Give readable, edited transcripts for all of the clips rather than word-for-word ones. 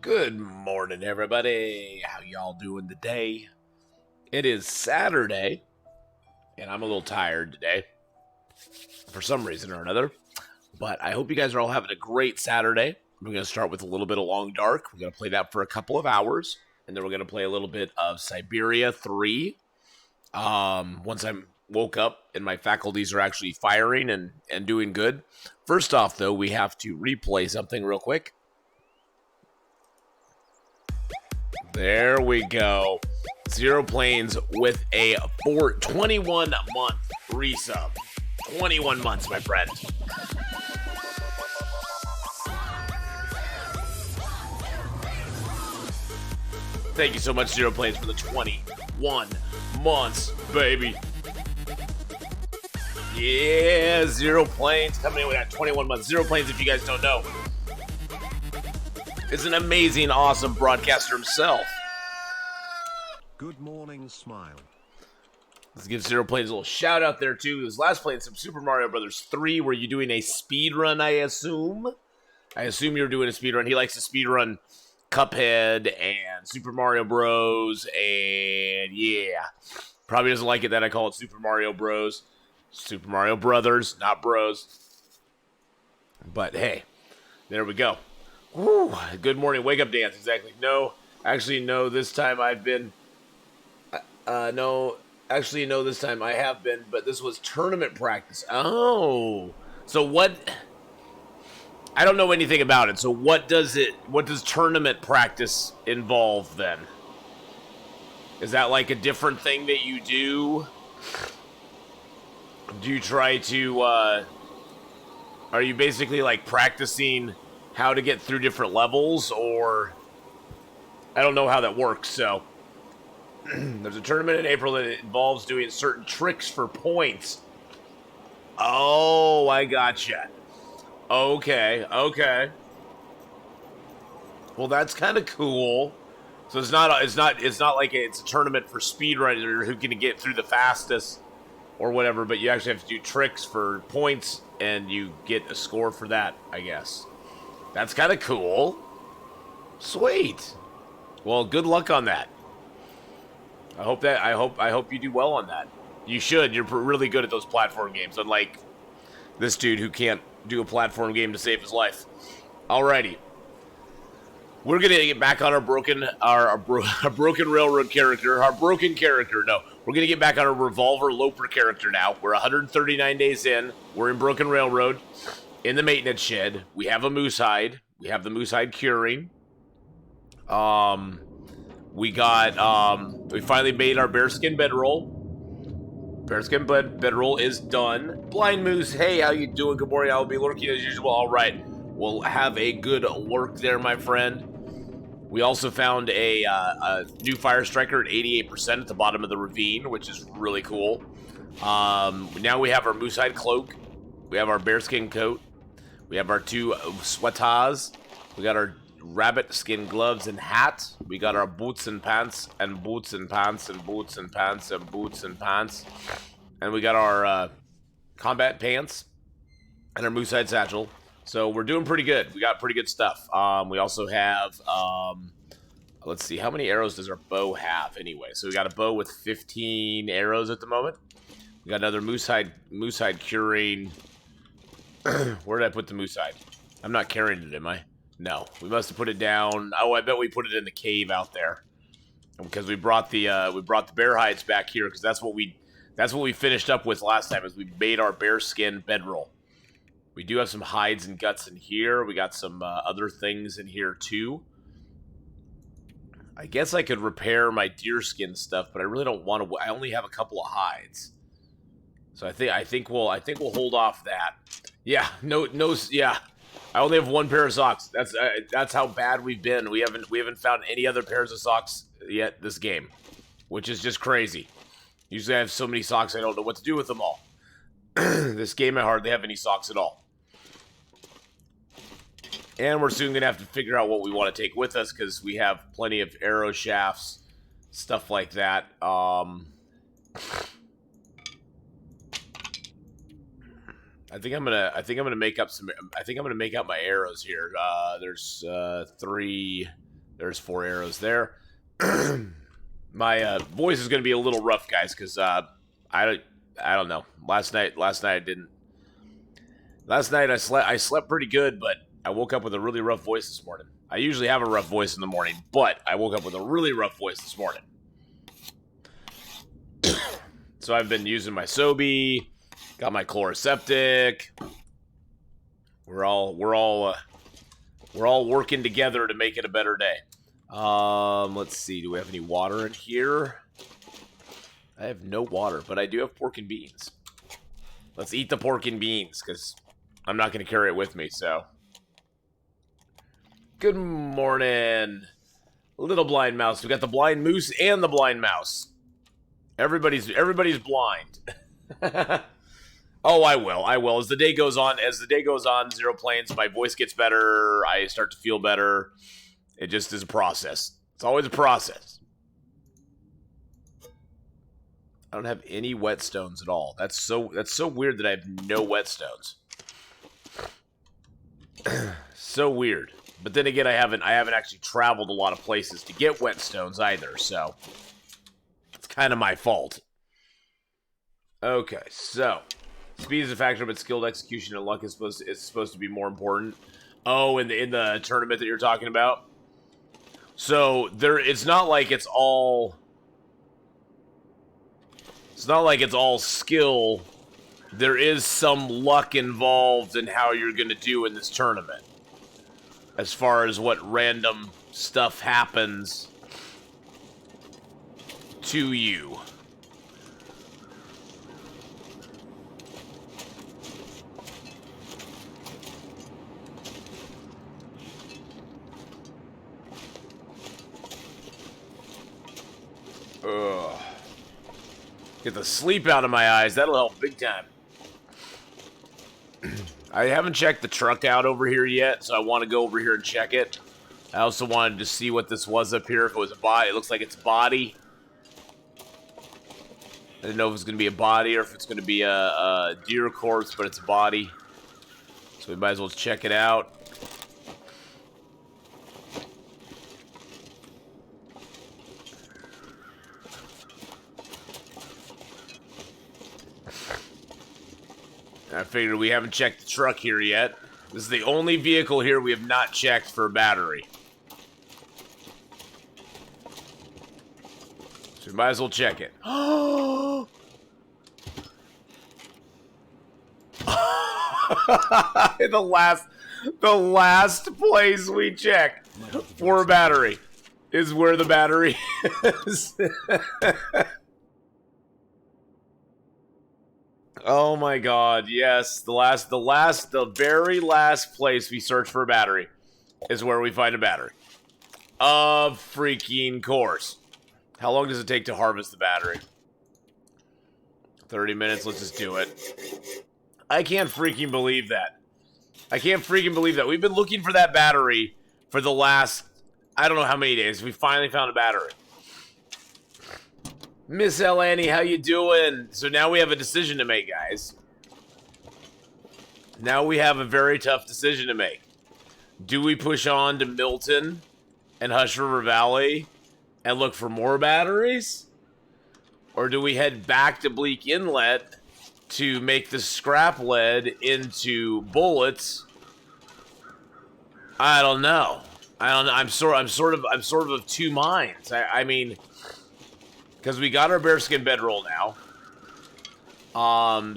Good morning, everybody. How y'all doing today? It is Saturday, and I'm a little tired today for some reason or another. But I hope you guys are all having a great Saturday. We're going to start with a little bit of Long Dark. We're going to play that for a couple of hours, and then we're going to play a little bit of Siberia 3. Once I'm woke up and my faculties are actually firing and doing good. First off, though, we have to replay something real quick. There we go. Zero Planes with a 21-month resub. 21 months, my friend. Thank you so much, Zero Planes, for the 21 months, baby. Yeah, Zero Planes coming in with that 21 months. Zero Planes, if you guys don't know, is an amazing, awesome broadcaster himself. Good morning, Smile. Let's give Zero Planes a little shout out there, too. He was last playing some Super Mario Brothers 3. Were you doing a speed run, I assume? I assume you're doing a speed run. He likes to speed run Cuphead and Super Mario Bros. And yeah, probably doesn't like it that I call it Super Mario Bros. Super Mario Brothers, not Bros. But hey, there we go. Woo, good morning, wake up dance, exactly. No, actually, no, this time I've been, this time I have been, but this was tournament practice. Oh, so what, I don't know anything about it, so what does tournament practice involve then? Is that like a different thing that you do? Do you try to, are you basically like practicing how to get through different levels, or I don't know how that works, so there's a tournament in April that involves doing certain tricks for points. Oh, I gotcha. Okay. Well, that's kind of cool. So it's not like it's a tournament for speedrunner who can get through the fastest or whatever, but you actually have to do tricks for points and you get a score for that, I guess. That's kind of cool. Sweet. Well, good luck on that. I hope you do well on that. You should. You're really good at those platform games, unlike this dude who can't do a platform game to save his life. Alrighty. We're gonna get back on our broken railroad character. Our broken character. No, we're gonna get back on our Revolver Loper character now. We're 139 days in. We're in Broken Railroad. In the maintenance shed, we have a moose hide. We have the moose hide curing. We finally made our bearskin bedroll. Bearskin bedroll is done. Blind Moose, hey, how you doing? Good morning. I'll be lurking as usual. All right, we'll have a good lurk there, my friend. We also found a new fire striker at 88% at the bottom of the ravine, which is really cool. Now we have our moose hide cloak. We have our bearskin coat. We have our two sweaters. We got our rabbit skin gloves and hat. We got our boots and pants and boots and pants and boots and pants and boots and pants. And we got our combat pants and our moose hide satchel. So we're doing pretty good. We got pretty good stuff. We also have, let's see, how many arrows does our bow have anyway? So we got a bow with 15 arrows at the moment. We got another moose hide curing. Where did I put the moose hide? I'm not carrying it, am I? No, we must have put it down. Oh, I bet we put it in the cave out there because we brought the bear hides back here because that's what we finished up with last time. Is we made our bear skin bedroll. We do have some hides and guts in here. We got some other things in here too. I guess I could repair my deer skin stuff, but I really don't want to. I only have a couple of hides, so I think we'll hold off that. Yeah, no, yeah. I only have one pair of socks. That's how bad we've been. We haven't found any other pairs of socks yet this game, which is just crazy. Usually I have so many socks I don't know what to do with them all. This game I hardly have any socks at all. And we're soon gonna have to figure out what we want to take with us because we have plenty of arrow shafts, stuff like that. I think I'm gonna make up my arrows here. There's 3, There's 4 arrows there. My voice is going to be a little rough, guys, because I don't know. Last night I didn't. Last night I slept pretty good, but I woke up with a really rough voice this morning. I usually have a rough voice in the morning, but I woke up with a really rough voice this morning. So I've been using my Sobe, got my Chloroseptic. We're all working together to make it a better day. Let's see. Do we have any water in here? I have no water, but I do have pork and beans. Let's eat the pork and beans, because I'm not going to carry it with me, so. Good morning, little blind mouse. We got the blind moose and the blind mouse. Everybody's blind. Oh, I will. As the day goes on, Zero Planes, my voice gets better. I start to feel better. It just is a process. It's always a process. I don't have any whetstones at all. That's so weird that I have no whetstones. So weird. But then again, I haven't actually traveled a lot of places to get whetstones either, so it's kind of my fault. Okay, so speed is a factor, but skilled execution and luck is supposed to be more important. Oh, in the tournament that you're talking about. So it's not like it's all skill. There is some luck involved in how you're going to do in this tournament. As far as what random stuff happens to you. Ugh. Get the sleep out of my eyes. That'll help big time. I haven't checked the truck out over here yet, so I want to go over here and check it. I also wanted to see what this was up here. If it was a body, it looks like it's a body. I didn't know if it's going to be a body or if it's going to be a deer corpse, but it's a body. So we might as well check it out. I figured we haven't checked the truck here yet. This is the only vehicle here we have not checked for a battery. So we might as well check it. The last place we check for a battery is where the battery is. Oh my god, yes. The very last place we search for a battery is where we find a battery. Of freaking course. How long does it take to harvest the battery? 30 minutes, let's just do it. I can't freaking believe that. We've been looking for that battery for the last, I don't know how many days. We finally found a battery. Miss Elani, how you doing? So now we have a decision to make, guys. Now we have a very tough decision to make. Do we push on to Milton and Hushed River Valley and look for more batteries? Or do we head back to Bleak Inlet to make the scrap lead into bullets? I don't know. I'm sort of two minds. I mean, because we got our bearskin bedroll now.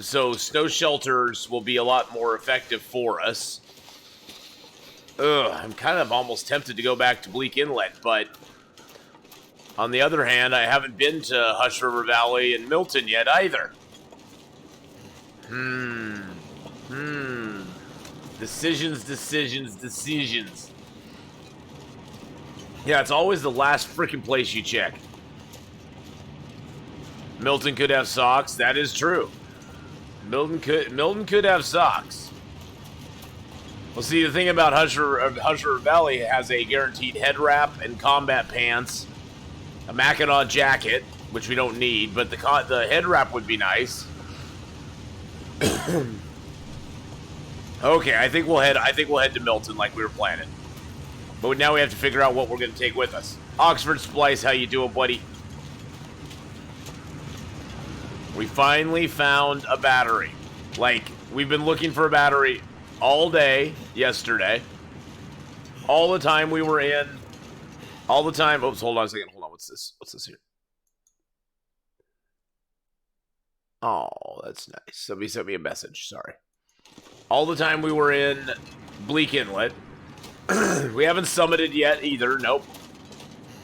So snow shelters will be a lot more effective for us. I'm kind of almost tempted to go back to Bleak Inlet, but on the other hand, I haven't been to Hushed River Valley and Milton yet either. Decisions. Yeah, it's always the last freaking place you check. Milton could have socks. That is true. Milton could have socks. Well, see, the thing about Hushed River Valley has a guaranteed head wrap and combat pants, a Mackinac jacket, which we don't need, but the head wrap would be nice. Okay, I think we'll head to Milton like we were planning. But now we have to figure out what we're going to take with us. Oxford Splice, how you doing, buddy? We finally found a battery. Like, we've been looking for a battery all day yesterday. All the time we were in. All the time. Oops, hold on a second. Hold on. What's this? What's this here? Oh, that's nice. Somebody sent me a message. Sorry. All the time we were in Bleak Inlet. We haven't summited yet either. Nope.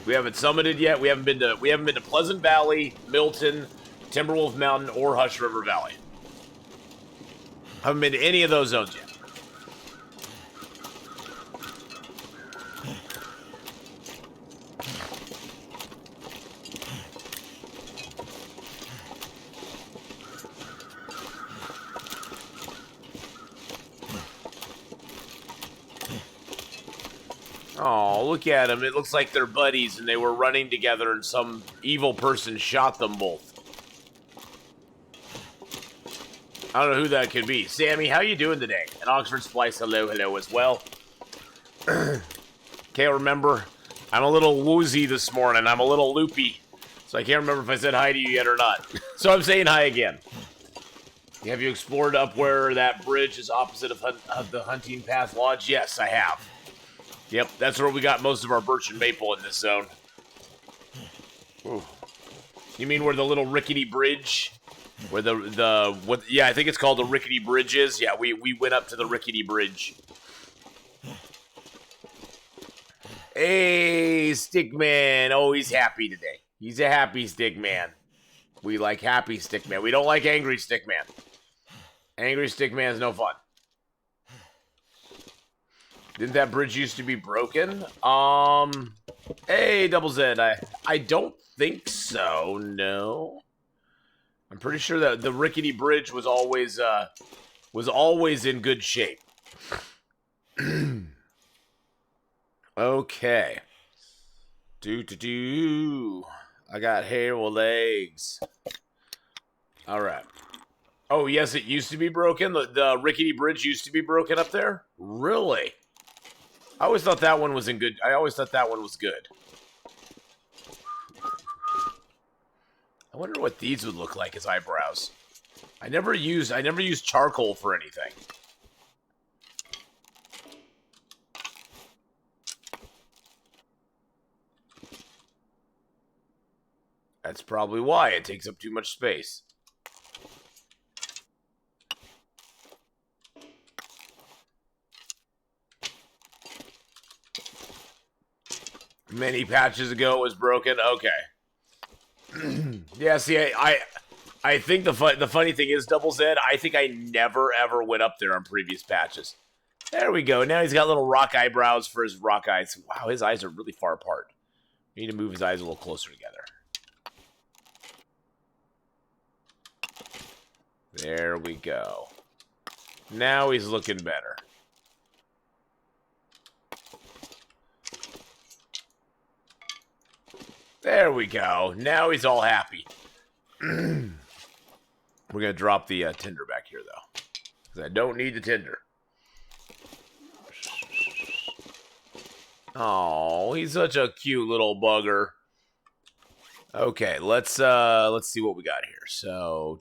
We haven't summited yet. We haven't been to Pleasant Valley, Milton, Timberwolf Mountain, or Hushed River Valley. Haven't been to any of those zones yet. Oh, look at them. It looks like they're buddies and they were running together and some evil person shot them both. I don't know who that could be. Sammy, how you doing today? And Oxford Splice, hello as well. Can't remember. I'm a little woozy this morning. I'm a little loopy. So I can't remember if I said hi to you yet or not. So I'm saying hi again. Have you explored up where that bridge is opposite of the Hunting Path Lodge? Yes, I have. Yep, that's where we got most of our birch and maple in this zone. Ooh. You mean where the little rickety bridge? Where yeah, I think it's called the rickety bridge is. Yeah, we went up to the rickety bridge. Hey, Stickman. Oh, he's happy today. He's a happy Stickman. We like happy Stickman. We don't like angry Stickman. Angry Stickman's no fun. Didn't that bridge used to be broken? Hey, Double Z. I don't think so, no. I'm pretty sure that the rickety bridge was always in good shape. Okay. I got hair with legs. All right. Oh, yes, it used to be broken. The rickety bridge used to be broken up there? Really? I always thought that one was good. I wonder what these would look like as eyebrows. I never used charcoal for anything. That's probably why it takes up too much space. Many patches ago it was broken. Okay. Yeah, see, I think the funny thing is, Double Z, I think I never ever went up there on previous patches. There we go. Now he's got little rock eyebrows for his rock eyes. Wow, his eyes are really far apart. We need to move his eyes a little closer together. There we go. Now he's looking better. There we go. Now he's all happy. We're going to drop the tinder back here, though. Because I don't need the tinder. Oh, he's such a cute little bugger. Okay, let's see what we got here. So,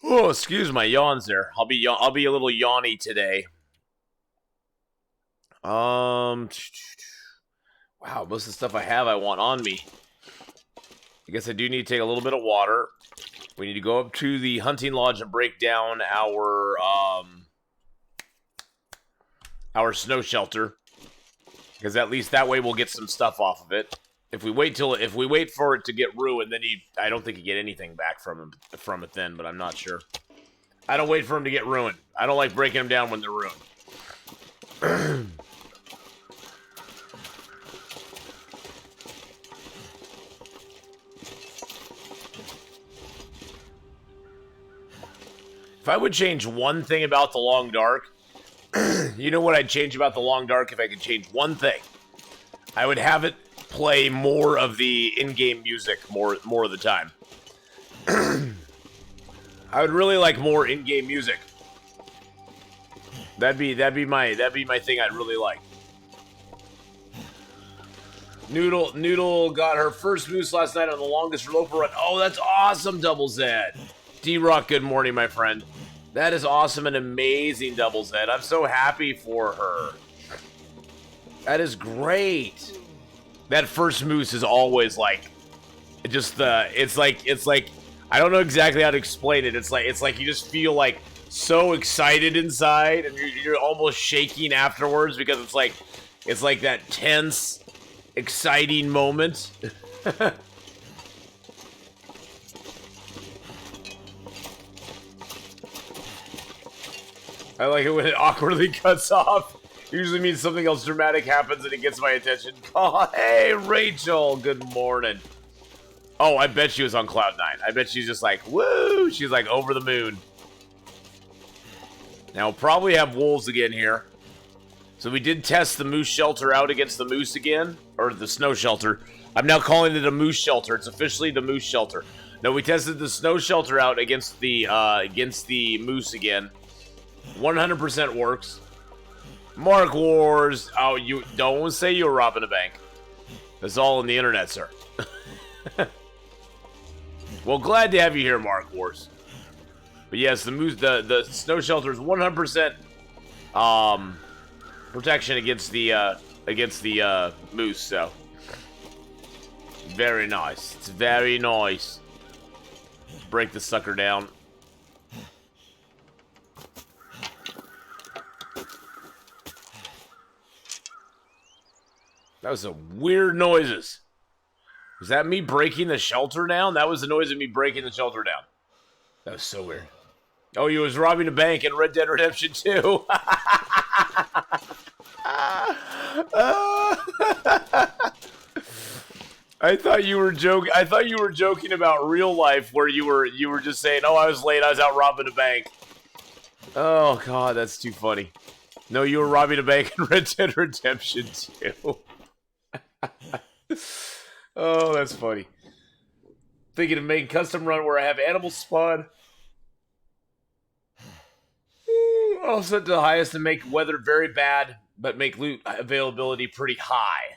oh, excuse my yawns there. I'll be a little yawny today. Wow, most of the stuff I want on me. I guess I do need to take a little bit of water. We need to go up to the hunting lodge and break down our snow shelter. Because at least that way we'll get some stuff off of it. If we wait for it to get ruined, then I don't think you get anything back from it then, but I'm not sure. I don't wait for them to get ruined. I don't like breaking them down when they're ruined. If I would change one thing about the Long Dark, you know what I'd change about the Long Dark if I could change one thing? I would have it play more of the in-game music more of the time. I would really like more in-game music. That'd be my thing I'd really like. Noodle got her first moose last night on the longest Revolver run. Oh, that's awesome, Double Z. D-Rock, good morning, my friend. That is awesome and amazing, Double Z. I'm so happy for her. That is great. That first moose is always like, just it's like I don't know exactly how to explain it. It's like you just feel like so excited inside, and you're almost shaking afterwards because it's like that tense, exciting moment. I like it when it awkwardly cuts off. Usually means something else dramatic happens and it gets my attention. Oh, hey, Rachel. Good morning. Oh, I bet she was on cloud 9. I bet she's just like, woo. She's like over the moon. Now, we'll probably have wolves again here. So we did test the moose shelter out against the moose again. Or the snow shelter. I'm now calling it a moose shelter. It's officially the moose shelter. No, we tested the snow shelter out against the moose again. 100% works. Mark Wars. Oh, you don't say you were robbing a bank. That's all on the internet, sir. Well, glad to have you here, Mark Wars. But yes, the moose, the snow shelter is 100% protection against the moose. So very nice. It's very nice. Break the sucker down. That was some weird noises. Was that me breaking the shelter down? That was the noise of me breaking the shelter down. That was so weird. Oh, you was robbing a bank in Red Dead Redemption 2. I thought you were joking. I thought you were joking about real life, where you were just saying, "Oh, I was late. I was out robbing a bank." Oh God, that's too funny. No, you were robbing a bank in Red Dead Redemption 2. Oh, that's funny. Thinking of making custom run where I have animals spawn. I'll set to the highest and make weather very bad, but make loot availability pretty high.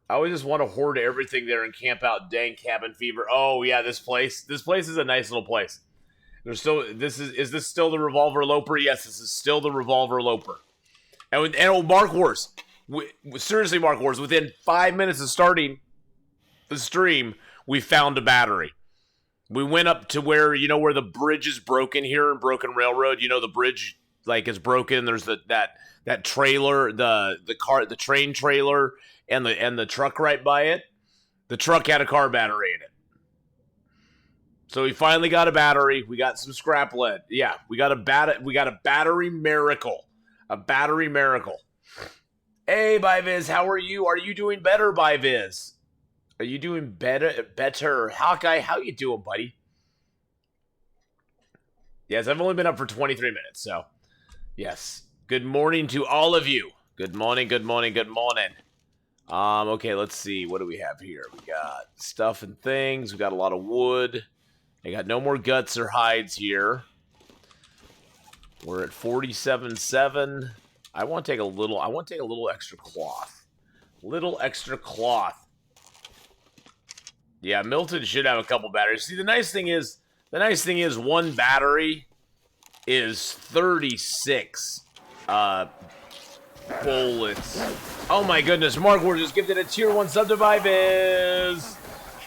I always just want to hoard everything there and camp out. Dang cabin fever. Oh yeah, this place. This place is a nice little place. There's still. Is this still the Revolver Loper? Yes, this is still the Revolver Loper. And Mark Wars. Seriously, Mark Wars. Within 5 minutes of starting the stream, we found a battery. We went up to where the bridge is broken here in Broken Railroad. You know the bridge is broken. There's that trailer, the train trailer, and the truck right by it. The truck had a car battery in it. So we finally got a battery. We got some scrap lead. Yeah, we got a battery miracle. A battery miracle. Hey, Byviz, how are you? Are you doing better, Byviz? Are you doing better? Hawkeye, how you doing, buddy? Yes, I've only been up for 23 minutes, so yes. Good morning to all of you. Good morning, good morning, good morning. Okay, let's see. What do we have here? We got stuff and things. We got a lot of wood. I got no more guts or hides here. We're at 47.7. I want to take a little extra cloth. Little extra cloth. Yeah, Milton should have a couple batteries. See, the nice thing is one battery is 36 bullets. Oh my goodness, Mark Ward just gifted a tier 1 sub to Viviz.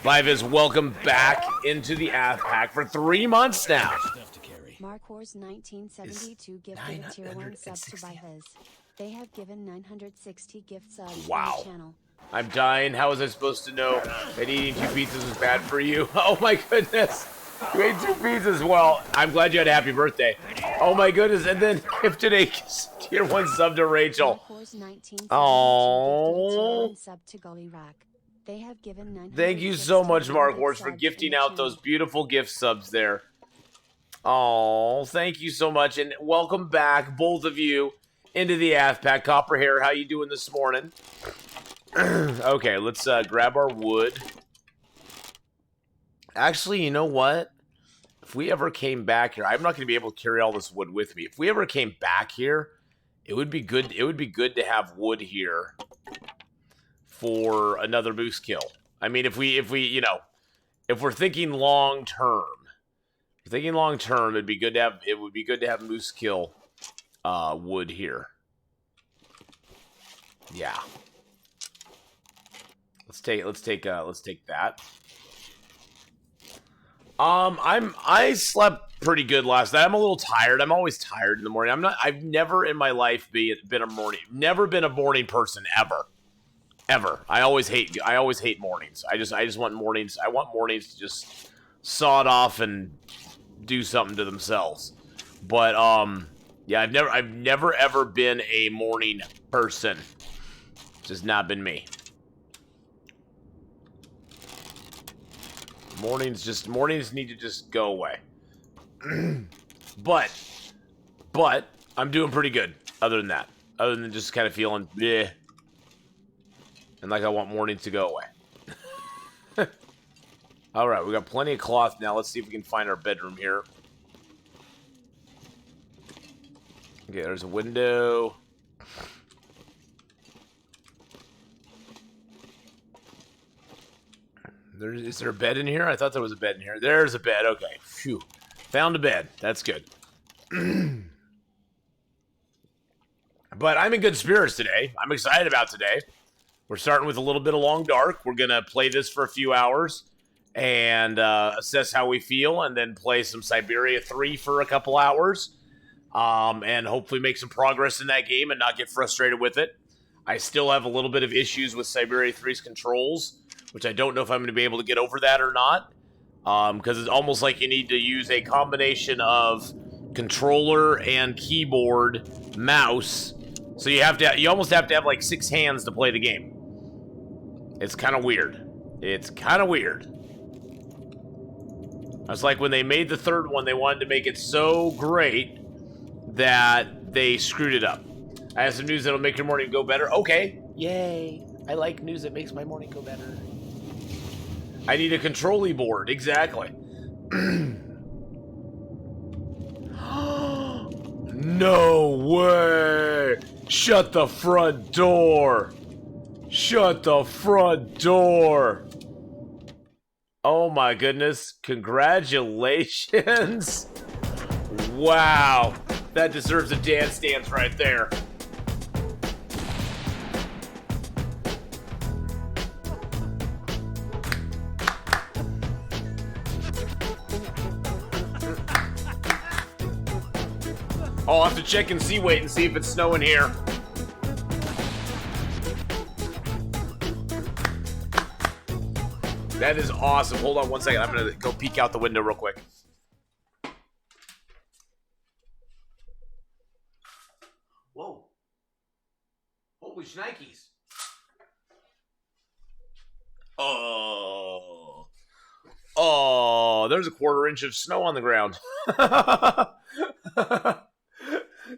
Viviz, welcome back into the Ath Pack for 3 months now. Mark Wars 1972 gifted a tier 1 sub to Viviz. They have given 960 gift subs wow. on the channel. I'm dying. How was I supposed to know that eating 2 pizzas was bad for you? Oh my goodness. You ate 2 pizzas. Well, I'm glad you had a happy birthday. Oh my goodness. And then gifted a tier 1 sub to Rachel. Oh. They have given thank you so much, Mark Wars, for gifting out those beautiful gift subs there. Oh, thank you so much. And welcome back, both of you, into the Ath Pack. Copperhair, how you doing this morning? Okay, let's grab our wood. Actually, you know what? if we ever came back here, I'm not going to be able to carry all this wood with me. If we ever came back here, it would be good. It would be good to have wood here for another moose kill. I mean, if we, you know, if we're thinking long term, it'd be good to have. It would be good to have moose kill wood here. Yeah. Let's take that. I slept pretty good last night. I'm a little tired. I'm always tired in the morning. I've never in my life been a morning person ever. I always hate mornings. I just want mornings. I want mornings to just sod off and do something to themselves. But yeah, I've never ever been a morning person. It's just not been me. Mornings need to just go away. but I'm doing pretty good other than that. Other than just kind of feeling bleh. And like I want mornings to go away. Alright, we got plenty of cloth now. Let's see if we can find our bedroom here. Okay, there's a window. Is there a bed in here? I thought there was a bed in here. There's a bed. Okay. Phew. Found a bed. That's good. But I'm in good spirits today. I'm excited about today. We're starting with a little bit of Long Dark. We're going to play this for a few hours and assess how we feel, and then play some Siberia 3 for a couple hours, and hopefully make some progress in that game and not get frustrated with it. I still have a little bit of issues with Siberia 3's controls, which I don't know if I'm going to be able to get over that or not, because it's almost like you need to use a combination of controller and keyboard, mouse, so you almost have to have like 6 hands to play the game. It's kind of weird. It's like when they made the third one, they wanted to make it so great that they screwed it up. I have some news that'll make your morning go better. Okay. Yay. I like news that makes my morning go better. I need a controlly board. Exactly. No way. Shut the front door. Shut the front door. Oh my goodness. Congratulations. Wow. That deserves a dance right there. I'll have to check and wait and see if it's snowing here. That is awesome. Hold on one second. I'm going to go peek out the window real quick. Whoa. Holy shnikes. Oh, there's a 1/4 inch of snow on the ground.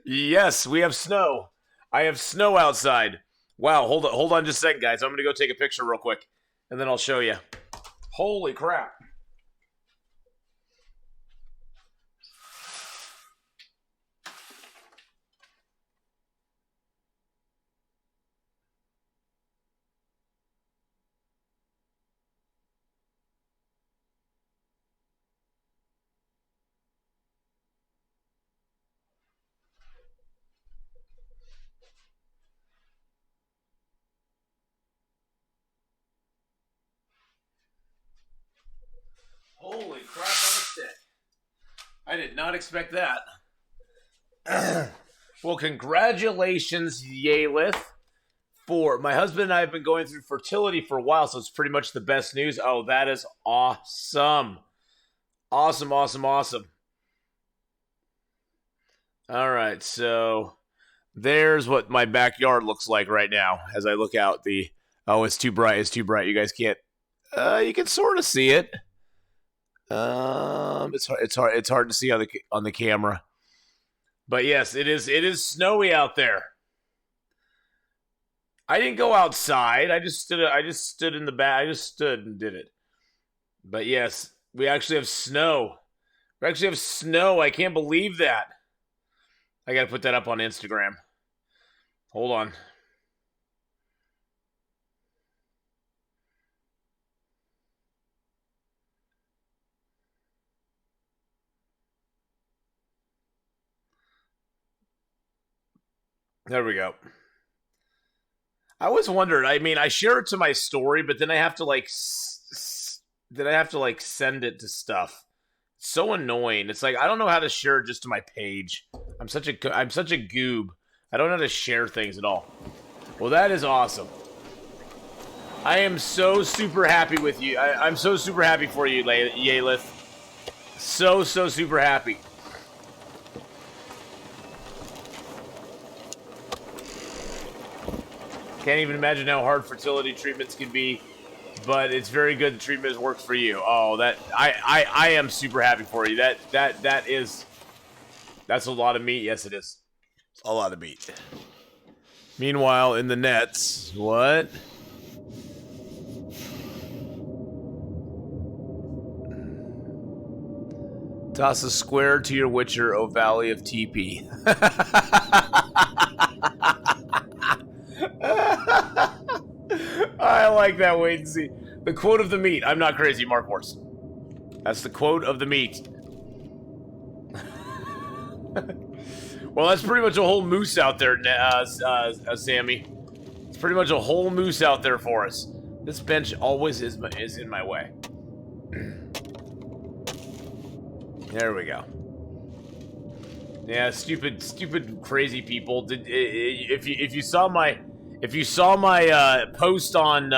Yes, we have snow. I have snow outside. Wow, hold on just a second, guys. I'm going to go take a picture real quick, and then I'll show you. Holy crap. Holy crap on a stick. I did not expect that. Well, congratulations, Yalith. For my husband and I have been going through fertility for a while, so it's pretty much the best news. Oh, that is awesome. Awesome. All right, so there's what my backyard looks like right now as I look out the... Oh, it's too bright. You guys can't... you can sort of see it. It's hard to see on the camera. But yes, it is snowy out there. I didn't go outside. I just stood in the back. I just stood and did it. But yes, we actually have snow. We actually have snow. I can't believe that. I gotta put that up on Instagram. Hold on. There we go. I always wondered. I mean, I share it to my story, but then I have to like, send it to stuff. It's so annoying. It's like I don't know how to share it just to my page. I'm such a goob. I don't know how to share things at all. Well, that is awesome. I am so super happy with you. I'm so super happy for you, Yalith. So super happy. Can't even imagine how hard fertility treatments can be, but it's very good the treatment has worked for you. Oh, that I am super happy for you. That's a lot of meat. Yes, it is. It's a lot of meat. Meanwhile, in the nets, what? Toss a square to your Witcher, O Valley of TP. I like that. Wait and see. The quote of the meat. I'm not crazy, Mark Horse. That's the quote of the meat. Well, that's pretty much a whole moose out there, Sammy. It's pretty much a whole moose out there for us. This bench always is in my way. There we go. Yeah, stupid, crazy people. If you saw my post on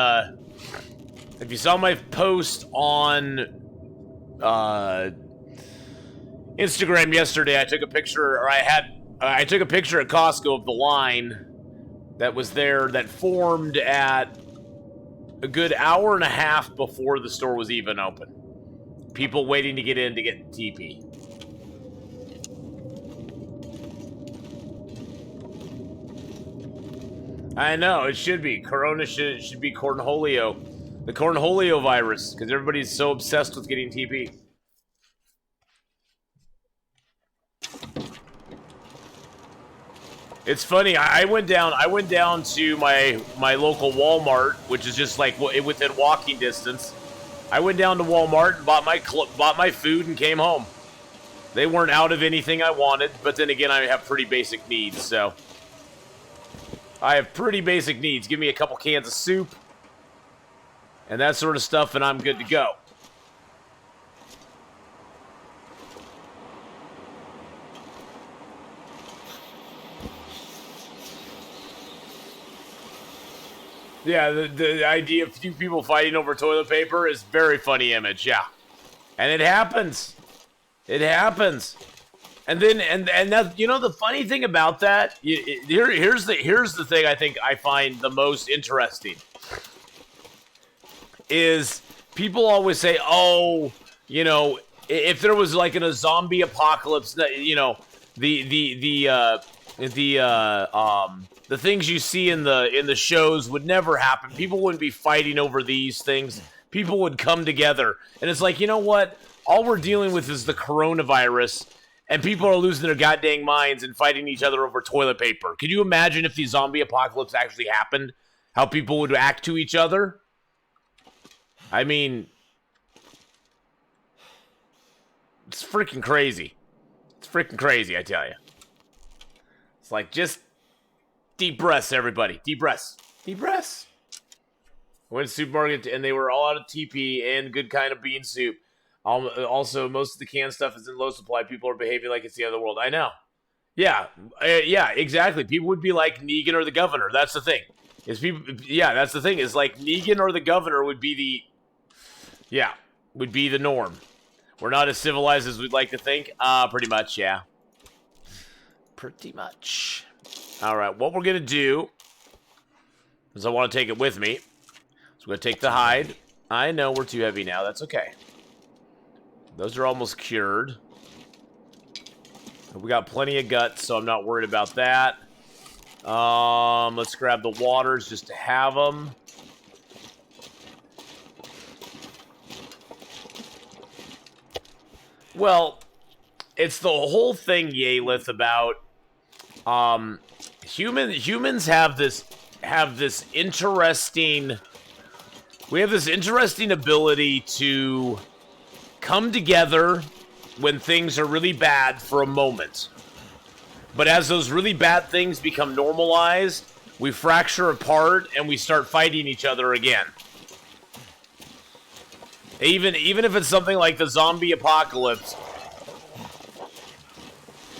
Instagram yesterday, I took a picture, I took a picture at Costco of the line that was there that formed at a good hour and a half before the store was even open. People waiting to get in to get TP. I know, it should be. Corona should be cornholio. The cornholio virus, because everybody's so obsessed with getting TP. It's funny, I went down to my local Walmart, which is just like within walking distance. I went down to Walmart and bought my food and came home. They weren't out of anything I wanted, but then again, I have pretty basic needs, so. I have pretty basic needs. Give me a couple cans of soup and that sort of stuff, and I'm good to go. Yeah, the idea of two people fighting over toilet paper is a very funny image, yeah. And it happens. It happens. And then, and that, you know, the funny thing about that, here's the thing I think I find the most interesting, is people always say, oh, you know, if there was like in a zombie apocalypse, you know, the things you see in the shows would never happen. People wouldn't be fighting over these things. People would come together. And it's like, you know what? All we're dealing with is the coronavirus, and people are losing their goddamn minds and fighting each other over toilet paper. Could you imagine if the zombie apocalypse actually happened? How people would act to each other? I mean, it's freaking crazy. It's freaking crazy, I tell you. It's like, just deep breaths, everybody. Deep breaths. Deep breaths. I went to the supermarket, and they were all out of TP and good kind of bean soup. Also, most of the canned stuff is in low supply. People are behaving like it's the end of the world. I know. Yeah, yeah, exactly. People would be like Negan or the governor. That's the thing. Yeah, that's the thing. Is like Negan or the governor would be the norm. We're not as civilized as we'd like to think. Pretty much, yeah. Pretty much. All right, what we're gonna do is I want to take it with me. So we're gonna take the hide. I know we're too heavy now. That's okay. Those are almost cured. We got plenty of guts, so I'm not worried about that. Let's grab the waters just to have them. Well, it's the whole thing, Yalith, about humans have this interesting ability to come together when things are really bad for a moment. But as those really bad things become normalized, we fracture apart and we start fighting each other again. Even if it's something like the zombie apocalypse,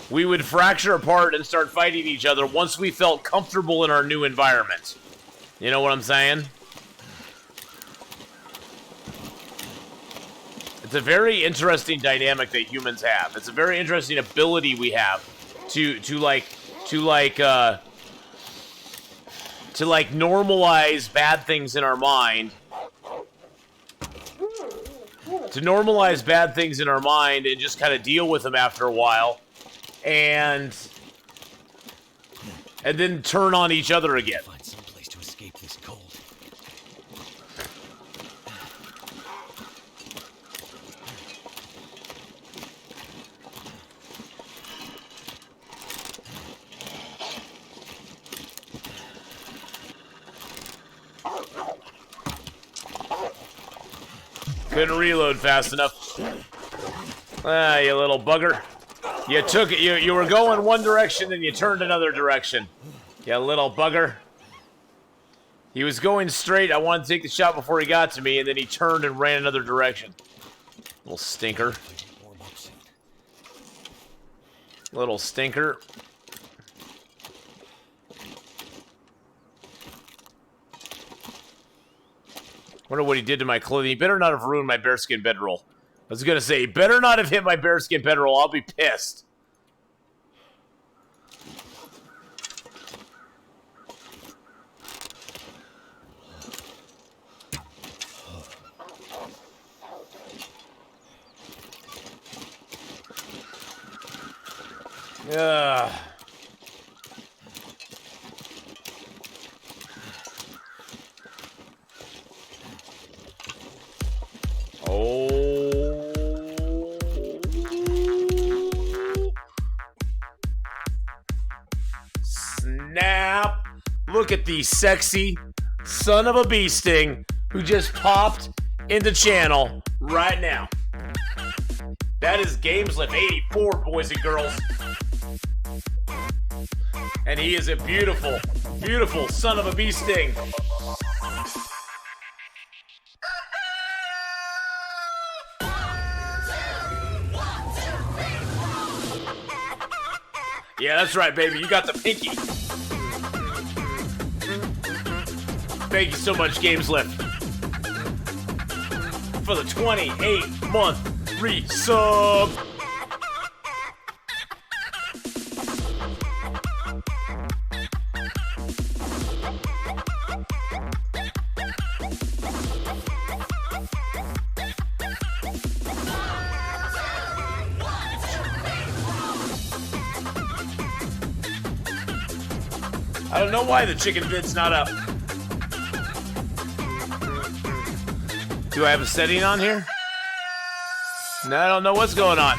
we would fracture apart and start fighting each other once we felt comfortable in our new environment. You know what I'm saying? It's a very interesting dynamic that humans have. It's a very interesting ability we have to normalize bad things in our mind. To normalize bad things in our mind and just kind of deal with them after a while, and then turn on each other again. Find some place to escape this cold. Couldn't reload fast enough. Ah, you little bugger. You took it. You were going one direction and you turned another direction. You little bugger. He was going straight. I wanted to take the shot before he got to me, and then he turned and ran another direction. Little stinker. Little stinker. Wonder what he did to my clothing. He better not have ruined my bearskin bedroll. I was gonna say, he better not have hit my bearskin bedroll. I'll be pissed. Ugh. Oh. Snap. Look at the sexy son of a bee sting who just popped into channel right now. That is GamesLift 84, boys and girls. And he is a beautiful, beautiful son of a bee sting. Yeah, that's right, baby. You got the pinky. Thank you so much, GamesLift, for the 28-month resub. I don't know why the chicken vid's not up. Do I have a setting on here? No, I don't know what's going on.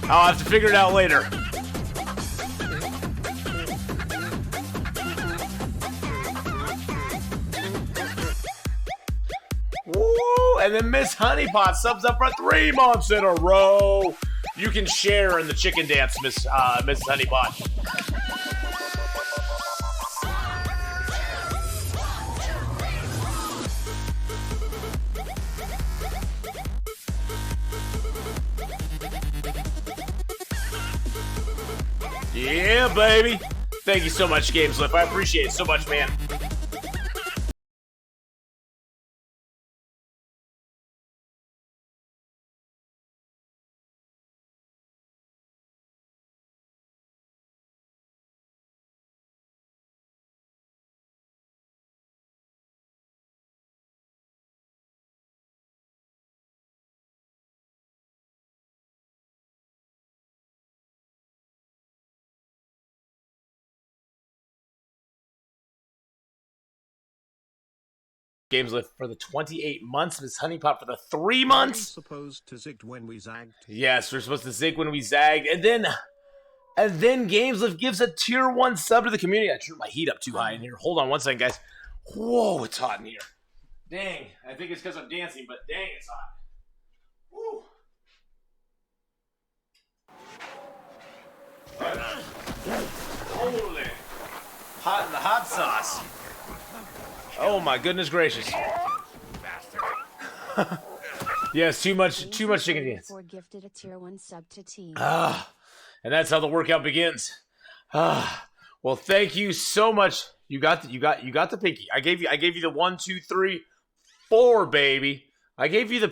I'll have to figure it out later. Woo! And then Miss Honeypot subs up for 3 months in a row. You can share in the chicken dance, Miss Honeypot. Yeah, baby. Thank you so much, GamesLift. I appreciate it so much, man. Games Lift for the 28 months. Miss Honeypot for the 3 months. Supposed to zig when we zagged. Yes, we're supposed to zig when we zagged. And then Games Lift gives a tier 1 sub to the community. I turned my heat up too high in here. Hold on one second, guys. Whoa, it's hot in here. Dang. I think it's because I'm dancing, but dang, it's hot. Woo. Holy. Hot in the hot sauce. Oh my goodness gracious. Yes, too much chicken dance. Gifted a tier 1 sub to T. And that's how the workout begins. Well, thank you so much. You got the pinky. I gave you the 1, 2, 3, 4, baby. I gave you the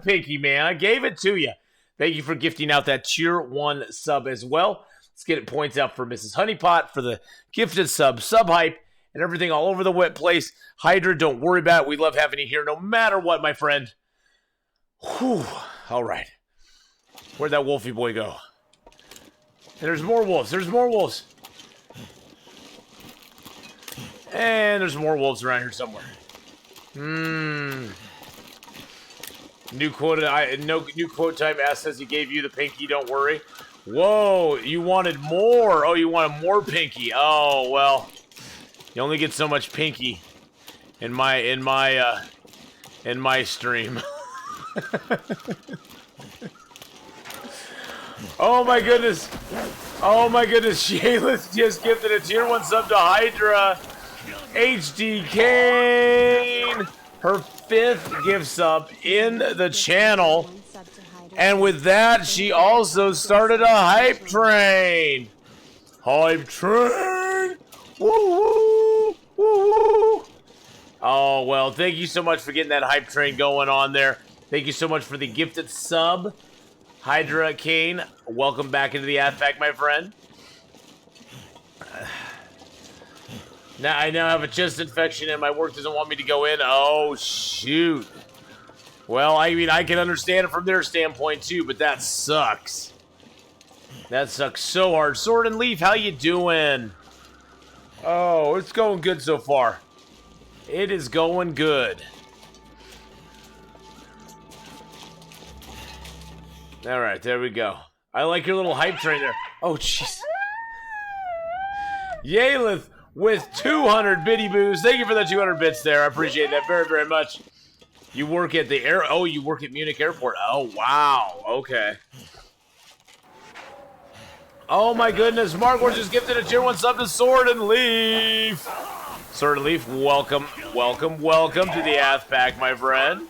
pinky, man. I gave it to you. Thank you for gifting out that tier 1 sub as well. Let's get it points out for Mrs. Honeypot for the gifted sub hype, and everything all over the wet place. Hydra, don't worry about it. We love having you here no matter what, my friend. Whew. All right. Where'd that Wolfie boy go? And there's more wolves. There's more wolves. And there's more wolves around here somewhere. New quote. New quote time. Ass says he gave you the pinky. Don't worry. Whoa, you wanted more. Oh, you wanted more pinky. Oh, well. You only get so much pinky in my stream. Oh my goodness. Oh my goodness. Shayla's just gifted a tier 1 sub to Hydra. HD Kane. Her 5th gift sub in the channel. And with that, she also started a hype train. Hype train. Woo woo. Woo woo. Oh, well, thank you so much for getting that hype train going on there. Thank you so much for the gifted sub. Hydra Kane, welcome back into the Pack, my friend. Now I now have a chest infection and my work doesn't want me to go in. Oh, shoot. Well, I mean, I can understand it from their standpoint, too, but that sucks. That sucks so hard. Sword and Leaf, how you doing? Oh, it's going good so far. It is going good. All right, there we go. I like your little hype train there. Oh, jeez. Yalith with 200 bitty boos. Thank you for the 200 bits there. I appreciate that very, very much. You work at the air. Oh, you work at Munich Airport. Oh, wow. Okay. Oh, my goodness. Mark was just gifted a tier 1 sub to Sword and Leaf. Sword and Leaf, welcome, welcome, welcome to the Pack, my friend.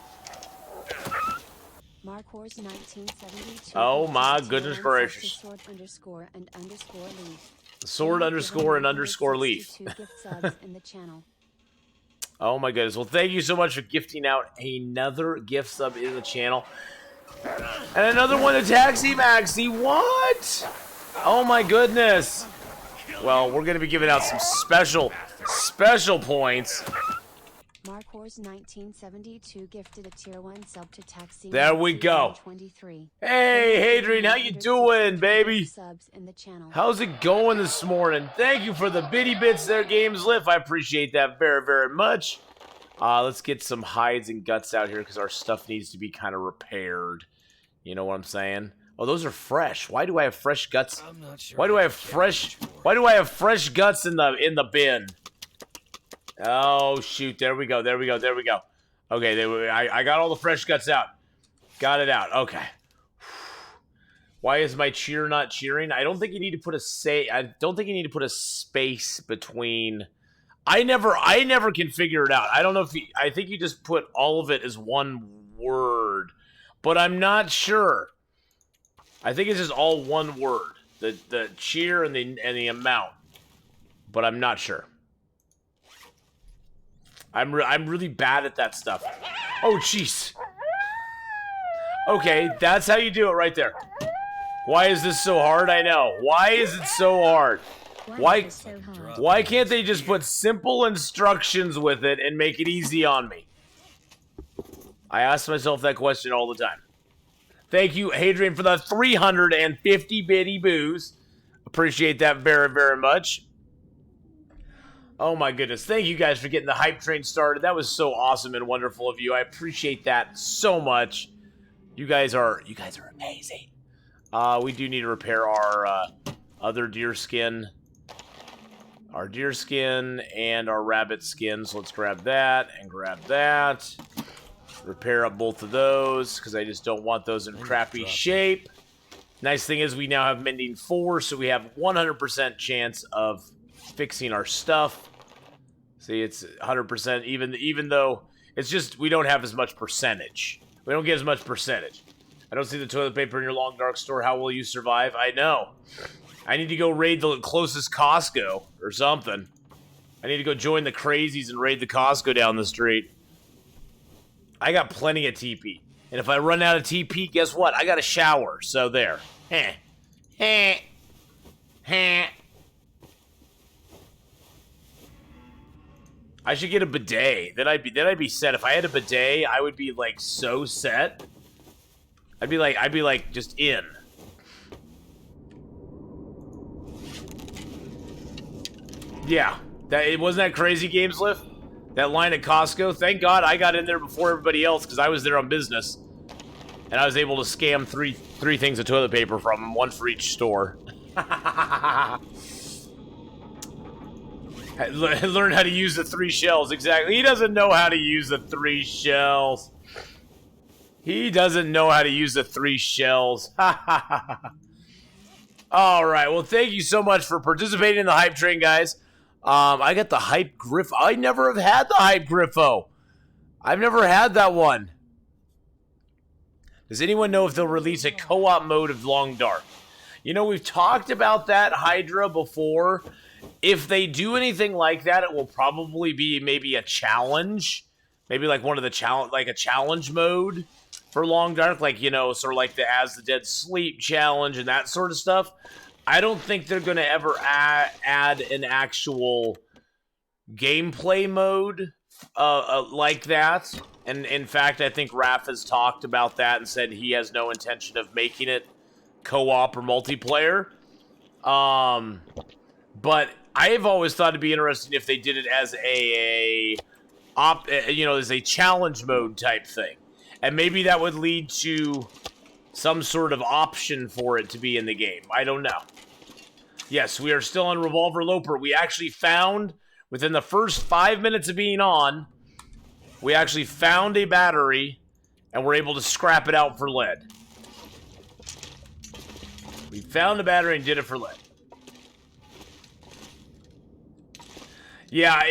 Mark Wars 1972. Oh, my goodness gracious. Sword underscore and underscore Leaf. Sword underscore and underscore Leaf. Gift subs in the channel. Oh my goodness. Well, thank you so much for gifting out another gift sub in the channel. And another one to Taxi Maxi. What? Oh my goodness. Well, we're going to be giving out some special points. Mark Wars 1972 gifted a tier 1 sub to Taxi. There we go. 23. Hey, Hadrian, how you doing, baby? Subs in the channel. How's it going this morning? Thank you for the bitty bits there, Games Lift. I appreciate that very, very much. Let's get some hides and guts out here because our stuff needs to be kind of repaired. You know what I'm saying? Oh, those are fresh. Why do I have fresh guts? I'm not sure. Why do I have fresh guts in the bin? Oh shoot! There we go. There we go. There we go. Okay, I got all the fresh guts out. Got it out. Okay. Why is my cheer not cheering? I don't think you need to put a space between. I never can figure it out. I don't know if I think you just put all of it as one word, but I'm not sure. I think it's just all one word. The cheer and the amount, but I'm not sure. I'm really bad at that stuff. Oh, jeez. Okay, that's how you do it right there. Why is this so hard? I know. Why is it so hard? Why can't they just put simple instructions with it and make it easy on me? I ask myself that question all the time. Thank you, Hadrian, for the 350 bitty boos. Appreciate that very, very much. Oh my goodness. Thank you guys for getting the hype train started. That was so awesome and wonderful of you. I appreciate that so much. You guys are amazing. We do need to repair our other deer skin. Our deer skin and our rabbit skin. So let's grab that and grab that. Repair up both of those because I just don't want those in crappy shape. Nice thing is we now have mending 4, so we have 100% chance of fixing our stuff. See, it's 100% even though it's just we don't have as much percentage. We don't get as much percentage. I don't see the toilet paper in your long dark store. How will you survive? I know. I need to go raid the closest Costco or something. I need to go join the crazies and raid the Costco down the street. I got plenty of TP. And if I run out of TP, guess what? I got a shower. So there. Heh. Heh. Heh. I should get a bidet. Then I'd be set. If I had a bidet, I would be like so set. I'd be like just in. Yeah. It wasn't that crazy, Gameslift? That line at Costco, thank God I got in there before everybody else because I was there on business. And I was able to scam three things of toilet paper from them, 1 for each store. Learn how to use the 3 shells, exactly. He doesn't know how to use the 3 shells. He doesn't know how to use the 3 shells. Alright, well thank you so much for participating in the hype train, guys. I got the hype Griffo. I never have had the hype Griffo. I've never had that one. Does anyone know if they'll release a co-op mode of Long Dark? You know, we've talked about that, Hydra, before. If they do anything like that, it will probably be maybe a challenge. Maybe like one of the challenge mode for Long Dark. Like, you know, sort of like the As the Dead Sleep challenge and that sort of stuff. I don't think they're going to ever add an actual gameplay mode like that. And in fact, I think Raph has talked about that and said he has no intention of making it co-op or multiplayer. But I've always thought it'd be interesting if they did it as as a challenge mode type thing. And maybe that would lead to some sort of option for it to be in the game. I don't know. Yes, we are still on Revolver Loper. We actually found, within the first 5 minutes of being on, we actually found a battery, and we're able to scrap it out for lead. We found a battery and did it for lead. Yeah,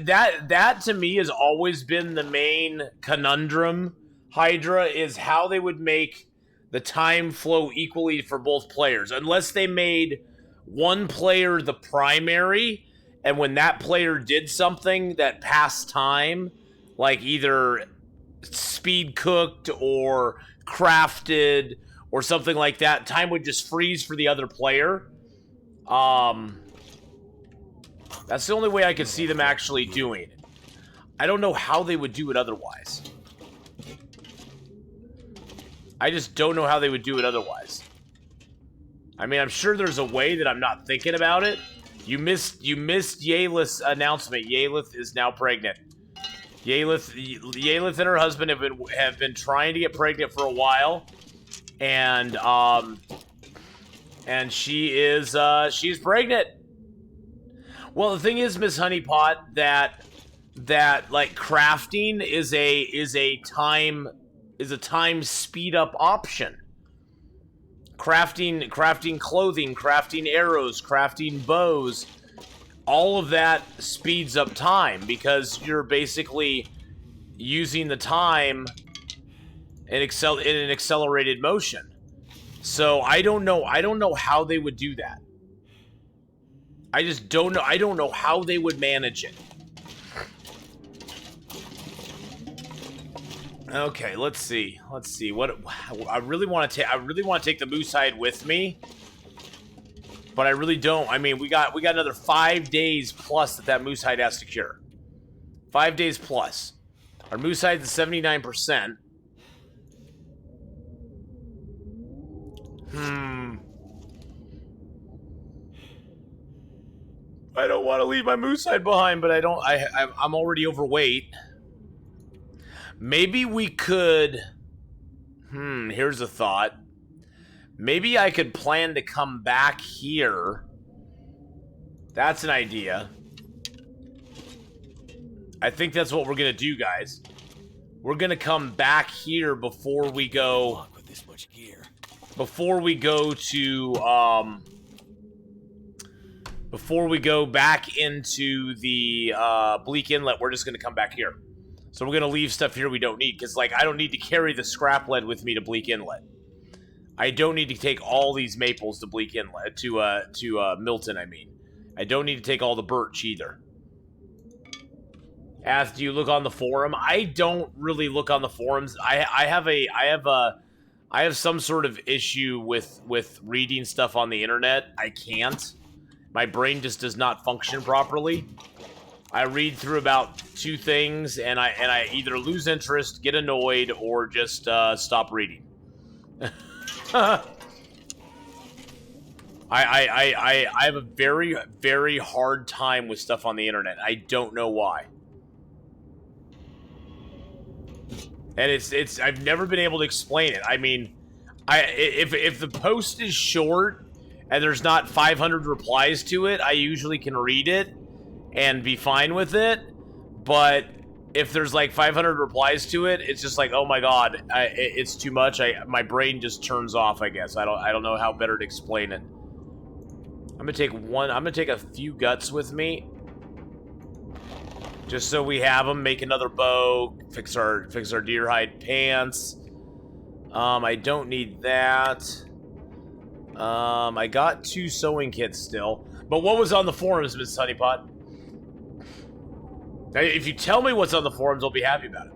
that to me has always been the main conundrum, Hydra, is how they would make the time flow equally for both players. Unless they made one player the primary, and when that player did something that passed time, like either speed cooked or crafted or something like that, time would just freeze for the other player. That's the only way I could see them actually doing it. I don't know how they would do it otherwise. I just don't know how they would do it otherwise. I mean, I'm sure there's a way that I'm not thinking about it. You missed Yalith's announcement. Yalith is now pregnant. Yalith and her husband have been trying to get pregnant for a while, and she's pregnant. Well, the thing is, Miss Honeypot, that like crafting is a time speed up option. Crafting clothing, crafting arrows, crafting bows, all of that speeds up time because you're basically using the time in an accelerated motion. So I don't know how they would do that. I just don't know. I don't know how they would manage it. Okay, let's see. What I really want to take. I really want to take the moose hide with me, but I really don't. I mean, we got another 5 days plus that moose hide has to cure. 5 days plus. Our moose hide is 79%. I don't want to leave my moose hide behind, but I'm already overweight. Maybe we could... here's a thought. Maybe I could plan to come back here. That's an idea. I think that's what we're gonna do, guys. We're gonna come back here before we go... With this much gear. Before we go to, before we go back into the, Bleak Inlet, we're just gonna come back here. So we're gonna leave stuff here we don't need, because, like, I don't need to carry the scrap lead with me to Bleak Inlet. I don't need to take all these maples to Bleak Inlet, to Milton, I mean. I don't need to take all the birch, either. Ask, do you look on the forum? I don't really look on the forums. I have some sort of issue with reading stuff on the internet. I can't. My brain just does not function properly. I read through about 2 things, and I either lose interest, get annoyed, or just stop reading. I have a very, very hard time with stuff on the internet. I don't know why. And it's I've never been able to explain it. I mean, if the post is short and there's not 500 replies to it, I usually can read it and be fine with it. But if there's like 500 replies to it, it's just like, oh my god, it's too much. My brain just turns off, I guess. I don't know how better to explain it. I'm gonna take a few guts with me, just so we have them. Make another bow. Fix our deer hide pants. I don't need that. I got 2 sewing kits still. But what was on the forums, Miss Honeypot? Now, if you tell me what's on the forums, I'll be happy about it.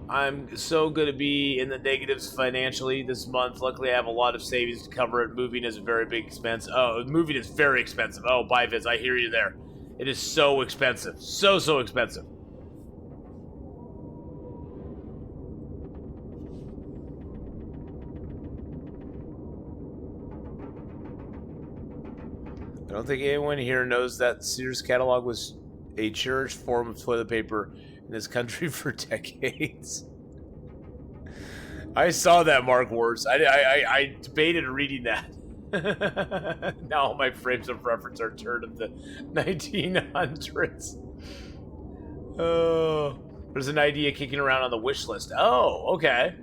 I'm so gonna be in the negatives financially this month. Luckily, I have a lot of savings to cover it. Moving is a very big expense. Oh, moving is very expensive. Oh, bye, Viz. I hear you there. It is so expensive. So expensive. I don't think anyone here knows that Sears catalog was a cherished form of toilet paper in this country for decades. I saw that, Mark Wars. I debated reading that. Now my frames of reference are turned of the 1900s. Oh, there's an idea kicking around on the wish list. Oh, okay.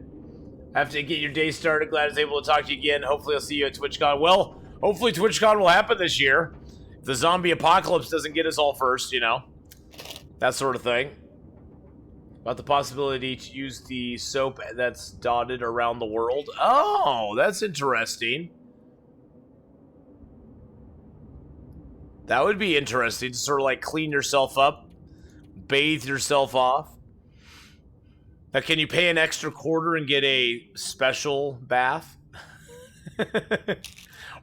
Have to get your day started. Glad I was able to talk to you again. Hopefully I'll see you at TwitchCon. Well, hopefully TwitchCon will happen this year. If the zombie apocalypse doesn't get us all first, you know. That sort of thing. About the possibility to use the soap that's dotted around the world. Oh, that's interesting. That would be interesting to sort of like clean yourself up, bathe yourself off. Now, can you pay an extra quarter and get a special bath?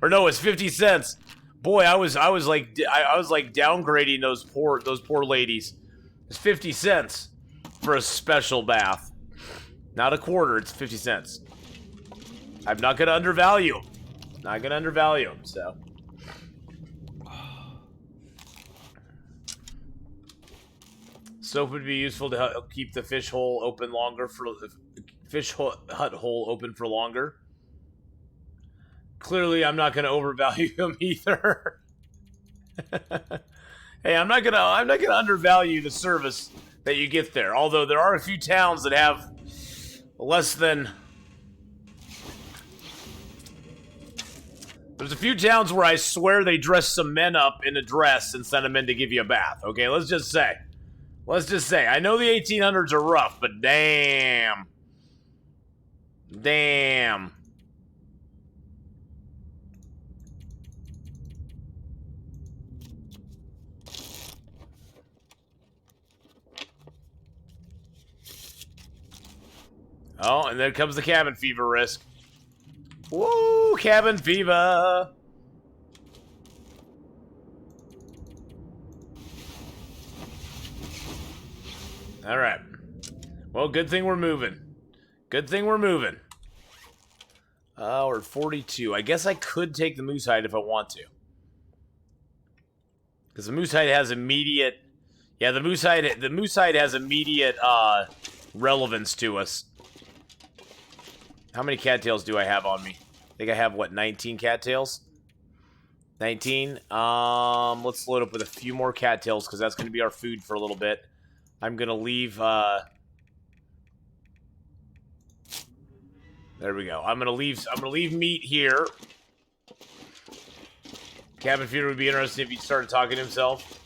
Or no, it's 50 cents. Boy, I was like downgrading those poor ladies. It's 50 cents for a special bath. Not a quarter, it's 50 cents. I'm not gonna undervalue them. Not gonna undervalue them, so. Soap would be useful to help keep the fish hole open longer hut hole open for longer. Clearly, I'm not going to overvalue them either. Hey, I'm not gonna undervalue the service that you get there. Although there are a few towns that have less than. There's a few towns where I swear they dress some men up in a dress and send them in to give you a bath. Okay, let's just say. I know the 1800s are rough, but damn. Damn. Oh, and there comes the cabin fever risk. Woo, cabin fever. All right. Well, good thing we're moving. Good thing we're moving. We're at 42. I guess I could take the moose hide if I want to. Because the moose hide has immediate... Yeah, the moose hide has immediate relevance to us. How many cattails do I have on me? I think I have, what, 19 cattails? 19. Let's load up with a few more cattails because that's going to be our food for a little bit. I'm going to leave, there we go. I'm going to leave meat here. Cabin feeder would be interesting if he started talking to himself.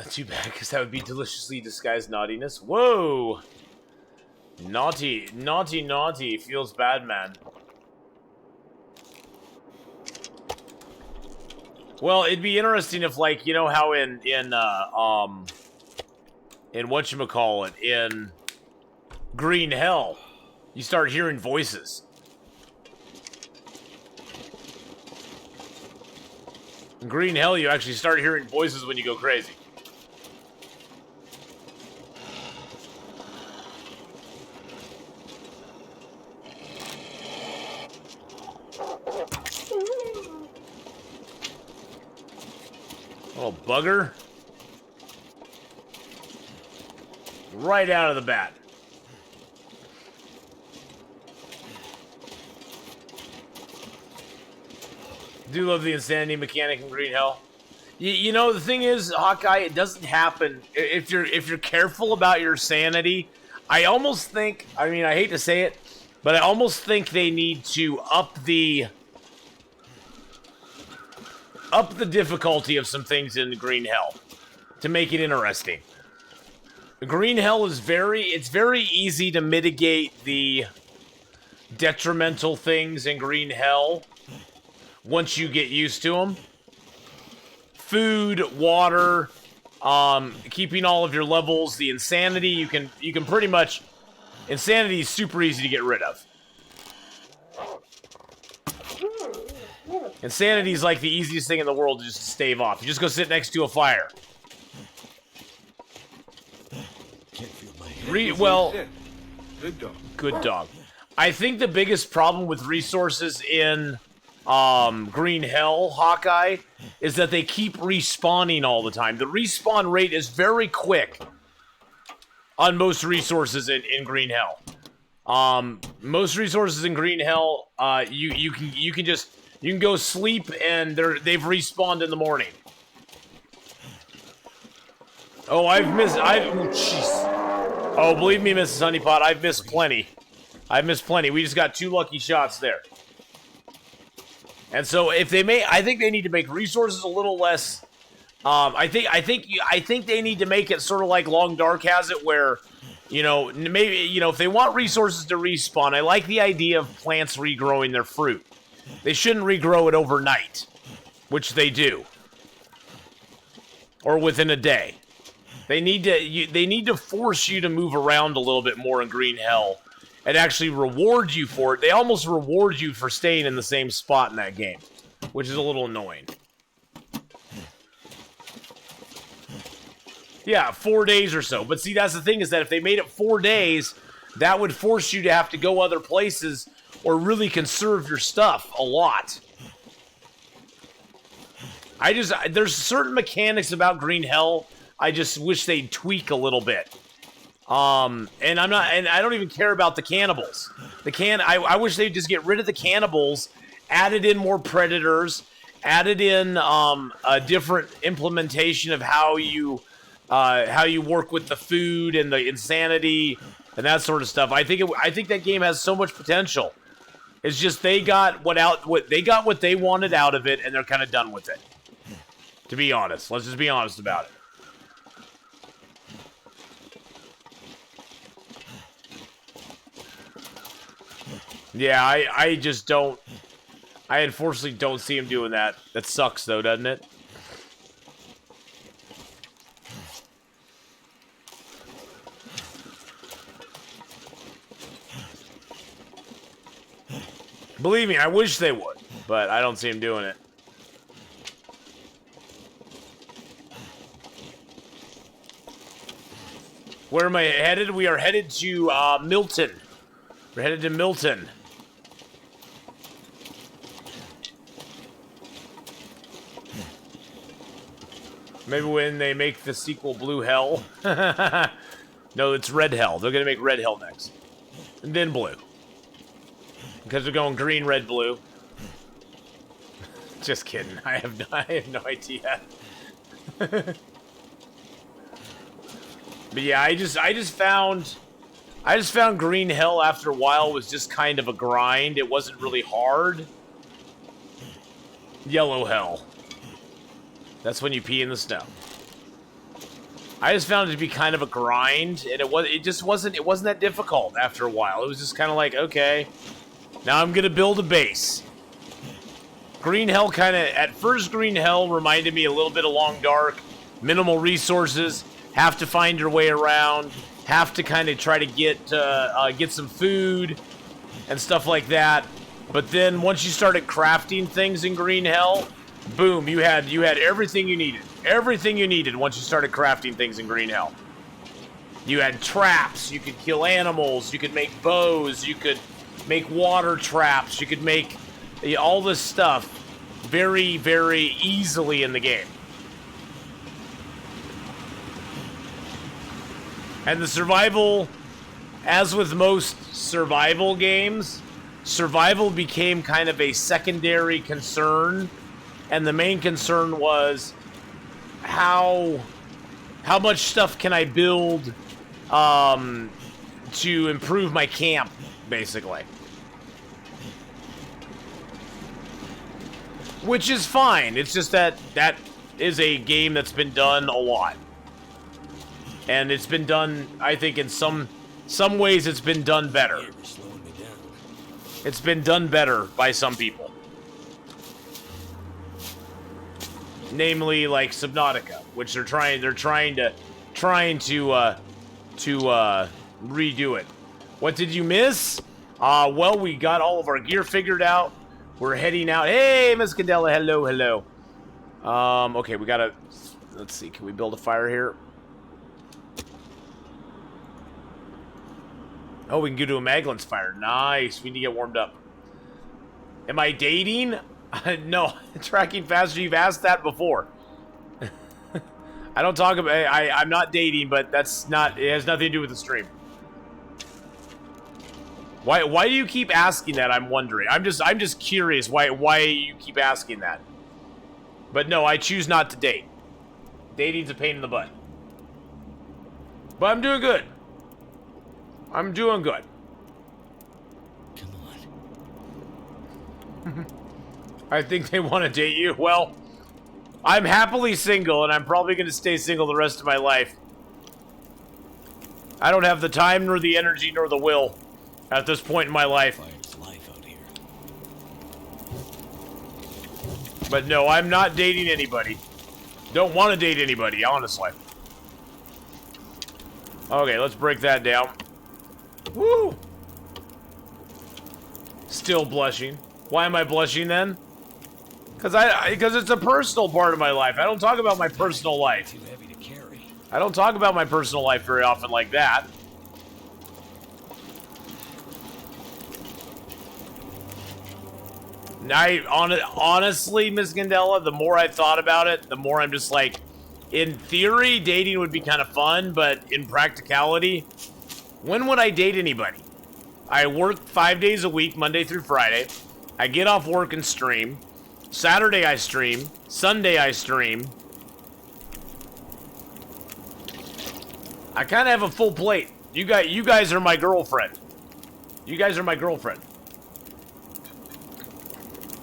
Too bad, because that would be deliciously disguised naughtiness. Whoa! Naughty, naughty, naughty. Feels bad, man. Well, it'd be interesting if, like, you know how in whatchamacallit, in Green Hell, you start hearing voices. In Green Hell, you actually start hearing voices when you go crazy. Little bugger. Right out of the bat. Do love the insanity mechanic in Green Hell. You know, the thing is, Hawkeye, it doesn't happen if you're careful about your sanity. I almost think, I mean, I hate to say it, but I almost think they need to up the difficulty of some things in Green Hell to make it interesting. Green Hell is it's very easy to mitigate the detrimental things in Green Hell once you get used to them. Food, water, keeping all of your levels, the insanity, you can pretty much, insanity is super easy to get rid of. Insanity is like the easiest thing in the world to just stave off. You just go sit next to a fire. Can't feel my head. Well, Good dog. good dog. I think the biggest problem with resources in Green Hell, Hawkeye, is that they keep respawning all the time. The respawn rate is very quick on most resources in Green Hell. Most resources in Green Hell, you can go sleep and they've respawned in the morning. Oh, jeez. Oh, believe me, Mrs. Honeypot, I've missed plenty. We just got 2 lucky shots there. And so if they I think they need to make resources a little less. I think they need to make it sort of like Long Dark has it, where, you know, maybe, you know, if they want resources to respawn, I like the idea of plants regrowing their fruit. They shouldn't regrow it overnight, which they do, or within a day. They need to force you to move around a little bit more in Green Hell and actually reward you for it. They almost reward you for staying in the same spot in that game, which is a little annoying. Yeah, 4 days or so. But see, that's the thing, is that if they made it 4 days, that would force you to have to go other places or really conserve your stuff a lot. There's certain mechanics about Green Hell I just wish they'd tweak a little bit. And I don't even care about the cannibals. I wish they'd just get rid of the cannibals, added in more predators, added in a different implementation of how you work with the food and the insanity and that sort of stuff. I think that game has so much potential. It's just they got what they wanted out of it, and they're kind of done with it. To be honest, let's just be honest about it. Yeah, I just don't. I unfortunately don't see him doing that. That sucks, though, doesn't it? Believe me, I wish they would, but I don't see him doing it. Where am I headed? We are headed to Milton. We're headed to Milton. Maybe when they make the sequel Blue Hell. No, it's Red Hell. They're going to make Red Hell next. And then Blue. Because they're going green, red, blue. Just kidding. I have no idea. But yeah, I just found Green Hell after a while was just kind of a grind. It wasn't really hard. Yellow Hell. That's when you pee in the snow. I just found it to be kind of a grind, and it wasn't that difficult after a while. It was just kind of like, okay, now I'm gonna build a base. Green Hell at first Green Hell reminded me a little bit of Long Dark. Minimal resources, have to find your way around, have to kind of try to get some food and stuff like that. But then once you started crafting things in Green Hell, boom, you had everything you needed. Everything you needed once you started crafting things in Green Hell. You had traps, you could kill animals, you could make bows, you could make water traps, you could make all this stuff very, very easily in the game. And the survival, as with most survival games, survival became kind of a secondary concern. And the main concern was how much stuff can I build to improve my camp, basically. Which is fine. It's just that is a game that's been done a lot. And it's been done, I think, in some ways it's been done better. It's been done better by some people. Namely, like Subnautica, which they're trying to redo it. What did you miss? Well, we got all of our gear figured out. We're heading out. Hey, Miss Candela, hello. Okay, we gotta. Let's see. Can we build a fire here? Oh, we can go to a Maglin's fire. Nice. We need to get warmed up. Am I dating? No, tracking faster. You've asked that before. I don't talk about. I'm not dating, but that's not. It has nothing to do with the stream. Why do you keep asking that? I'm wondering. I'm just curious. Why you keep asking that? But no, I choose not to date. Dating's a pain in the butt. But I'm doing good. I'm doing good. Come on. I think they want to date you. Well, I'm happily single, and I'm probably going to stay single the rest of my life. I don't have the time, nor the energy, nor the will at this point in my life. Fire's life out here. But no, I'm not dating anybody. Don't want to date anybody, honestly. Okay, let's break that down. Woo! Still blushing. Why am I blushing then? Because it's a personal part of my life. I don't talk about my personal life. Too heavy to carry. I don't talk about my personal life very often like that. Honestly, Miss Gandela, the more I thought about it, the more I'm just like, in theory, dating would be kind of fun, but in practicality, when would I date anybody? I work 5 days a week, Monday through Friday. I get off work and stream. Saturday I stream. Sunday I stream. I kind of have a full plate. You guys are my girlfriend. You guys are my girlfriend.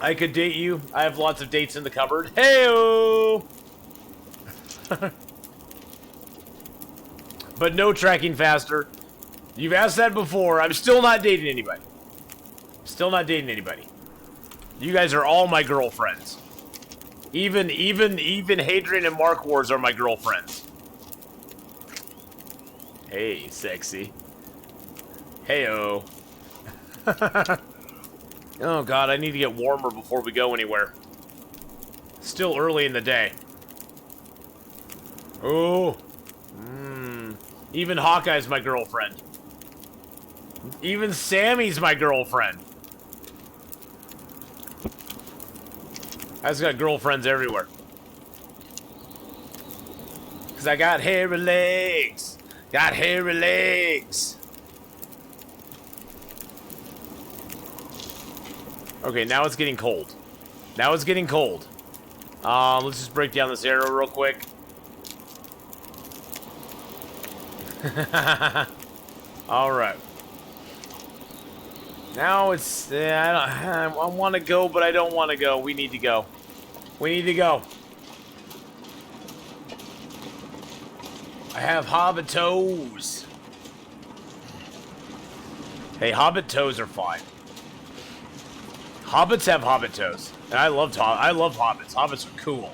I could date you. I have lots of dates in the cupboard. Hey-o! But no tracking faster. You've asked that before. I'm still not dating anybody. Still not dating anybody. You guys are all my girlfriends. Even Hadrian and Mark Wars are my girlfriends. Hey, sexy. Hey-o. Oh god, I need to get warmer before we go anywhere. Still early in the day. Oh. Even Hawkeye's my girlfriend. Even Sammy's my girlfriend. I just got girlfriends everywhere. Cause I got hairy legs. Got hairy legs. Okay, now it's getting cold. Now it's getting cold. Let's just break down this arrow real quick. Alright. Now it's... I want to go, but I don't want to go. We need to go. We need to go. I have hobbit toes. Hey, hobbit toes are fine. Hobbits have hobbit toes. And I love hobbits. Hobbits are cool.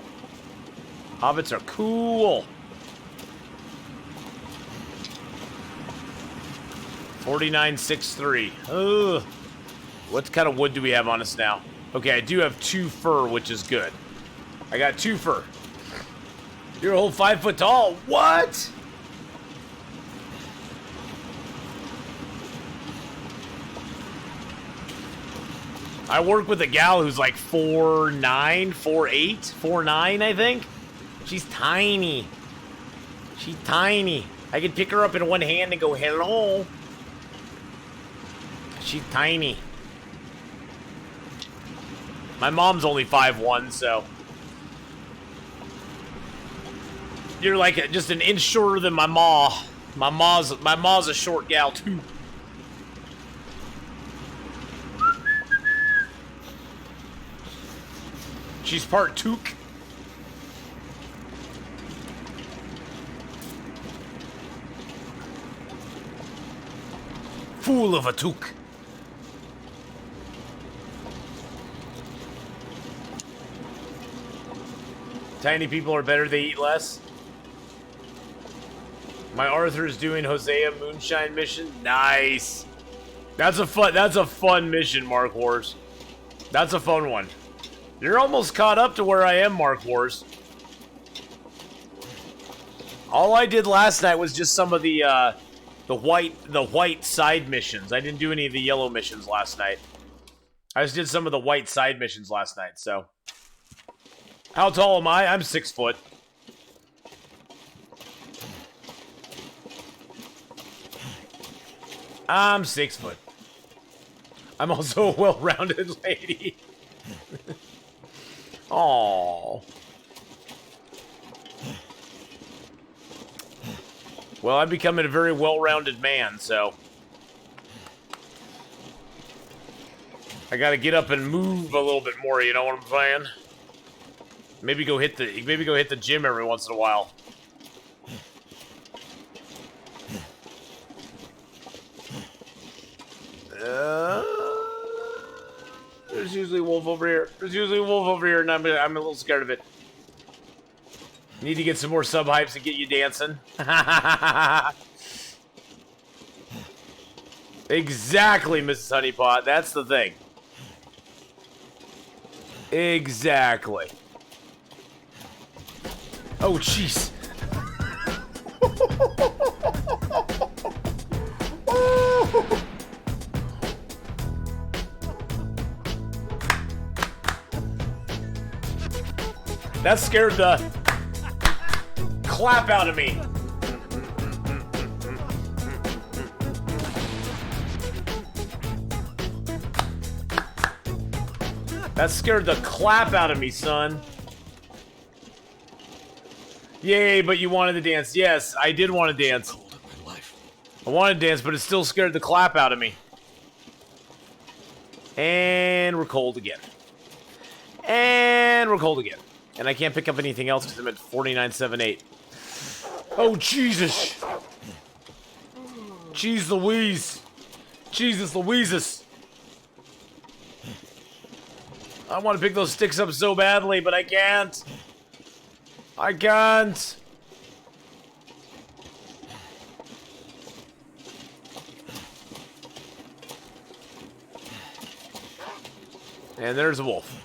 Hobbits are cool. 4963. Ugh. What kind of wood do we have on us now? Okay, I do have 2 fur, which is good. I got 2 fur. You're a whole 5 foot tall. What? I work with a gal who's like 4'9", 4'8", 4'9", I think. She's tiny. She's tiny. I can pick her up in one hand and go, hello. She's tiny. My mom's only 5'1", so. You're like just an inch shorter than my ma. My ma's a short gal too. She's part toque. Fool of a toque. Tiny people are better, they eat less. My Arthur's doing Hosea Moonshine mission. Nice. That's a fun mission, Mark Wars. That's a fun one. You're almost caught up to where I am, Mark Wars. All I did last night was just some of the white side missions. I didn't do any of the yellow missions last night. I just did some of the white side missions last night, so. How tall am I? I'm 6 foot. I'm 6 foot. I'm also a well-rounded lady. Aww. Well, I'm becoming a very well-rounded man, so I gotta get up and move a little bit more, you know what I'm saying? Maybe go hit the gym every once in a while. There's usually a wolf over here. There's usually a wolf over here, and I'm a little scared of it. Need to get some more sub hypes and get you dancing. Exactly, Mrs. Honeypot. That's the thing. Exactly. Oh, jeez. That scared the clap out of me. That scared the clap out of me, son. Yay, but you wanted to dance. Yes, I did want to dance. I wanted to dance, but it still scared the clap out of me. And we're cold again. And we're cold again. And I can't pick up anything else because I'm at 4978. Oh, Jesus. Jeez Louise. Jesus Louises. I want to pick those sticks up so badly, but I can't. I can't. And there's a wolf.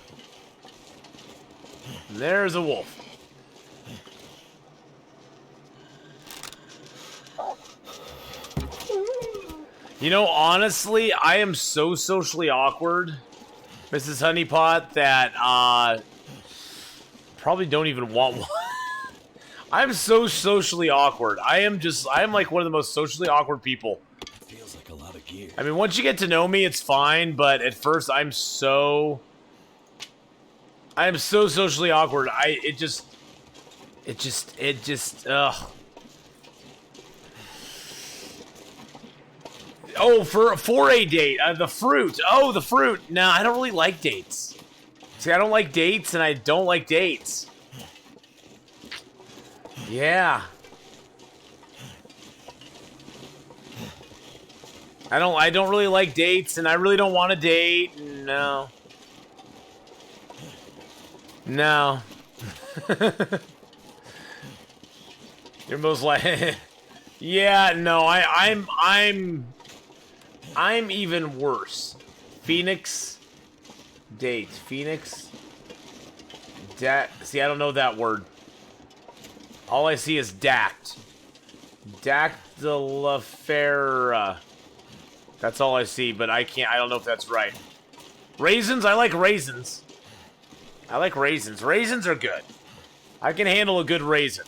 There's a wolf. You know, honestly, I am so socially awkward, Mrs. Honeypot, that probably don't even want one. I'm so socially awkward. I am like one of the most socially awkward people. Feels like a lot of gear. I mean, once you get to know me, it's fine, but at first I'm so socially awkward. It just, ugh. Oh, for a date, the fruit. Oh, the fruit. No, I don't really like dates. See, I don't like dates, and I don't like dates. Yeah. I don't really like dates, and I really don't want to date. No. No. You're most like yeah, no, I'm even worse. Phoenix date. Phoenix see, I don't know that word. All I see is dact. Dactylifera. That's all I see, but I don't know if that's right. Raisins? I like raisins. I like raisins. Raisins are good. I can handle a good raisin.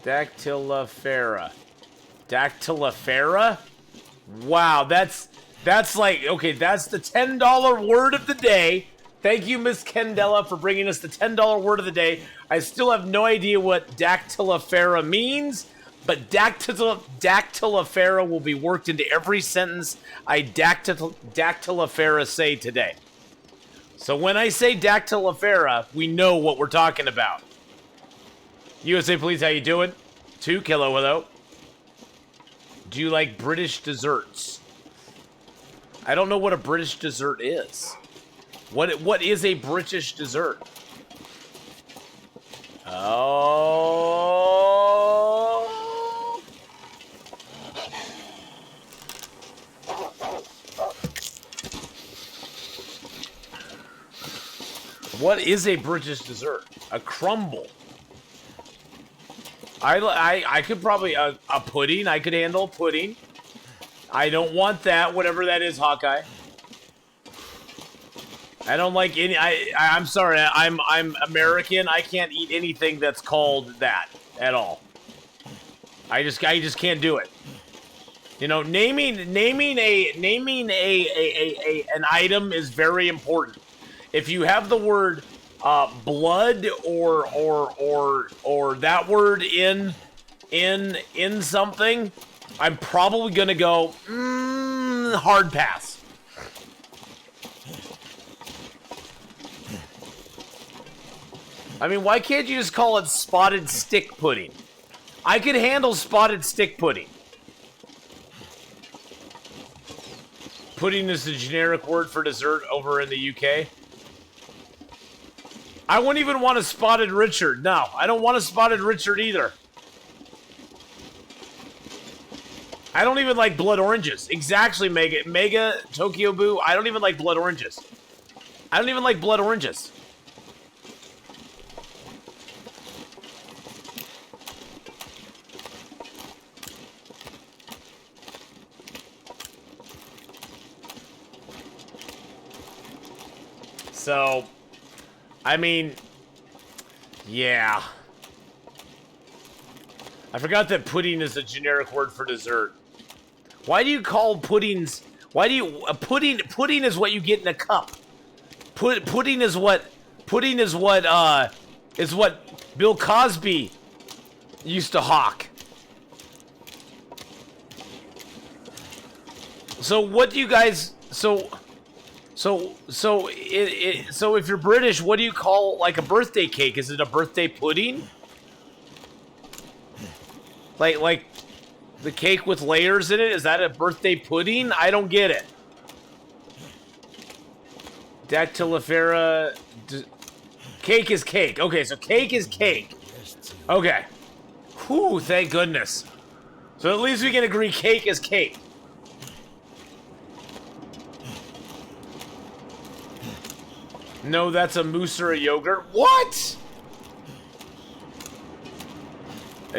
Dactylifera. Dactylifera? Wow, that's like, okay, that's the $10 word of the day. Thank you, Miss Kendella, for bringing us the $10 word of the day. I still have no idea what dactylifera means, but dactylifera will be worked into every sentence I dactylifera say today. So when I say dactylifera, we know what we're talking about. USA Police, how you doing? 2 kilo, hello. Do you like British desserts? I don't know what a British dessert is. What is a British dessert? Oh. What is a British dessert? A crumble. I could probably a pudding. I could handle a pudding. I don't want that, whatever that is, Hawkeye. I don't like any. I'm sorry. I'm American. I can't eat anything that's called that at all. I just can't do it. You know, naming an item is very important. If you have the word blood or that word in something, I'm probably gonna go hard pass. I mean, why can't you just call it spotted stick pudding? I could handle spotted stick pudding. Pudding is the generic word for dessert over in the UK. I wouldn't even want a spotted Richard. No, I don't want a spotted Richard either. I don't even like blood oranges. Exactly, Mega Tokyo Boo. I don't even like blood oranges. I don't even like blood oranges. So, I mean, yeah. I forgot that pudding is a generic word for dessert. Why do you call puddings? Why do you pudding is what you get in a cup. Pudding is what Bill Cosby used to hawk. So what do you guys so if you're British, what do you call like a birthday cake? Is it a birthday pudding? Like the cake with layers in it? Is that a birthday pudding? I don't get it. Dactylifera. Cake is cake. Okay, so cake is cake. Okay. Whew, thank goodness. So at least we can agree cake is cake. No, that's a mousse or a yogurt. What?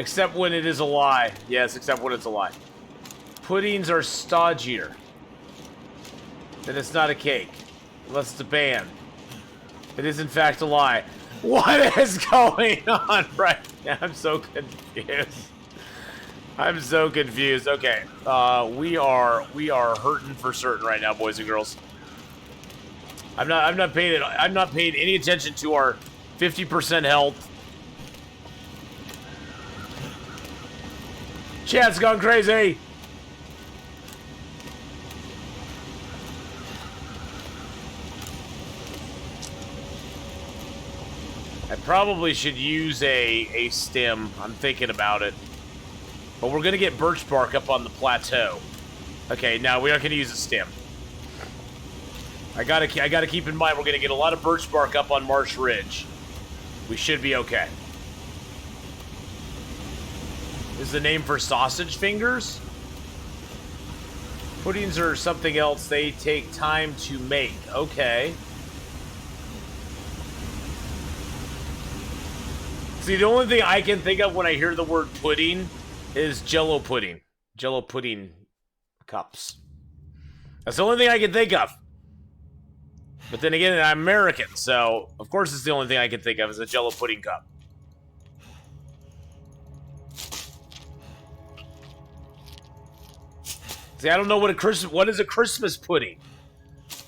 Except when it is a lie. Yes, except when it's a lie. Puddings are stodgier. Then it's not a cake. Unless it's a band. It is in fact a lie. What is going on right now? I'm so confused. I'm so confused. Okay. We are hurting for certain right now, boys and girls. I'm not paying any attention to our 50% health. Chat's gone crazy. I probably should use a stem. I'm thinking about it. But we're gonna get birch bark up on the plateau. Okay, now we aren't gonna use a stem. I gotta keep in mind we're gonna get a lot of birch bark up on Marsh Ridge. We should be okay. Is the name for sausage fingers? Puddings are something else. They take time to make. Okay. See, the only thing I can think of when I hear the word pudding is Jello pudding. Jello pudding cups. That's the only thing I can think of. But then again, I'm American, so of course it's the only thing I can think of is a Jello pudding cup. See, I don't know what is a Christmas pudding?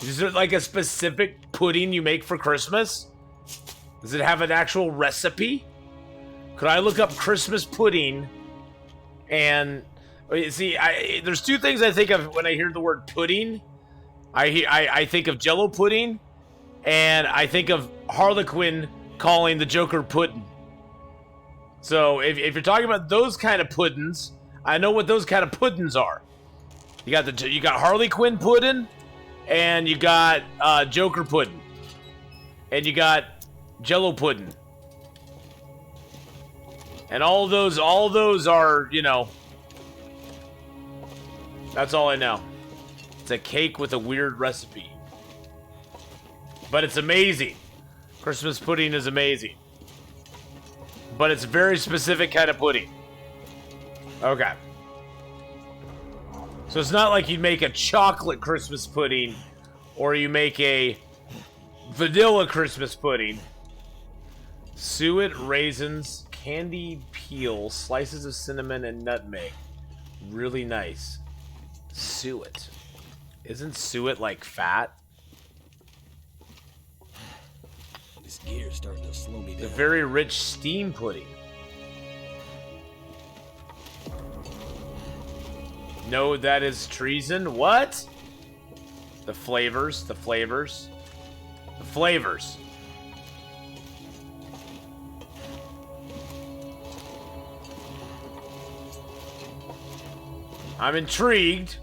Is there like a specific pudding you make for Christmas? Does it have an actual recipe? Could I look up Christmas pudding and see? There's two things I think of when I hear the word pudding. I think of Jello pudding, and I think of Harlequin calling the Joker pudding. So if you're talking about those kind of puddings, I know what those kind of puddings are. You got Harley Quinn pudding, and you got Joker pudding, and you got Jello pudding, and all those are, you know. That's all I know. It's a cake with a weird recipe, but it's amazing. Christmas pudding is amazing, but it's a very specific kind of pudding. Okay. So it's not like you'd make a chocolate Christmas pudding or you make a vanilla Christmas pudding. Suet, raisins, candied peel, slices of cinnamon, and nutmeg. Really nice. Suet. Isn't suet like fat? This gear's starting to slow me down. The very rich steam pudding. No, that is treason. What? The flavors. I'm intrigued.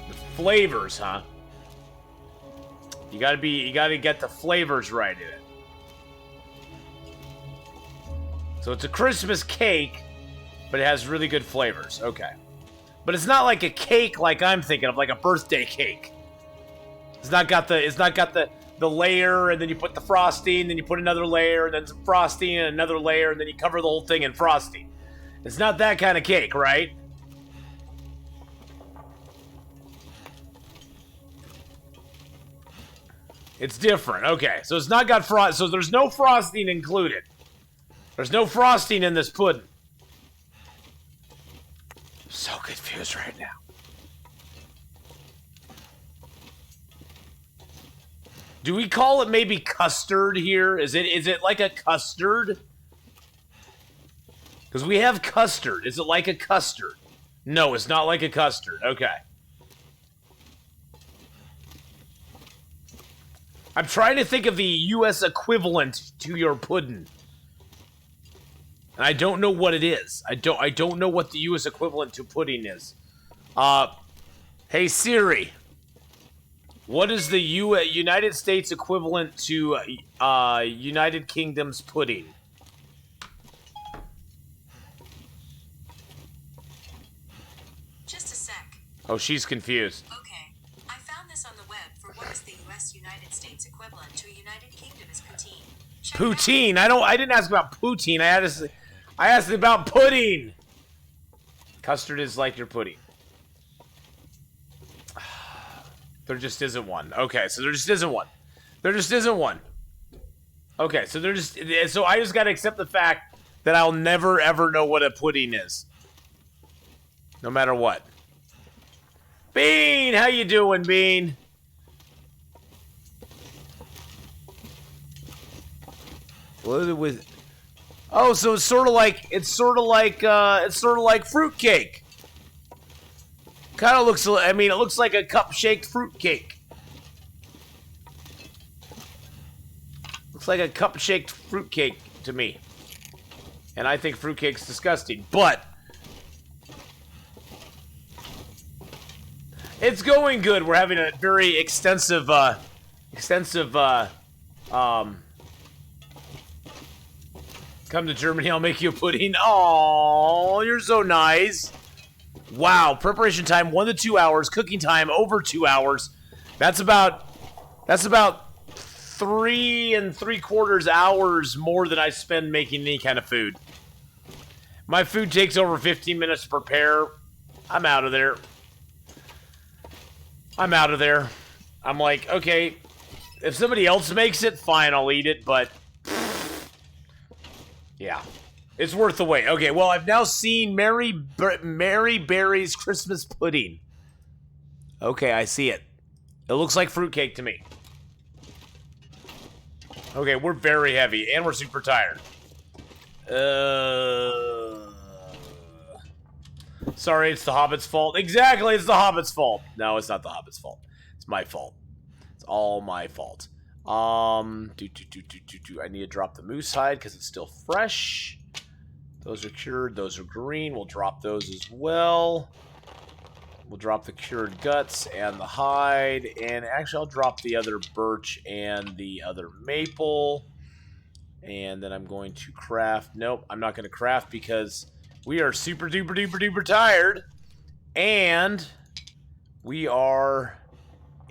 The flavors, huh? You gotta get the flavors right in it. So it's a Christmas cake, but it has really good flavors. Okay. But it's not like a cake like I'm thinking of, like a birthday cake. It's not got the layer, and then you put the frosting, then you put another layer, and then some frosting, and another layer, and then you cover the whole thing in frosting. It's not that kind of cake, right? It's different. Okay, so it's not got frost. So there's no frosting included. There's no frosting in this pudding. I'm so confused right now. Do we call it maybe custard here? Is it like a custard? Because we have custard. Is it like a custard? No, it's not like a custard. Okay. I'm trying to think of the U.S. equivalent to your pudding. And I don't know what it is. I don't know what the U.S. equivalent to pudding is. Hey Siri. What is the United States equivalent to United Kingdom's pudding? Just a sec. Oh, she's confused. Okay. I found this on the web for what is the U.S. United States equivalent to a United Kingdom is poutine. Poutine. I didn't ask about poutine. I asked about pudding. Custard is like your pudding. There just isn't one. Okay, so there just isn't one. There just isn't one. Okay, so so I just gotta accept the fact that I'll never ever know what a pudding is. No matter what. Bean, how you doing, Bean? Oh, so it's sort of like fruitcake. Kind of looks. I mean, it looks like a cup-shaped fruitcake. Looks like a cup-shaped fruitcake to me. And I think fruitcake's disgusting, but it's going good. We're having a very extensive, come to Germany, I'll make you a pudding. Oh, you're so nice. Wow, preparation time 1 to 2 hours, cooking time over 2 hours. That's about 3 3/4 hours more than I spend making any kind of food. My food takes over 15 minutes to prepare. I'm out of there. I'm like, okay, if somebody else makes it, fine, I'll eat it, but yeah. It's worth the wait. Okay, well, I've now seen Mary Berry's Christmas pudding. Okay, I see it. It looks like fruitcake to me. Okay, we're very heavy, and we're super tired. Sorry, it's the Hobbit's fault. Exactly, it's the Hobbit's fault. No, it's not the Hobbit's fault. It's my fault. It's all my fault. I need to drop the moose hide because it's still fresh. Those are cured. Those are green. We'll drop those as well. We'll drop the cured guts and the hide. And actually, I'll drop the other birch and the other maple. And then I'm going to craft. Nope, I'm not going to craft because we are super duper duper duper tired. And we are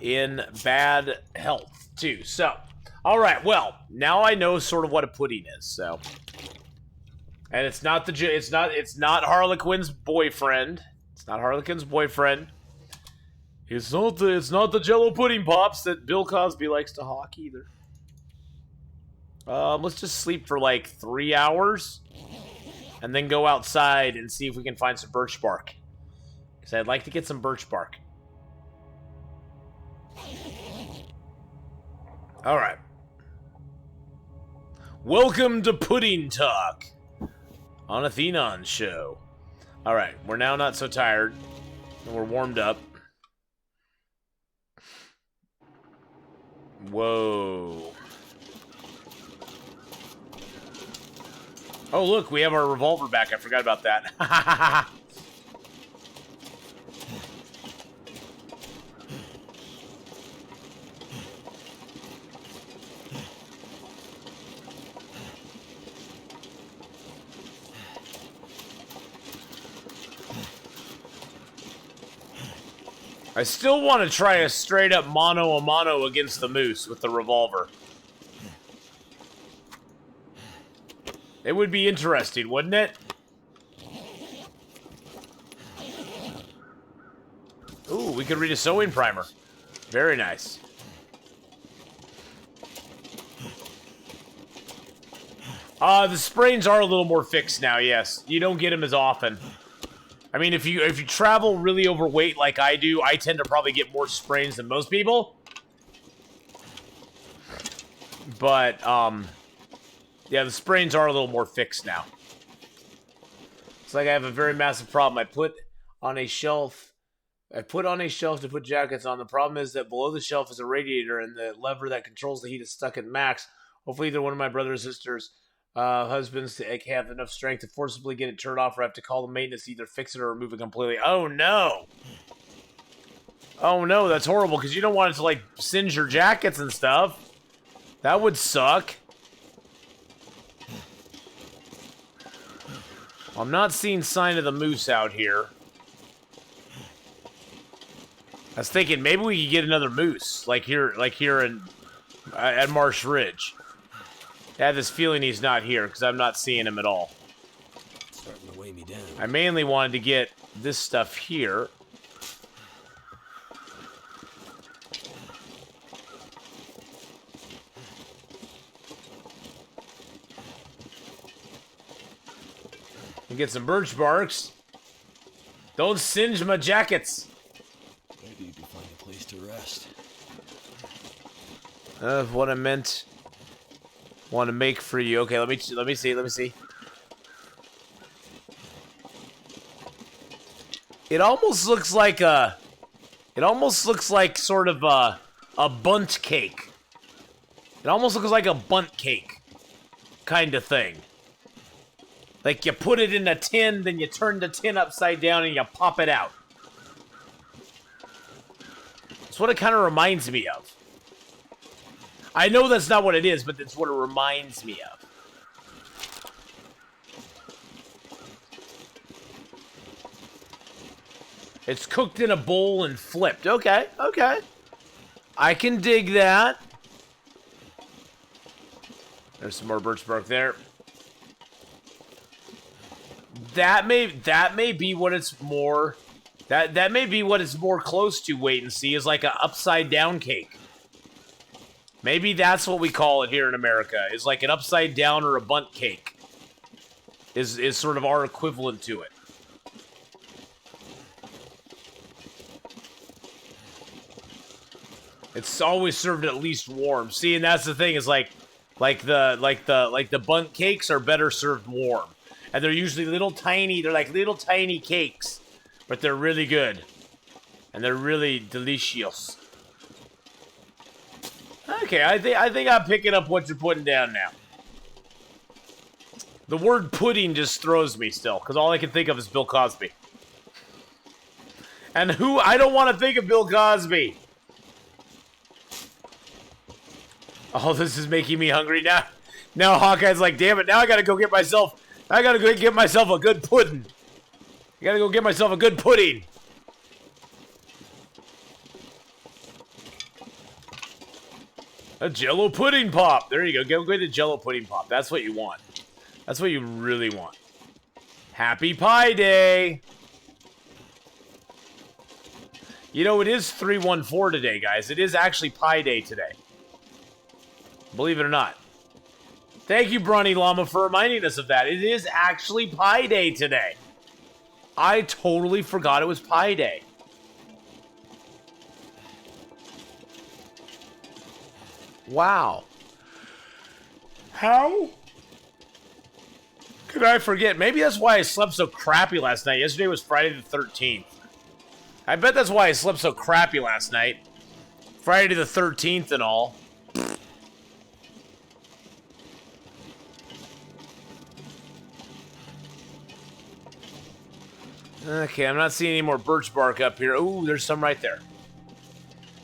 in bad health too. So, all right. Well, now I know sort of what a pudding is. So. And it's not Harlequin's boyfriend. It's not Harlequin's boyfriend. It's not the Jello pudding pops that Bill Cosby likes to hawk either. Let's just sleep for like 3 hours, and then go outside and see if we can find some birch bark. Because I'd like to get some birch bark. All right. Welcome to Pudding Talk on a Thenon show. Alright, we're now not so tired. And we're warmed up. Whoa. Oh, look, we have our revolver back. I forgot about that. I still want to try a straight-up mano-a-mano against the moose with the revolver. It would be interesting, wouldn't it? Ooh, we could read a sewing primer. Very nice. The sprains are a little more fixed now, yes. You don't get them as often. I mean, if you travel really overweight like I do, I tend to probably get more sprains than most people. But, yeah, the sprains are a little more fixed now. It's like I have a very massive problem. I put on a shelf to put jackets on. The problem is that below the shelf is a radiator, and the lever that controls the heat is stuck at max. Hopefully either one of my brothers or sisters husbands to have enough strength to forcibly get it turned off, or I have to call the maintenance to either fix it or remove it completely. Oh no! Oh no, that's horrible, because you don't want it to like singe your jackets and stuff. That would suck. I'm not seeing sign of the moose out here. I was thinking maybe we could get another moose, like here in at Marsh Ridge. I have this feeling he's not here because I'm not seeing him at all. Starting to weigh me down. I mainly wanted to get this stuff here. And get some birch barks. Don't singe my jackets. Maybe you can find a place to rest. What I meant. Want to make for you. Okay, let me see. It almost looks like a. It almost looks like sort of a bundt cake. It almost looks like a bundt cake kind of thing. Like you put it in a tin, then you turn the tin upside down and you pop it out. That's what it kind of reminds me of. I know that's not what it is, but that's what it reminds me of. It's cooked in a bowl and flipped. Okay, okay. I can dig that. There's some more birch bark there. That may be what it's more. That may be what it's more close to. Wait and see, is like an upside down cake. Maybe that's what we call it here in America. Is like an upside down or a bundt cake. Is sort of our equivalent to it. It's always served at least warm. See, and that's the thing is like the bundt cakes are better served warm. And they're usually little tiny, they're like little tiny cakes, but they're really good. And they're really delicious. Okay, I think I'm picking up what you're putting down now. The word pudding just throws me still, because all I can think of is Bill Cosby. And I don't want to think of Bill Cosby. Oh, this is making me hungry now. Now Hawkeye's like, damn it, now I gotta go get myself a good pudding. I gotta go get myself a good pudding. A Jello pudding pop. There you go. Go get a Jello pudding pop. That's what you want. That's what you really want. Happy Pie Day. You know, it is 314 today, guys. It is actually Pie Day today. Believe it or not. Thank you, Brawny Llama, for reminding us of that. It is actually Pie Day today. I totally forgot it was Pie Day. Wow. How could I forget? Maybe that's why I slept so crappy last night. Yesterday was Friday the 13th. I bet that's why I slept so crappy last night. Friday the 13th and all. Okay, I'm not seeing any more birch bark up here. Ooh, there's some right there.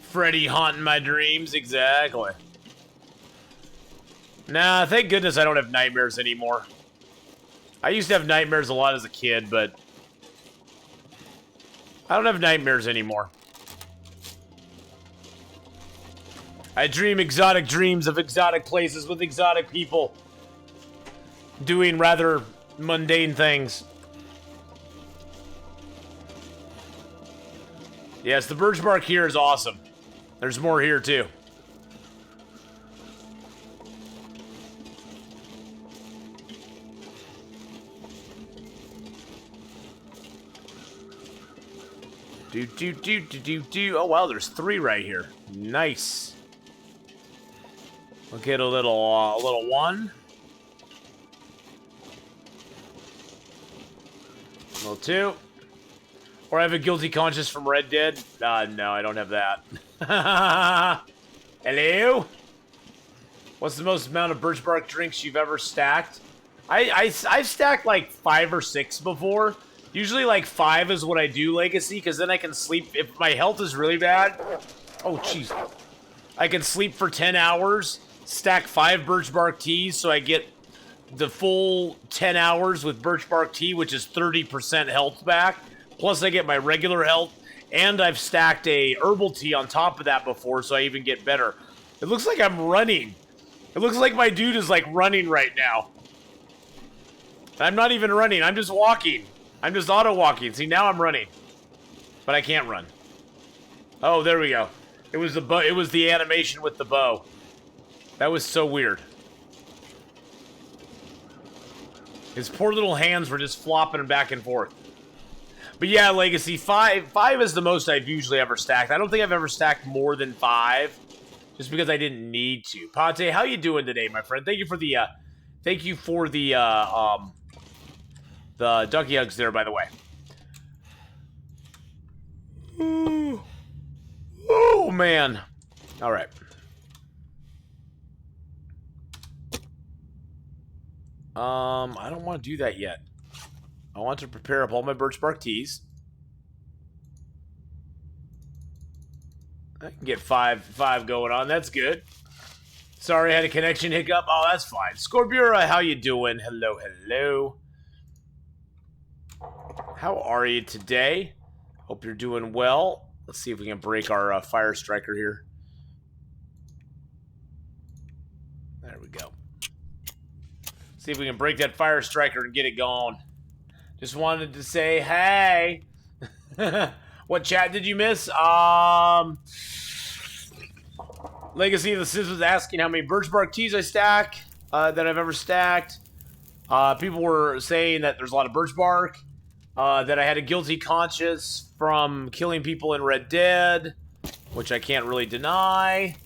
Freddy haunting my dreams, exactly. Nah, thank goodness I don't have nightmares anymore. I used to have nightmares a lot as a kid, but I don't have nightmares anymore. I dream exotic dreams of exotic places with exotic people doing rather mundane things. Yes, the birch bark here is awesome. There's more here, too. Oh, wow, there's 3 right here. Nice. We'll get a little 1. A little 2. Or I have a guilty conscience from Red Dead. No, I don't have that. Hello? What's the most amount of birch bark drinks you've ever stacked? I've stacked like 5 or 6 before. Usually like 5 is what I do, Legacy, because then I can sleep. If my health is really bad, oh jeez, I can sleep for 10 hours, stack 5 birch bark teas, so I get the full 10 hours with birch bark tea, which is 30% health back. Plus I get my regular health, and I've stacked a herbal tea on top of that before, so I even get better. It looks like I'm running. It looks like my dude is like running right now. I'm not even running. I'm just walking. I'm just auto walking. See, now I'm running, but I can't run. Oh, there we go. It was the bow. It was the animation with the bow. That was so weird. His poor little hands were just flopping back and forth. But yeah, Legacy 5 is the most I've usually ever stacked. I don't think I've ever stacked more than 5. Just because I didn't need to. Pate, how you doing today, my friend? Thank you for the ducky hugs there, by the way. Oh man. All right. I don't want to do that yet. I want to prepare up all my birch bark teas. I can get five going on. That's good. Sorry, I had a connection hiccup. Oh, that's fine. Scorbura, how you doing? Hello, hello. How are you today? Hope you're doing well. Let's see if we can break our fire striker here. There we go. See if we can break that fire striker and get it going. Just wanted to say, hey. What chat did you miss? Legacy of the Sis was asking how many birch bark teas I stack that I've ever stacked. People were saying that there's a lot of birch bark. That I had a guilty conscience from killing people in Red Dead, which I can't really deny.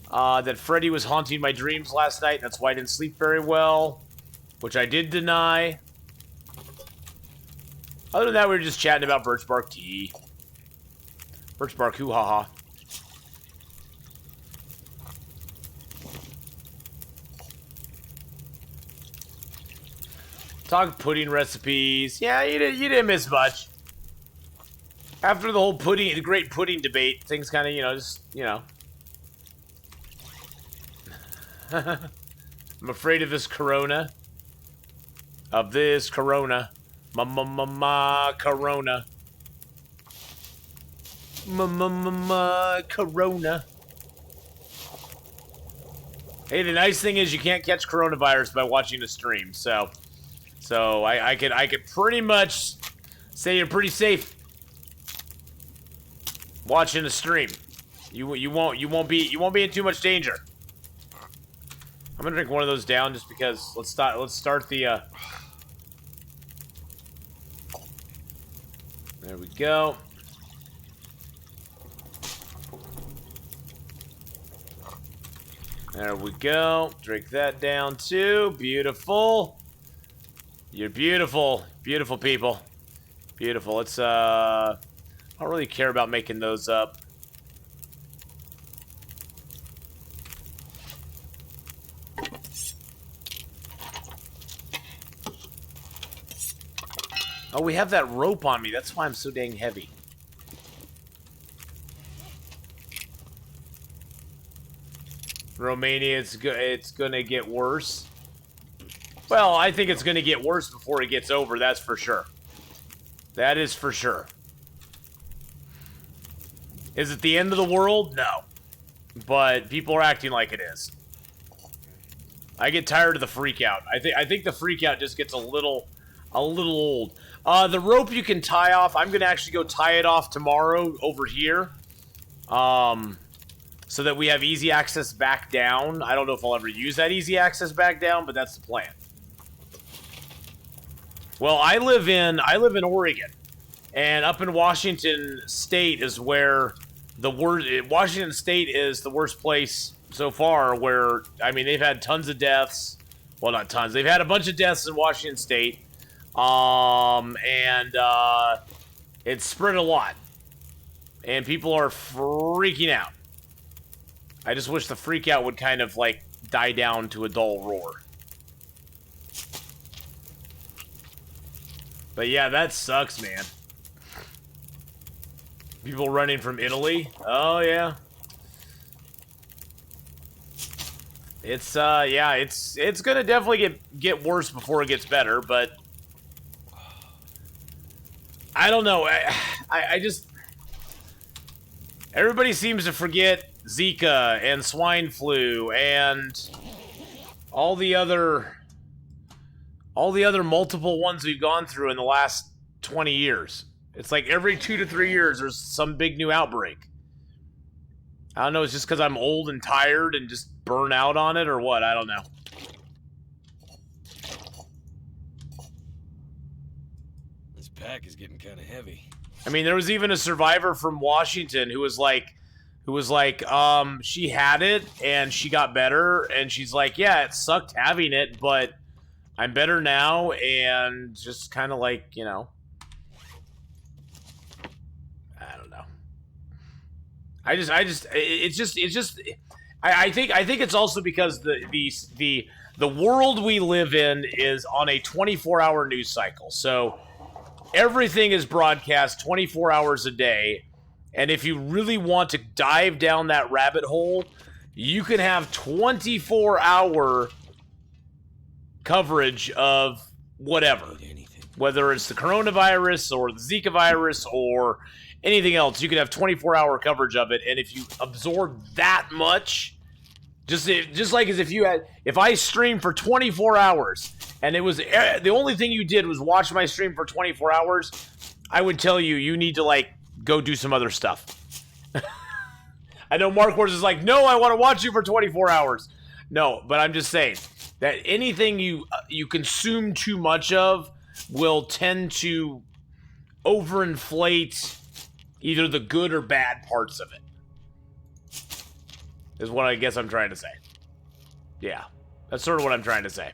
That Freddy was haunting my dreams last night. That's why I didn't sleep very well, which I did deny. Other than that, we were just chatting about birch bark tea. Birch bark hoo-ha-ha. Talk pudding recipes. Yeah, you didn't miss much. After the whole the great pudding debate, things kind of, I'm afraid of this corona. Of this corona. Corona. Corona. Hey, the nice thing is you can't catch coronavirus by watching a stream, so I could pretty much say you're pretty safe watching a stream. You won't be in too much danger. I'm gonna drink one of those down just because. Let's start the. There we go. There we go. Drink that down too. Beautiful. You're beautiful. Beautiful people. Beautiful. It's I don't really care about making those up. Oh, we have that rope on me. That's why I'm so dang heavy. Romania, it's gonna get worse. Well, I think it's gonna get worse before it gets over, that's for sure. That is for sure. Is it the end of the world? No. But people are acting like it is. I get tired of the freak out. I think the freak out just gets a little old. The rope you can tie off, I'm gonna actually go tie it off tomorrow over here. So that we have easy access back down. I don't know if I'll ever use that easy access back down, but that's the plan. Well, I live in Oregon, and up in Washington State is where Washington State is the worst place so far. Where they've had tons of deaths. Well, not tons. They've had a bunch of deaths in Washington State, it's spread a lot, and people are freaking out. I just wish the freak out would kind of like die down to a dull roar. But yeah, that sucks, man. People running from Italy. Oh yeah. It's it's gonna definitely get worse before it gets better, but I don't know. I just everybody seems to forget Zika and swine flu and all the other multiple ones we've gone through in the last 20 years. It's like every 2 to 3 years there's some big new outbreak. I don't know, it's just because I'm old and tired and just burn out on it or what, I don't know. This pack is getting kind of heavy. I mean, there was even a survivor from Washington who was like, she had it and she got better, and she's like, yeah, it sucked having it, but I'm better now, and just kind of like, you know, I don't know. I think it's also because the world we live in is on a 24-hour news cycle. So everything is broadcast 24 hours a day. And if you really want to dive down that rabbit hole, you can have 24-hour coverage of whatever. Whether it's the coronavirus or the Zika virus or anything else, you can have 24-hour coverage of it. And if you absorb that much, just like as if I streamed for 24 hours and it was the only thing you did was watch my stream for 24 hours, I would tell you need to like go do some other stuff. I know Mark Wars is like, no, I want to watch you for 24 hours. No, but I'm just saying that anything you consume too much of will tend to overinflate either the good or bad parts of it. Is what I guess I'm trying to say. Yeah, that's sort of what I'm trying to say.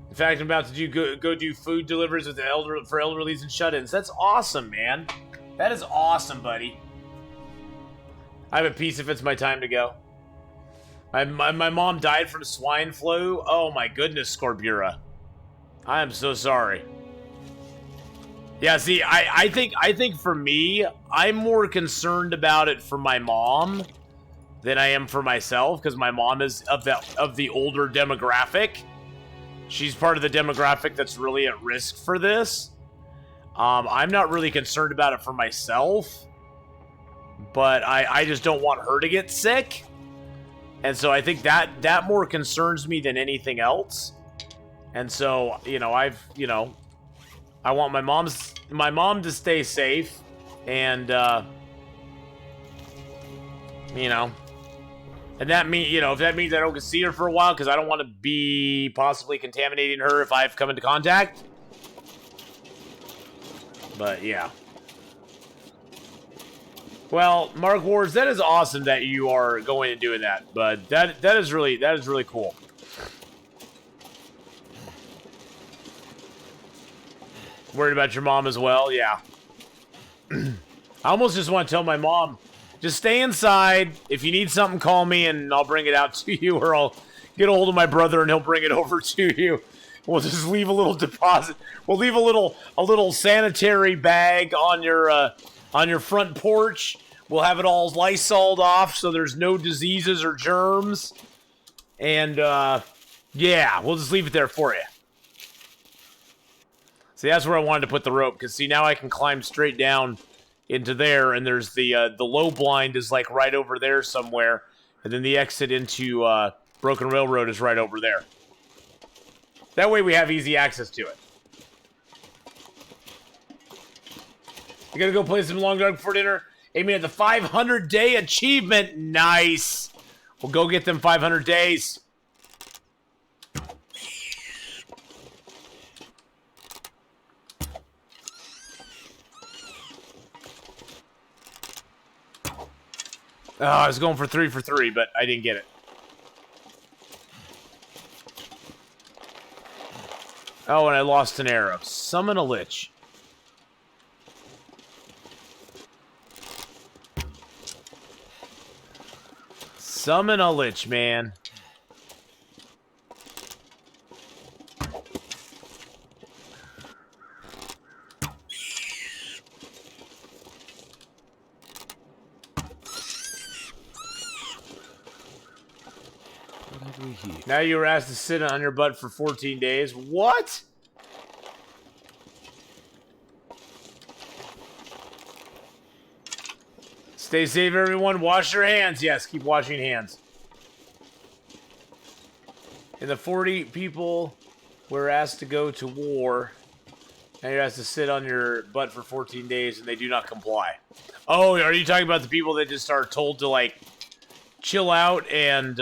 In fact, I'm about to go do food deliveries with for elderlies and shut-ins. That's awesome, man. That is awesome, buddy. I have a piece if it's my time to go. My mom died from swine flu. Oh my goodness, Scorbura. I am so sorry. Yeah, see, I think for me, I'm more concerned about it for my mom than I am for myself, because my mom is of the older demographic. She's part of the demographic that's really at risk for this. I'm not really concerned about it for myself, but I just don't want her to get sick. And so I think that more concerns me than anything else. And so, I want my mom to stay safe, and and that if that means I don't get to see her for a while because I don't want to be possibly contaminating her if I've come into contact. But yeah. Well, Mark Wars, that is awesome that you are going and doing that. But that is really cool. Worried about your mom as well? Yeah. I almost just want to tell my mom, just stay inside. If you need something, call me and I'll bring it out to you, or I'll get a hold of my brother and he'll bring it over to you. We'll just leave a little deposit. We'll leave a little sanitary bag on your front porch. We'll have it all Lysoled off so there's no diseases or germs. And yeah, we'll just leave it there for you. See, that's where I wanted to put the rope, because see, now I can climb straight down into there, and there's the low blind is like right over there somewhere, and then the exit into Broken Railroad is right over there. That way we have easy access to it. You gotta go play some Long Dark before dinner? Aiming at the 500-day achievement. Nice. We'll go get them 500 days. Oh, I was going for 3 for 3, but I didn't get it. Oh, and I lost an arrow. Summon a lich. Summon a lich, man. Now you were asked to sit on your butt for 14 days. What? Stay safe, everyone. Wash your hands. Yes, keep washing hands. And the 40 people were asked to go to war. Now you're asked to sit on your butt for 14 days, and they do not comply. Oh, are you talking about the people that just are told to, like, chill out and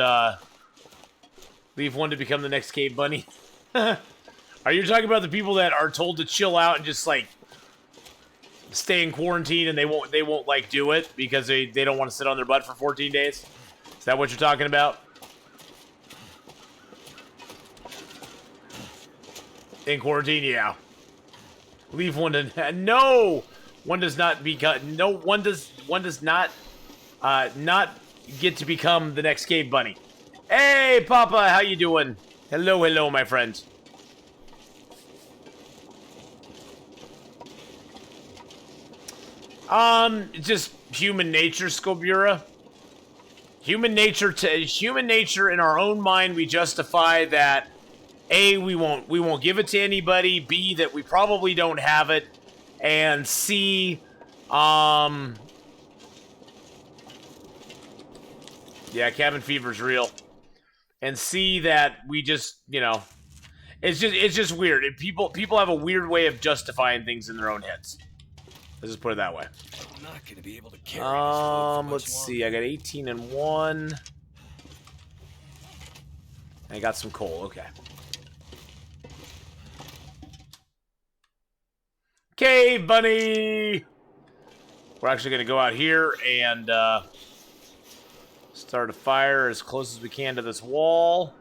leave one to become the next Cave Bunny? Are you talking about the people that are told to chill out and just, like, stay in quarantine and they won't like do it because they don't want to sit on their butt for 14 days? Is that what you're talking about? In quarantine, yeah. Leave one to no. One does not become one does not not get to become the next Cave Bunny. Hey, Papa, how you doing? Hello, hello, my friend. Just human nature, Scobura. Human nature in our own mind, we justify that A, we won't give it to anybody, B, that we probably don't have it, and C, yeah, cabin fever's real. And C, that we just, you know, it's just weird. People have a weird way of justifying things in their own heads. Let's just put it that way. I'm not gonna be able to carry this load for much let's see. longer. I got 18 and 1. I got some coal. Okay. Cave Bunny! We're actually going to go out here and start a fire as close as we can to this wall.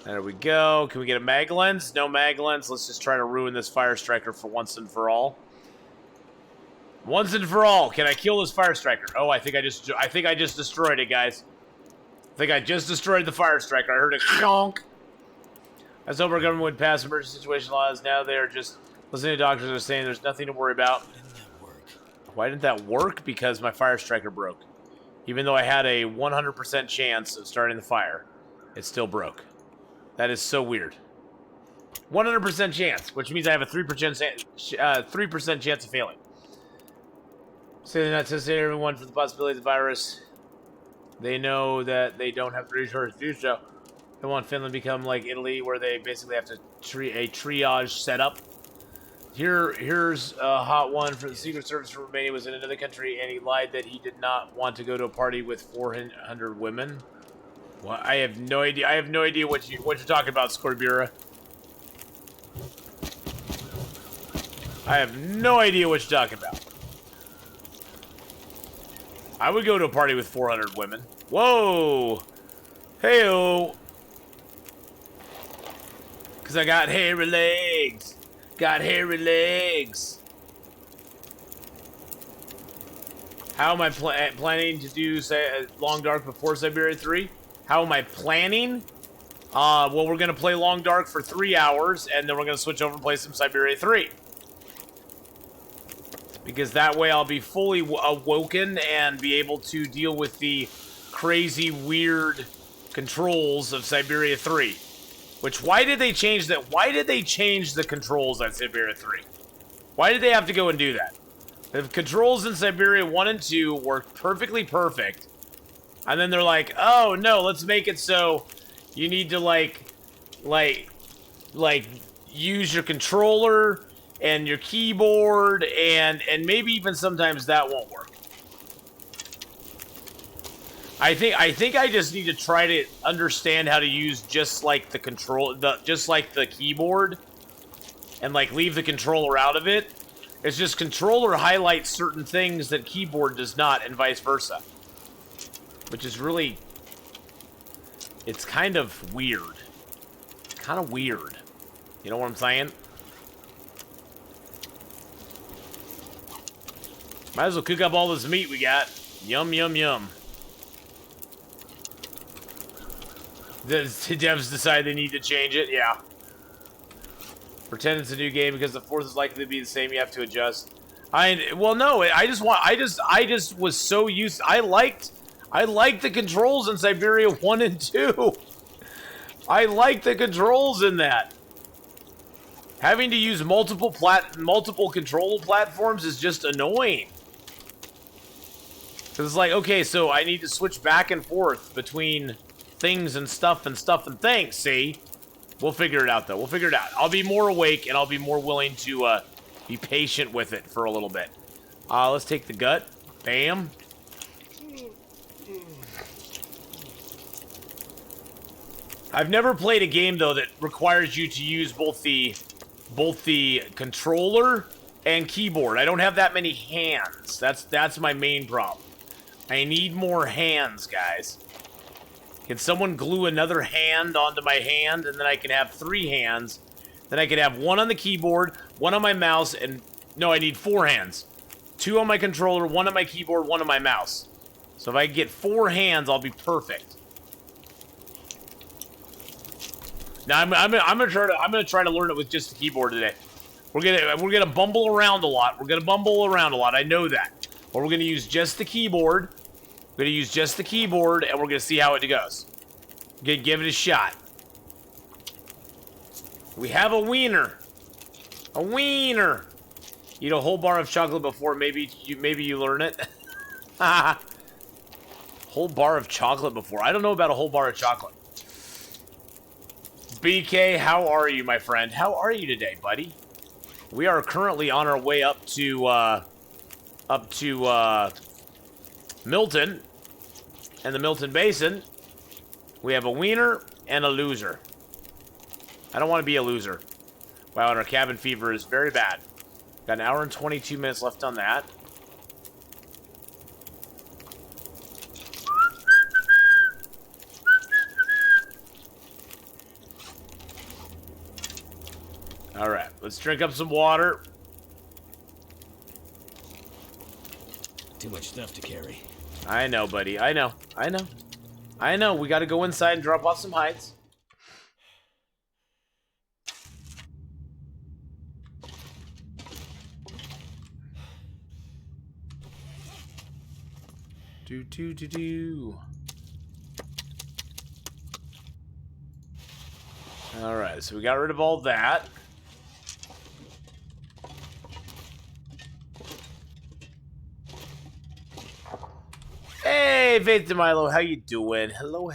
There we go. Can we get a mag lens? No mag lens. Let's just try to ruin this fire striker for once and for all. Once and for all, can I kill this fire striker? Oh, I think I just destroyed it, guys. I think I just destroyed the fire striker. I heard a conk. I was hoping our government would pass emergency situation laws. Now they're just listening to doctors that are saying there's nothing to worry about. Why didn't that work? Why didn't that work? Because my fire striker broke. Even though I had a 100% chance of starting the fire, it still broke. That is so weird. 100% chance, which means I have a 3% chance of failing. Say they're not testing everyone for the possibility of the virus. They know that they don't have the resources to do so. They want Finland to become like Italy, where they basically have to a triage setup. Here's a hot one for the Secret Service for Romania. Was in another country, and he lied that he did not want to go to a party with 400 women. Well, I have no idea. I have no idea what you're talking about, Scorbura. I have no idea what you're talking about. I would go to a party with 400 women. Whoa! Hey-oh! Because I got hairy legs. Got hairy legs. How am I planning to do, say, Long Dark before Siberia 3? How am I planning? Well, we're going to play Long Dark for 3 hours, and then we're going to switch over and play some Siberia 3. Because that way I'll be fully awoken and be able to deal with the crazy, weird controls of Siberia 3. Which, why did they change that? Why did they change the controls on Siberia 3? Why did they have to go and do that? The controls in Siberia 1 and 2 worked perfectly perfect. And then they're like, oh, no, let's make it so you need to, like, use your controller and your keyboard, and maybe even sometimes that won't work. I think I just need to try to understand how to use just like the keyboard, and like leave the controller out of it. It's just controller highlights certain things that keyboard does not, and vice versa. Which is really, it's kind of weird. Kind of weird. You know what I'm saying? Might as well cook up all this meat we got. Yum, yum, yum. The devs decide they need to change it? Yeah. Pretend it's a new game because the fourth is likely to be the same. You have to adjust. Well, no. I just was so used. I liked the controls in Siberia 1 and 2. I liked the controls in that. Having to use multiple control platforms is just annoying. Because it's like, okay, so I need to switch back and forth between things and stuff and things, see? We'll figure it out, though. We'll figure it out. I'll be more awake, and I'll be more willing to be patient with it for a little bit. Let's take the gut. Bam. I've never played a game, though, that requires you to use both the controller and keyboard. I don't have that many hands. That's my main problem. I need more hands, guys. Can someone glue another hand onto my hand, and then I can have 3 hands? Then I can have 1 on the keyboard, 1 on my mouse, and... No, I need 4 hands. 2 on my controller, 1 on my keyboard, 1 on my mouse. So if I get 4 hands, I'll be perfect. Now I'm gonna try to learn it with just the keyboard today. We're gonna bumble around a lot. I know that. But we're gonna use just the keyboard. We're gonna use just the keyboard, and we're gonna see how it goes. We're gonna give it a shot. We have a wiener. A wiener. Eat a whole bar of chocolate before maybe you learn it. Whole bar of chocolate before. I don't know about a whole bar of chocolate. BK, how are you, my friend? How are you today, buddy? We are currently on our way up to Milton and the Milton Basin. We have a wiener and a loser. I don't want to be a loser. Wow, and our cabin fever is very bad. Got 1 hour and 22 minutes left on that. Alright, let's drink up some water. Too much stuff to carry. I know, buddy. I know. We gotta go inside and drop off some hides. Do. Alright, so we got rid of all that. Hey, Faith to Milo, how you doing? Hello.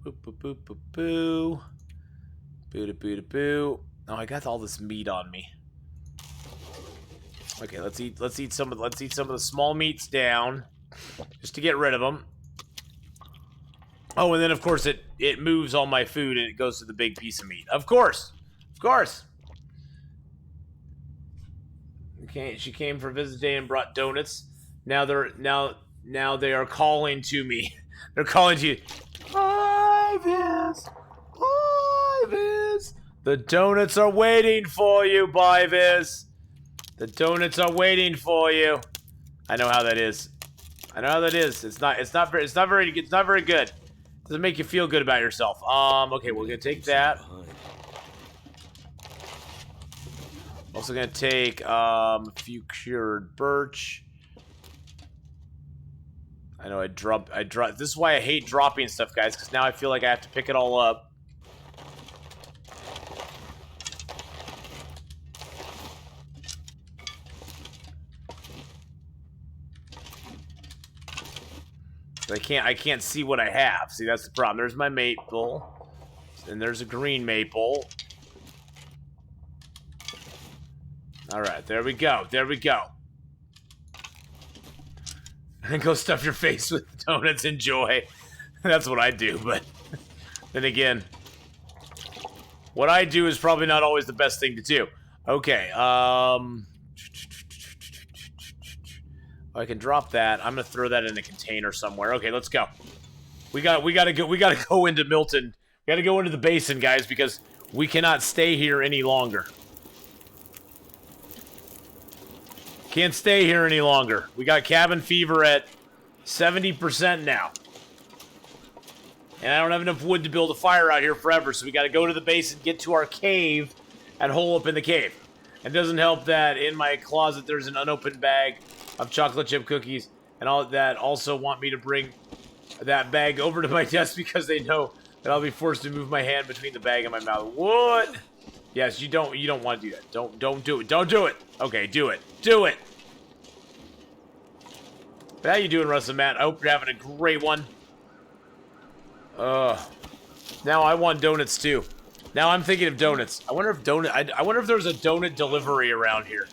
Boo. Boo. Oh, I got all this meat on me. Okay, let's eat some of the small meats down, just to get rid of them. Oh, and then of course it moves all my food and it goes to the big piece of meat. Of course. Okay, she came for visit day and brought donuts. Now they are calling to me. They're calling to you. Bivis. The donuts are waiting for you, Bivis. The donuts are waiting for you. I know how that is. It's not very good. Doesn't make you feel good about yourself. Okay, we're gonna take that. Also gonna take a few cured birch. I know I drop. This is why I hate dropping stuff, guys, because now I feel like I have to pick it all up. I can't see what I have. See, that's the problem. There's my maple. And there's a green maple. Alright, there we go. And go stuff your face with donuts. Enjoy. That's what I do, but then again, what I do is probably not always the best thing to do. Okay, I can drop that. I'm gonna throw that in a container somewhere. Okay, let's go. We gotta go into Milton. We gotta go into the basin, guys, because we cannot stay here any longer. Can't stay here any longer. We got cabin fever at 70% now. And I don't have enough wood to build a fire out here forever, so we gotta go to the basin, get to our cave, and hole up in the cave. It doesn't help that in my closet there's an unopened bag of chocolate chip cookies, and all that also want me to bring that bag over to my desk because they know that I'll be forced to move my hand between the bag and my mouth. What? Yes, you don't want to do that. Don't do it. Don't do it. Okay, do it. Do it. But how you doing, Russ and Matt? I hope you're having a great one. Now I want donuts too. Now I'm thinking of donuts. I wonder if I wonder if there's a donut delivery around here.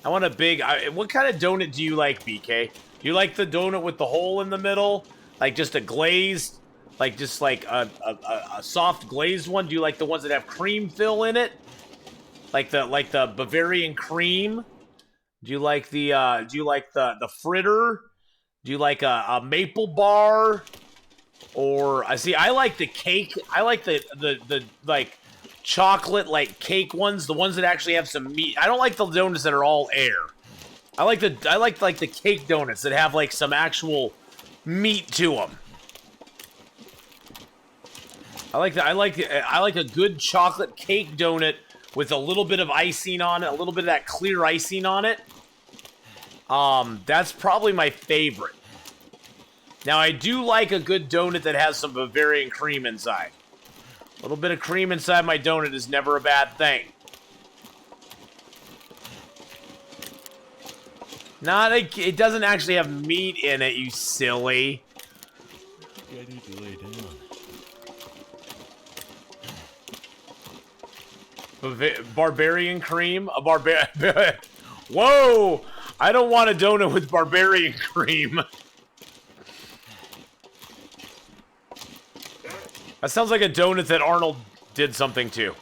I want a big. What kind of donut do you like, BK? Do you like the donut with the hole in the middle, like just a glazed, like just like a soft glazed one? Do you like the ones that have cream fill in it, like the Bavarian cream? Do you like the fritter? Do you like a maple bar? Or I like the cake. I like the like chocolate like cake ones, the ones that actually have some meat. I don't like the donuts that are all air. I like the cake donuts that have like some actual meat to them. I like a good chocolate cake donut with a little bit of icing on it, a little bit of that clear icing on it. That's probably my favorite. Now, I do like a good donut that has some Bavarian cream inside. A little bit of cream inside my donut is never a bad thing. It doesn't actually have meat in it, you silly. I need to lay down. Barbarian cream? Whoa! I don't want a donut with barbarian cream. That sounds like a donut that Arnold did something to.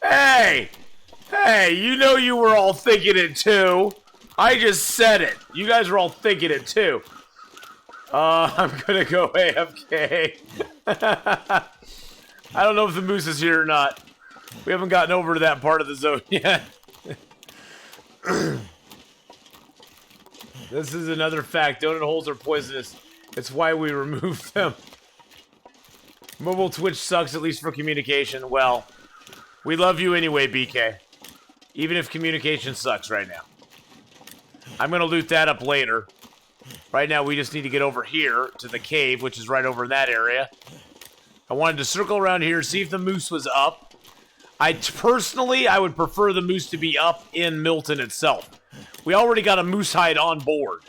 Hey! Hey, you know you were all thinking it too. I just said it. You guys were all thinking it too. I'm gonna go AFK. I don't know if the moose is here or not. We haven't gotten over to that part of the zone yet. This is another fact. Donut holes are poisonous. It's why we remove them. Mobile Twitch sucks, at least for communication. Well, we love you anyway, BK. Even if communication sucks right now. I'm gonna loot that up later. Right now, we just need to get over here to the cave, which is right over in that area. I wanted to circle around here, see if the moose was up. Personally, I would prefer the moose to be up in Milton itself. We already got a moose hide on board.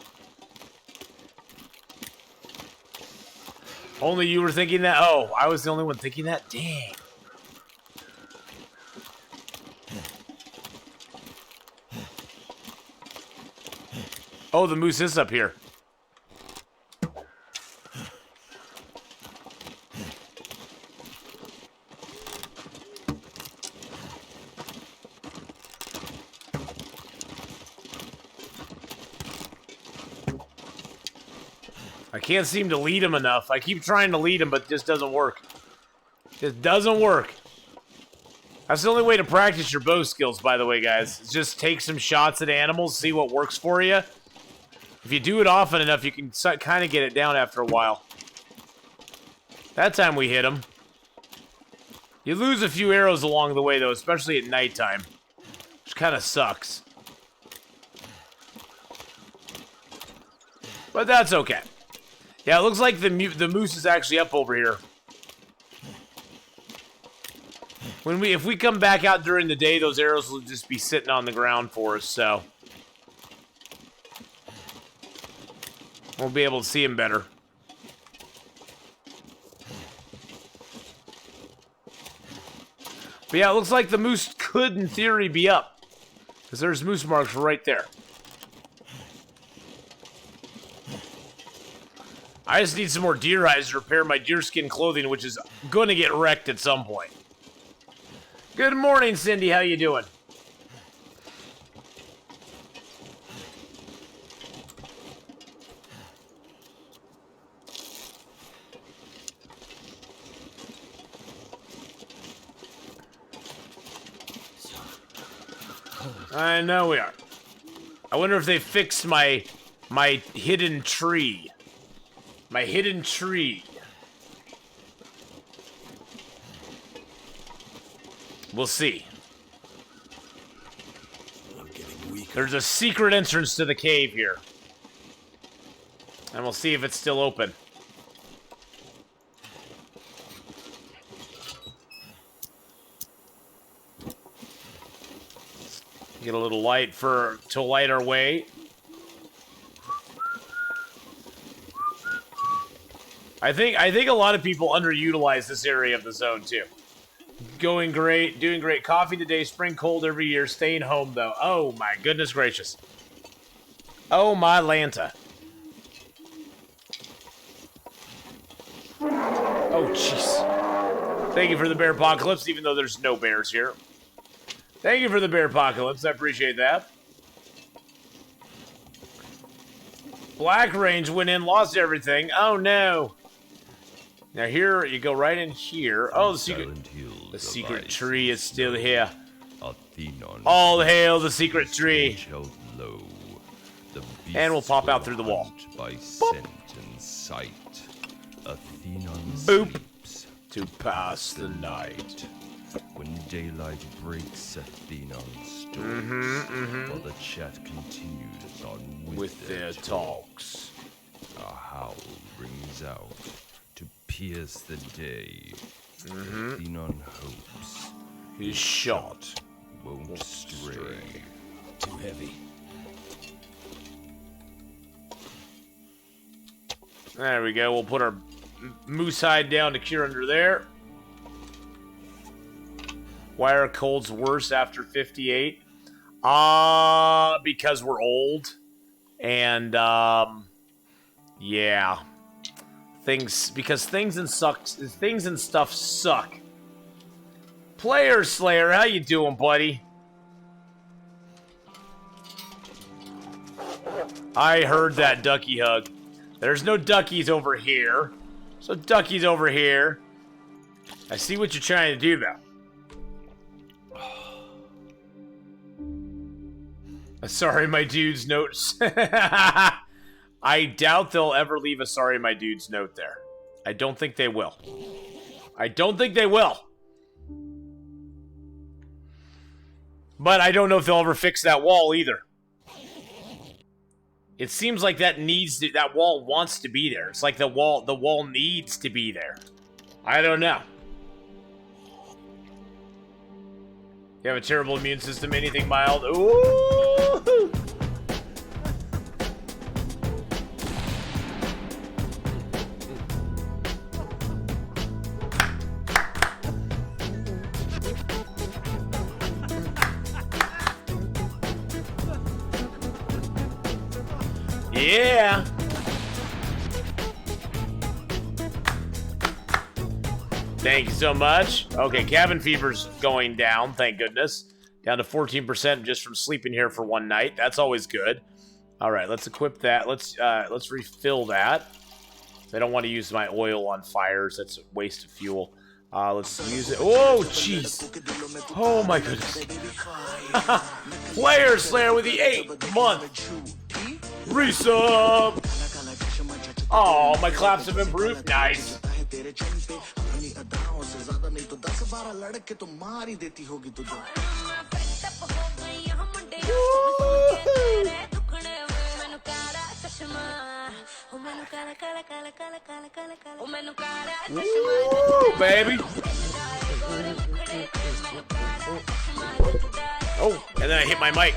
Only you were thinking that? Oh, I was the only one thinking that? Dang. Oh, the moose is up here. I can't seem to lead him enough. I keep trying to lead him, but it just doesn't work. It doesn't work. That's the only way to practice your bow skills, by the way, guys. Is just take some shots at animals, see what works for you. If you do it often enough, you can kind of get it down after a while. That time we hit him. You lose a few arrows along the way, though, especially at nighttime. Which kind of sucks. But that's okay. Yeah, it looks like the moose is actually up over here. If we come back out during the day, those arrows will just be sitting on the ground for us, so we'll be able to see him better. But yeah, it looks like the moose could, in theory, be up. Because there's moose marks right there. I just need some more deer hides to repair my deerskin clothing, which is going to get wrecked at some point. Good morning, Cindy. How you doing? I know we are. I wonder if they fixed my hidden tree. My hidden tree. We'll see. There's a secret entrance to the cave here. And we'll see if it's still open. Get a little light to light our way. I think a lot of people underutilize this area of the zone too. Going great, doing great. Coffee today, spring cold every year, staying home though. Oh my goodness gracious. Oh my Lanta. Oh jeez. Thank you for the bear apocalypse, even though there's no bears here. Thank you for the bear apocalypse, I appreciate that. Black Range went in, lost everything. Oh no. Now here, you go right in here. Oh, the secret tree is still here. All hail the secret tree. And we'll pop out through the wall. Boop. To pass the night. When daylight breaks, Athenon stirs, while the chat continues on with their talks. A howl rings out to pierce the day. Athenon hopes his shot won't stray. Too heavy. There we go. We'll put our moose hide down to cure under there. Why are colds worse after 58? Because we're old. And, yeah. Because things and stuff suck. Player Slayer, how you doing, buddy? I heard that ducky hug. There's no duckies over here. So duckies over here. I see what you're trying to do, though. Sorry, my dude's notes. I doubt they'll ever leave a sorry, my dude's note there. I don't think they will. I don't think they will. But I don't know if they'll ever fix that wall either. It seems like that wall wants to be there. It's like the wall needs to be there. I don't know. You have a terrible immune system, anything mild? Ooh! Yeah! Thank you so much. Okay, cabin fever's going down, thank goodness. Down to 14% just from sleeping here for one night. That's always good. All right, let's equip that. Let's refill that. I don't want to use my oil on fires. That's a waste of fuel. Let's use it. Oh, jeez. Oh, my goodness. Player Slayer with the 8-month resub. Oh, my claps have improved. Nice. Woo, baby. Oh, and then I hit my mic.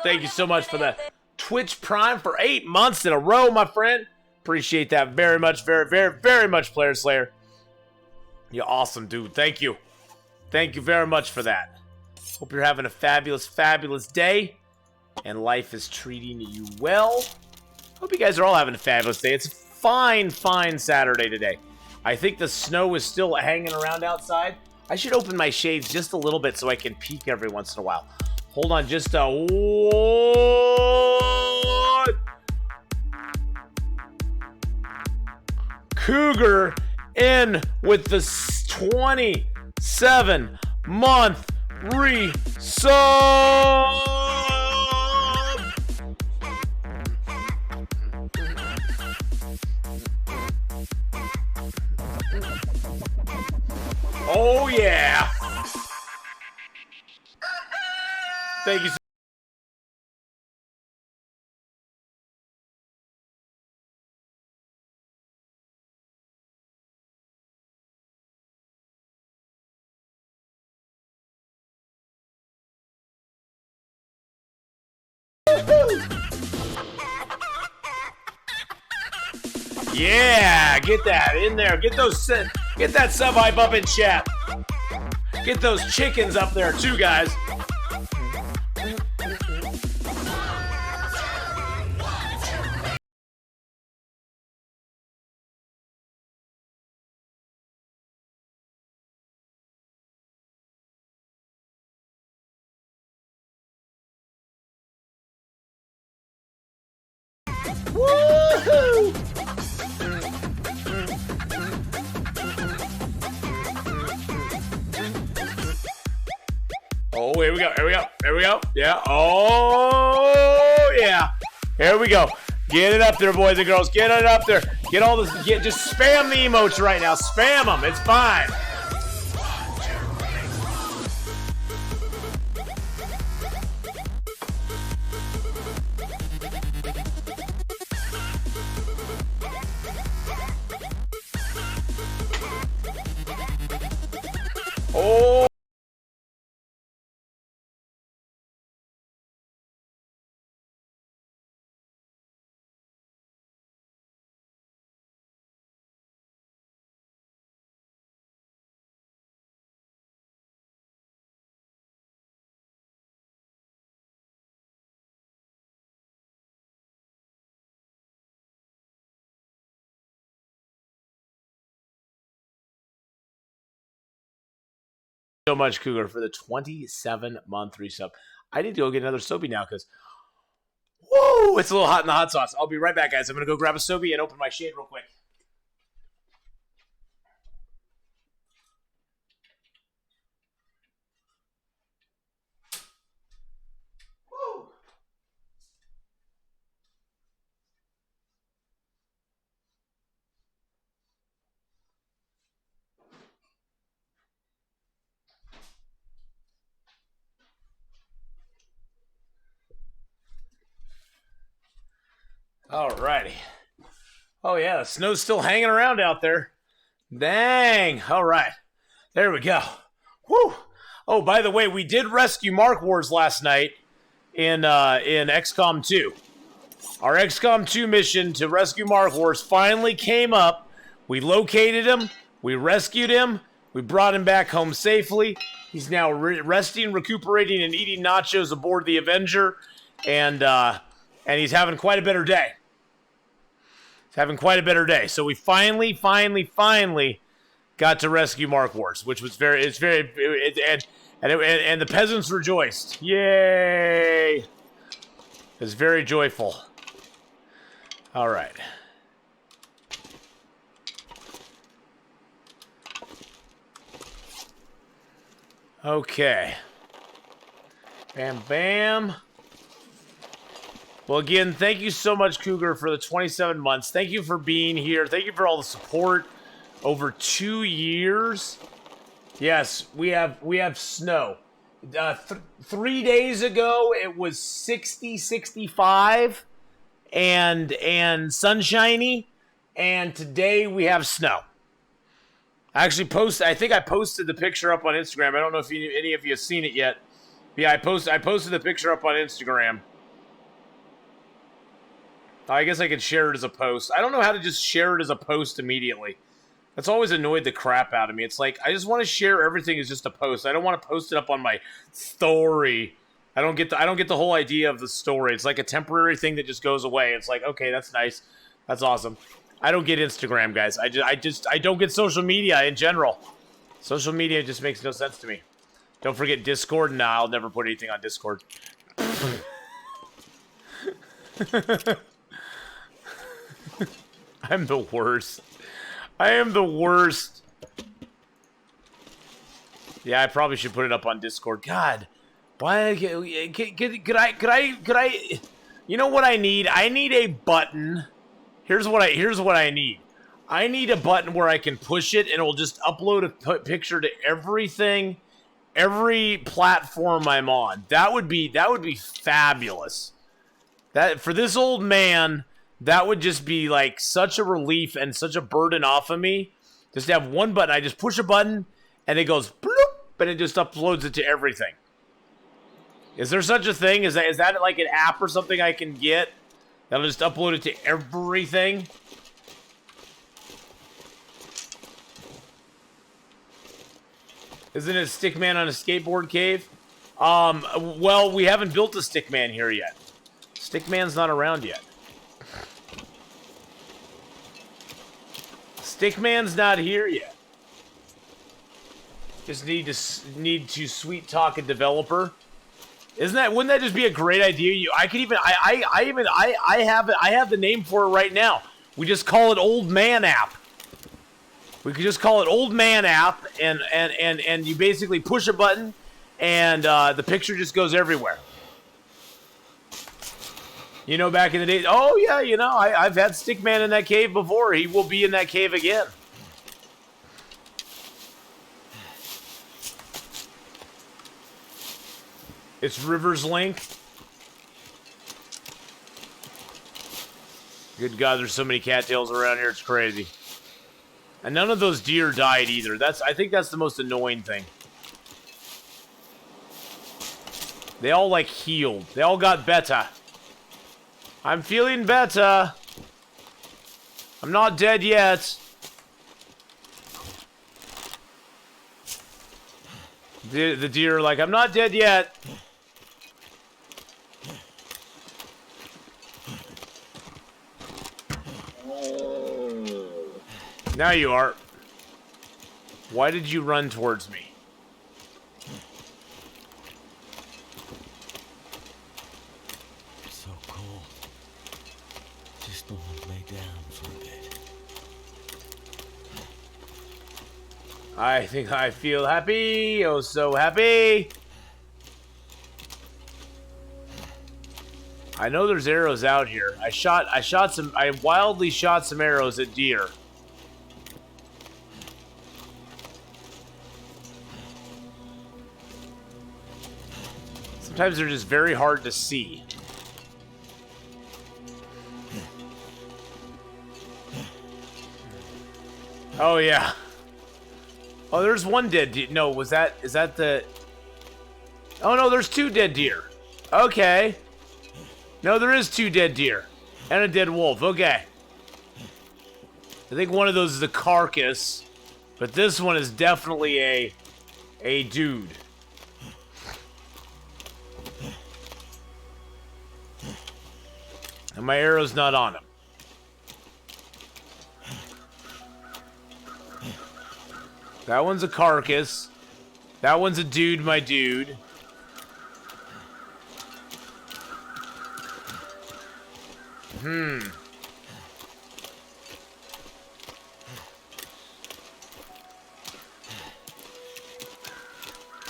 Thank you so much for the Twitch Prime for 8 months in a row, my friend. Appreciate that very much, very, very, very much, Player Slayer. You're awesome, dude. Thank you. Thank you very much for that. Hope you're having a fabulous, fabulous day. And life is treating you well. Hope you guys are all having a fabulous day. It's a fine, fine Saturday today. I think the snow is still hanging around outside. I should open my shades just a little bit so I can peek every once in a while. Hold on just a... What? Cougar in with the 27-month resub. Oh, yeah. Thank you so Yeah, get that in there. Get that sub hype up in chat. Get those chickens up there too, guys. Woohoo! Oh, here we go. Here we go. Here we go. Yeah. Oh, yeah. Here we go. Get it up there, boys and girls. Get it up there. Get all this. Just spam the emotes right now. Spam them. It's fine. Oh. So much, Cougar, for the 27-month resub. I need to go get another Sobe now because, whoa, it's a little hot in the hot sauce. I'll be right back, guys. I'm going to go grab a Sobe and open my shade real quick. Woo. Alrighty. Oh, yeah, the snow's still hanging around out there. Dang. All right. There we go. Woo. Oh, by the way, we did rescue Mark Wars last night in XCOM 2. Our XCOM 2 mission to rescue Mark Wars finally came up. We located him. We rescued him. We brought him back home safely. He's now resting, recuperating, and eating nachos aboard the Avenger. And he's having quite a better day. So we finally got to rescue Mark Wars, which was and the peasants rejoiced. Yay! It's very joyful. All right. Okay. Bam, bam. Well, again, thank you so much, Cougar, for the 27 months. Thank you for being here. Thank you for all the support over 2 years. Yes, we have snow. 3 days ago, it was 60, 65, and sunshiny, and today we have snow. I think I posted the picture up on Instagram. I don't know if any of you have seen it yet. Yeah, I posted the picture up on Instagram. I guess I could share it as a post. I don't know how to just share it as a post immediately. That's always annoyed the crap out of me. It's like, I just want to share everything as just a post. I don't want to post it up on my story. I don't get the whole idea of the story. It's like a temporary thing that just goes away. It's like, okay, that's nice. That's awesome. I don't get Instagram, guys. I don't get social media in general. Social media just makes no sense to me. Don't forget Discord. Nah, I'll never put anything on Discord. I'm the worst. I am the worst. Yeah, I probably should put it up on Discord. God, why? Could I? You know what I need? I need a button. Here's what I need. I need a button where I can push it and it will just upload a picture to everything every platform I'm on. That would be fabulous. That for this old man, that would just be like such a relief and such a burden off of me. Just to have one button. I just push a button and it goes bloop, and it just uploads it to everything. Is there such a thing? Is that like an app or something I can get that'll just upload it to everything? Isn't it Stickman on a skateboard cave? Well, we haven't built a Stickman here yet. Stickman's not around yet. Stickman's not here yet. Just need to sweet talk a developer. Wouldn't that just be a great idea? I have the name for it right now. We just call it Old Man App. We could just call it Old Man App, and you basically push a button, and the picture just goes everywhere. You know, back in the day. Oh yeah, you know, I've had Stickman in that cave before. He will be in that cave again. It's River's Link. Good God, there's so many cattails around here. It's crazy. And none of those deer died either. I think that's the most annoying thing. They all, like, healed. They all got better. I'm feeling better. I'm not dead yet. The deer are like, I'm not dead yet. Now you are. Why did you run towards me? So cold. Just want to lay down for a bit. I think I feel happy. Oh, so happy. I know there's arrows out here. I wildly shot some arrows at deer. Sometimes they're just very hard to see. Oh yeah. Oh, there's one dead deer. No, is that the... Oh no, there's two dead deer. Okay. No, there is two dead deer. And a dead wolf. Okay. I think one of those is a carcass. But this one is definitely a dude. And my arrow's not on him. That one's a carcass. That one's a dude, my dude.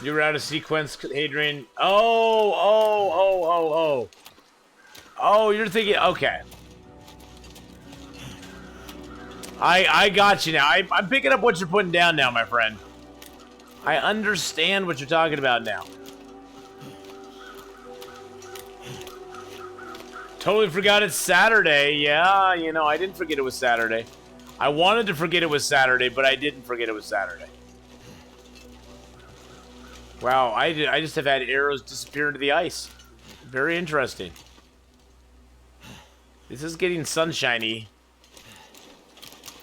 You were out of sequence, Hadrian. Oh, you're thinking, okay. I got you now. I'm picking up what you're putting down now, my friend. I understand what you're talking about now. Totally forgot it's Saturday. Yeah, you know, I didn't forget it was Saturday. I wanted to forget it was Saturday, but I didn't forget it was Saturday. Wow, I just have had arrows disappear into the ice. Very interesting. This is getting sunshiny.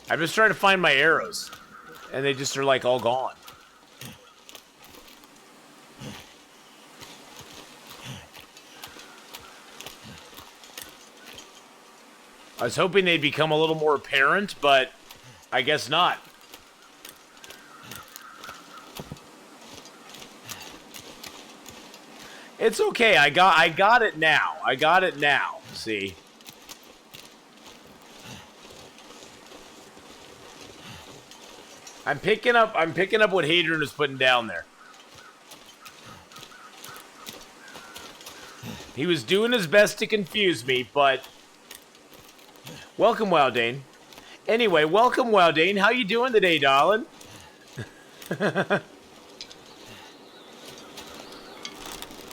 I'm just trying to find my arrows. And they just are like all gone. I was hoping they'd become a little more apparent, but I guess not. It's okay. I got it now. I got it now. See. I'm picking up what Hadrian is putting down there. He was doing his best to confuse me, but welcome, Wildane. Anyway, welcome, Wildane. How you doing today, darling?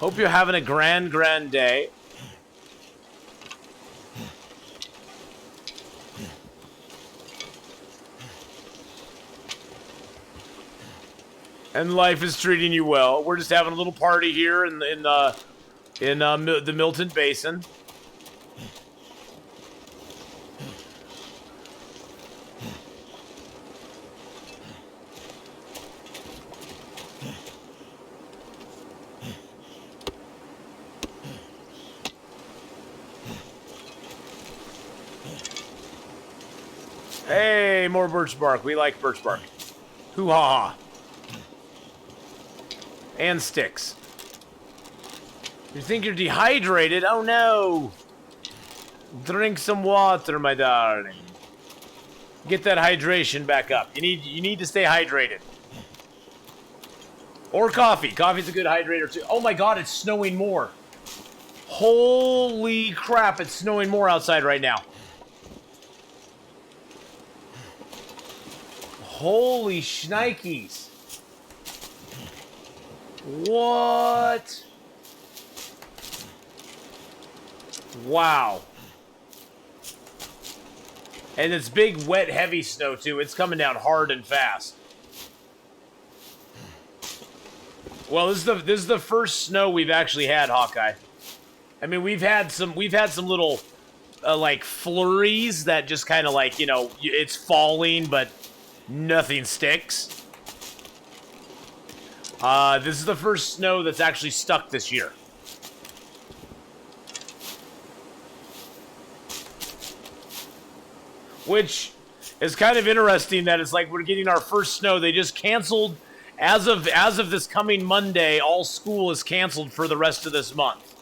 Hope you're having a grand day. And life is treating you well. We're just having a little party here in the Milton Basin. Hey, more birch bark. We like birch bark. Hoo-ha-ha. And sticks. You think you're dehydrated? Oh no! Drink some water, my darling. Get that hydration back up. You need to stay hydrated. Or coffee. Coffee's a good hydrator too. Oh my god, it's snowing more. Holy crap, it's snowing more outside right now. Holy shnikes. What? Wow. And it's big, wet, heavy snow, too. It's coming down hard and fast. Well, this is the first snow we've actually had, Hawkeye. I mean, we've had some little, like, flurries that just kind of, like, you know, it's falling, but nothing sticks. This is the first snow that's actually stuck this year. Which is kind of interesting that it's like we're getting our first snow. They just canceled, as of this coming Monday, all school is canceled for the rest of this month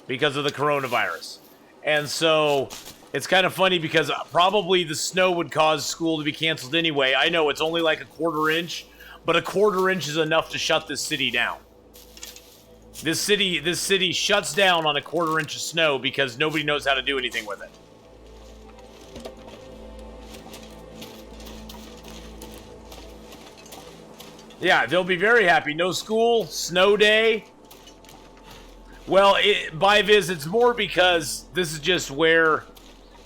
because of the coronavirus. And so it's kind of funny because probably the snow would cause school to be canceled anyway. I know it's only like a quarter inch, but a quarter inch is enough to shut this city down. This city shuts down on a quarter inch of snow because nobody knows how to do anything with it. Yeah, they'll be very happy. No school, snow day. Well, by Viz, it's more because this is just where...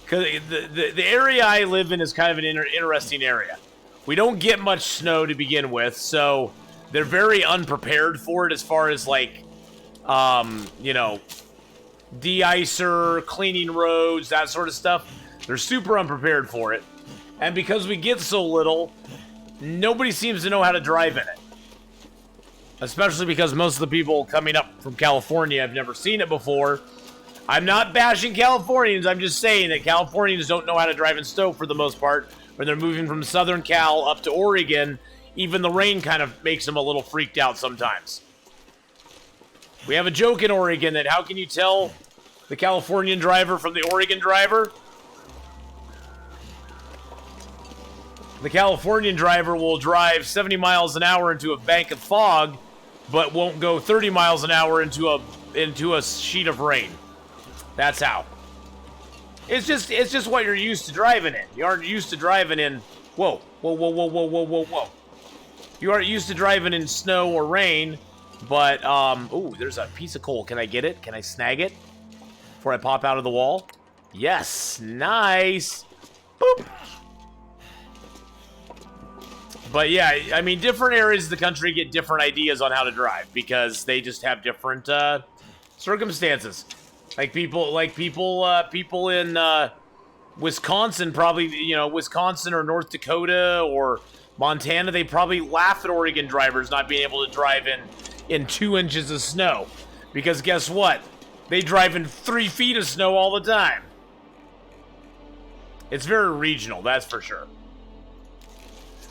Because the area I live in is kind of an interesting area. We don't get much snow to begin with, so they're very unprepared for it as far as, like, you know, de-icer, cleaning roads, that sort of stuff. They're super unprepared for it. And because we get so little, nobody seems to know how to drive in it. Especially because most of the people coming up from California have never seen it before. I'm not bashing Californians, I'm just saying that Californians don't know how to drive in snow for the most part. When they're moving from Southern Cal up to Oregon, even the rain kind of makes them a little freaked out sometimes. We have a joke in Oregon that how can you tell the Californian driver from the Oregon driver? The Californian driver will drive 70 miles an hour into a bank of fog, but won't go 30 miles an hour into a sheet of rain. That's how. It's just what you're used to driving in. You aren't used to driving in... Whoa. You aren't used to driving in snow or rain, but, ooh, there's a piece of coal. Can I get it? Can I snag it before I pop out of the wall? Yes. Nice. Boop. But yeah, I mean, different areas of the country get different ideas on how to drive because they just have different, circumstances. Like people in Wisconsin, probably, you know, Wisconsin or North Dakota or Montana, they probably laugh at Oregon drivers not being able to drive in 2 inches of snow. Because guess what? They drive in 3 feet of snow all the time. It's very regional, that's for sure.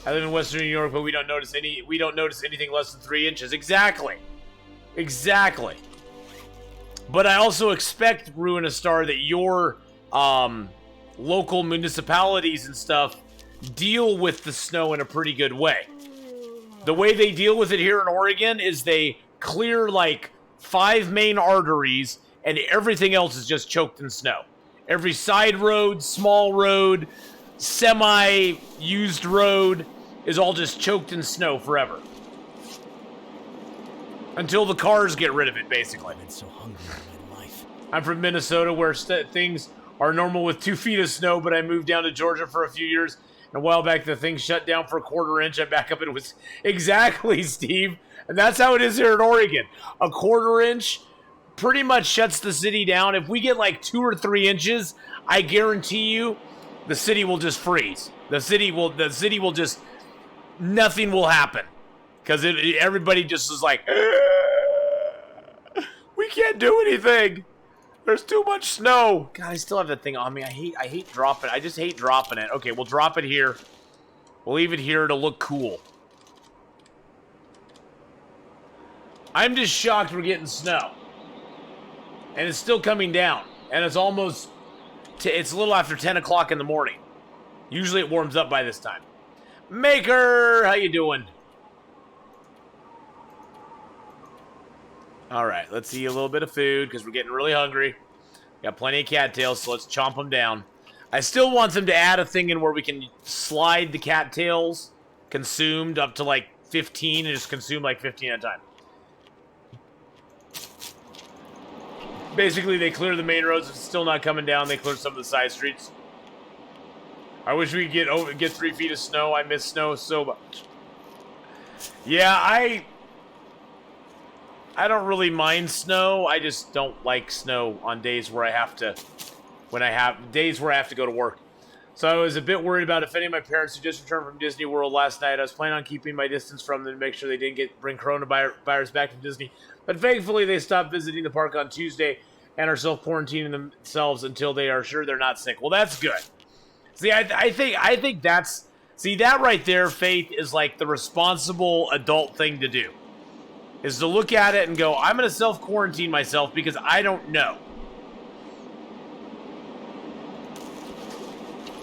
I live in Western New York, but we don't notice anything less than 3 inches. Exactly. But I also expect, Ruinous Star, that your local municipalities and stuff deal with the snow in a pretty good way. The way they deal with it here in Oregon is they clear like 5 main arteries and everything else is just choked in snow. Every side road, small road, semi-used road is all just choked in snow forever. Until the cars get rid of it, basically. I've been so hungry in my life. I'm from Minnesota, where things are normal with 2 feet of snow, but I moved down to Georgia for a few years. And a while back, the thing shut down for a 1/4 inch. I'm back up, and it was exactly, Steve. And that's how it is here in Oregon. A 1/4 inch pretty much shuts the city down. If we get like 2 or 3 inches, I guarantee you, the city will just freeze. The city will just, nothing will happen. Because everybody just is like, we can't do anything. There's too much snow. God, I still have that thing on me. I hate dropping it. I just hate dropping it. Okay, we'll drop it here. We'll leave it here to look cool. I'm just shocked we're getting snow. And it's still coming down. And it's almost, it's a little after 10 o'clock in the morning. Usually it warms up by this time. Maker, how you doing? All right, let's eat a little bit of food because we're getting really hungry. Got plenty of cattails, so let's chomp them down. I still want them to add a thing in where we can slide the cattails consumed up to like 15 and just consume like 15 at a time. Basically, they clear the main roads. If it's still not coming down, they clear some of the side streets. I wish we could get 3 feet of snow. I miss snow so much. Yeah, I don't really mind snow. I just don't like snow on days where I have to, days where I have to go to work. So I was a bit worried about if any of my parents who just returned from Disney World last night. I was planning on keeping my distance from them to make sure they didn't bring coronavirus back from Disney. But thankfully, they stopped visiting the park on Tuesday and are self-quarantining themselves until they are sure they're not sick. Well, that's good. See, I think that's, see, that right there, Faith, is like the responsible adult thing to do. Is to look at it and go, I'm going to self-quarantine myself because I don't know.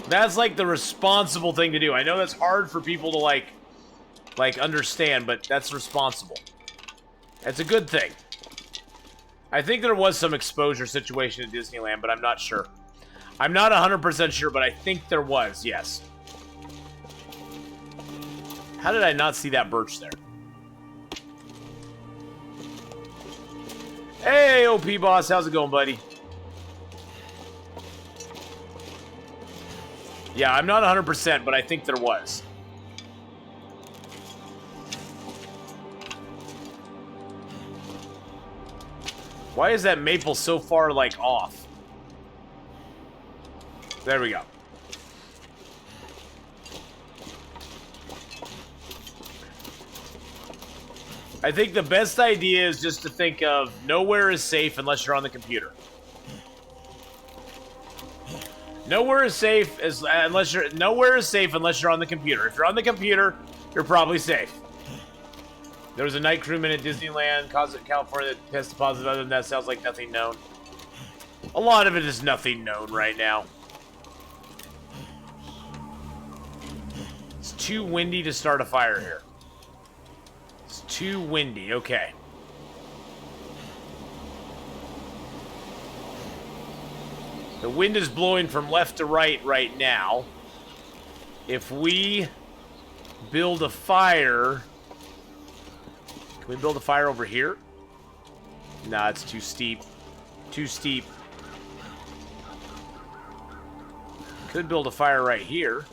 That's like the responsible thing to do. I know that's hard for people to like understand, but that's responsible. It's a good thing. I think there was some exposure situation at Disneyland, but I'm not sure. I'm not 100% sure, but I think there was, yes. How did I not see that birch there? Hey, OP boss, how's it going, buddy? Yeah, I'm not 100%, but I think there was. Why is that maple so far, like, off? There we go. I think the best idea is just to think of nowhere is safe unless you're on the computer. Nowhere is safe unless you're on the computer. If you're on the computer, you're probably safe. There was a night crewman at Disneyland, California, that tested positive. Other than that, sounds like nothing known. A lot of it is nothing known right now. It's too windy to start a fire here. It's too windy. Okay. The wind is blowing from left to right now. If we build a fire... Can we build a fire over here? Nah, it's too steep. Too steep. Could build a fire right here.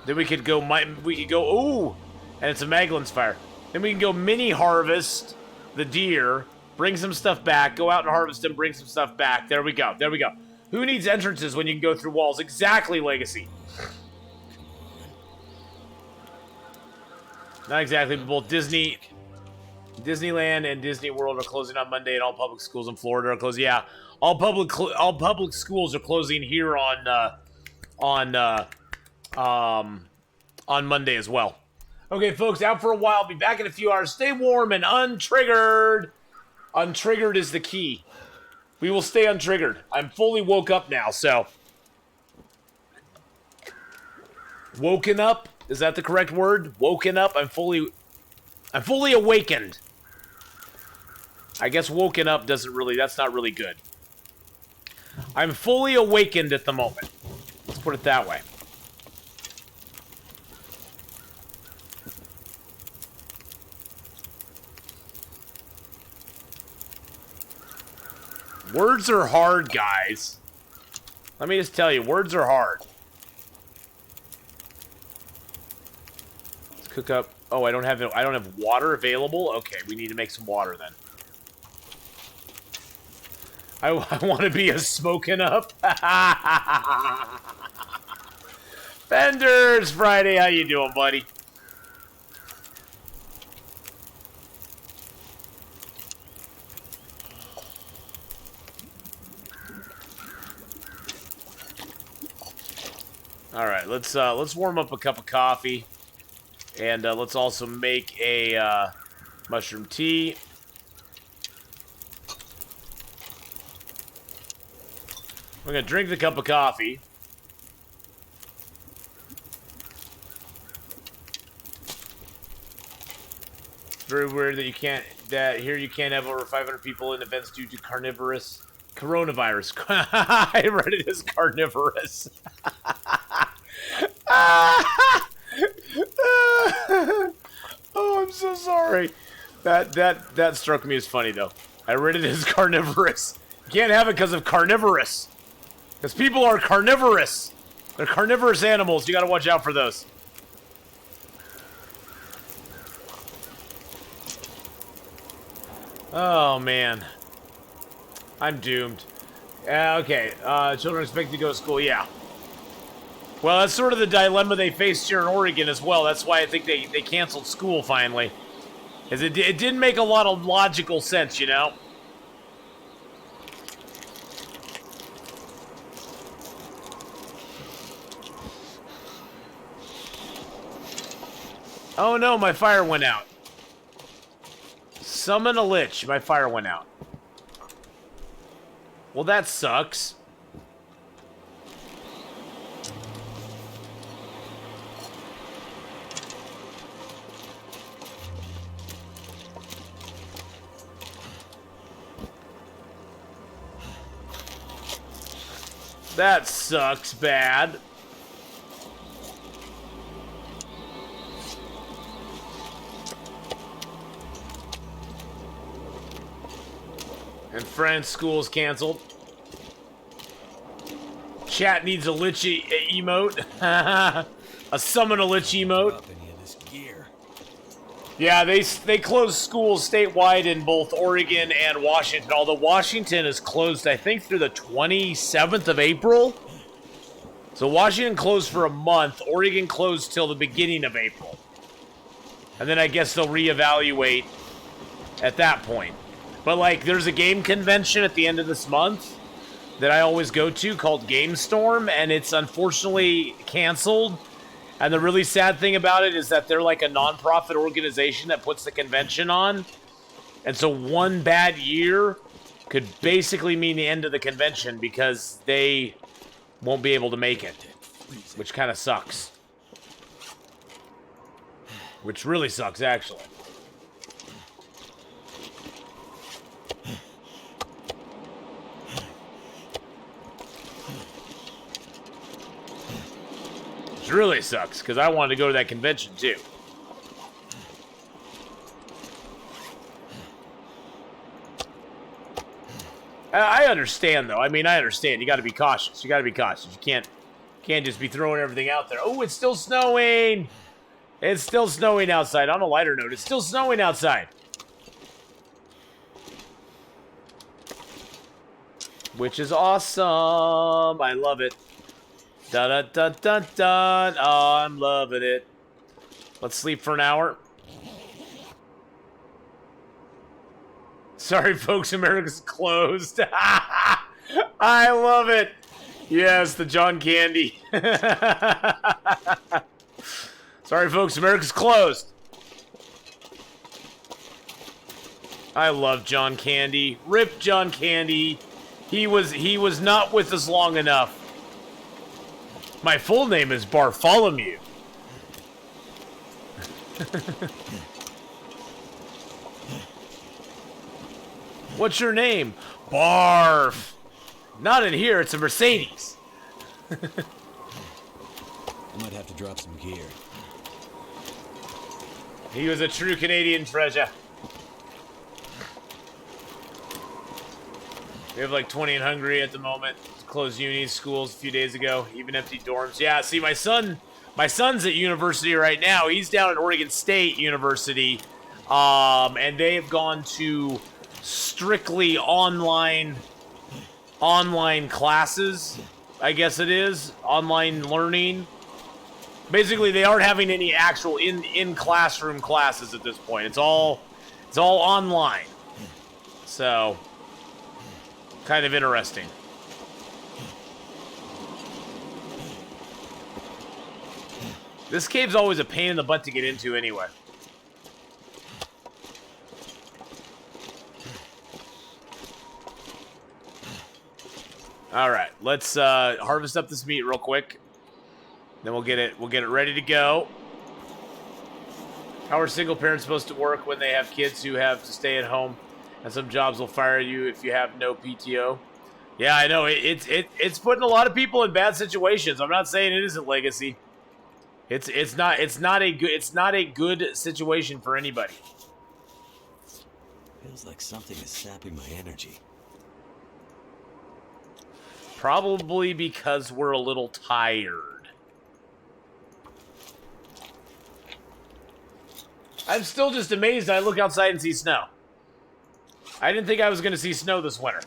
Then we could go, ooh! And it's a Maglin's fire. Then we can go mini harvest the deer, bring some stuff back, go out and harvest them, bring some stuff back. There we go, there we go. Who needs entrances when you can go through walls? Exactly, Legacy. Not exactly, but both Disneyland and Disney World are closing on Monday, and all public schools in Florida are closing. Yeah, all public schools are closing here on Monday as well. Okay, folks, out for a while. Be back in a few hours. Stay warm and untriggered. Untriggered is the key. We will stay untriggered. I'm fully woke up now, so. Woken up? Is that the correct word? Woken up? I'm fully awakened. I guess woken up doesn't really, that's not really good. I'm fully awakened at the moment. Let's put it that way. Words are hard, guys. Let me just tell you, words are hard. Let's cook up. Oh, I don't have water available. Okay, we need to make some water then. I want to be a smoking up. Fenders Friday, how you doing, buddy? All right, let's warm up a cup of coffee, and let's also make a mushroom tea. We're gonna drink the cup of coffee. It's very weird that here you can't have over 500 people in events due to coronavirus. I read it as carnivorous. Oh, I'm so sorry. That struck me as funny though. I read it as carnivorous. You can't have it because of carnivorous. Because people are carnivorous. They're carnivorous animals. You gotta watch out for those. Oh, man. I'm doomed. Okay, children expected to go to school, yeah. Well, that's sort of the dilemma they faced here in Oregon as well. That's why I think they canceled school finally. Because it didn't make a lot of logical sense, you know? Oh no, my fire went out. Summon a lich. My fire went out. Well, that sucks. That sucks bad. And France school's canceled. Chat needs a lich emote. A summon a lich emote. Yeah, they closed schools statewide in both Oregon and Washington. Although Washington is closed, I think, through the 27th of April. So Washington closed for a month. Oregon closed till the beginning of April. And then I guess they'll reevaluate at that point. But, like, there's a game convention at the end of this month that I always go to called Game Storm, and it's unfortunately canceled. And the really sad thing about it is that they're like a non-profit organization that puts the convention on. And so one bad year could basically mean the end of the convention because they won't be able to make it, which kind of sucks. Which really sucks, actually. Which really sucks, because I wanted to go to that convention, too. I understand, though. I mean, I understand. You got to be cautious. You got to be cautious. You can't just be throwing everything out there. Oh, it's still snowing! It's still snowing outside. On a lighter note, it's still snowing outside. Which is awesome. I love it. Da da da da da. Oh, I'm loving it. Let's sleep for an hour. Sorry, folks, America's closed. I love it. Yes, the John Candy. Sorry, folks, America's closed. I love John Candy. Rip John Candy. He was not with us long enough. My full name is Bartholomew. What's your name? Barf. Not in here, it's a Mercedes. I might have to drop some gear. He was a true Canadian treasure. We have like 20 in Hungary at the moment. Closed unis, schools a few days ago. Even empty dorms. Yeah, see, my son's at university right now. He's down at Oregon State University. And they have gone to strictly online classes, I guess it is. Online learning. Basically, they aren't having any actual in classroom classes at this point. It's all online. So, kind of interesting. This cave's always a pain in the butt to get into anyway. All right, let's harvest up this meat real quick. Then we'll get it ready to go. How are single parents supposed to work when they have kids who have to stay at home, and some jobs will fire you if you have no PTO? Yeah, I know it's putting a lot of people in bad situations. I'm not saying it isn't Legacy. It's not a good situation for anybody. Feels like something is sapping my energy. Probably because we're a little tired. I'm still just amazed I look outside and see snow. I didn't think I was going to see snow this winter.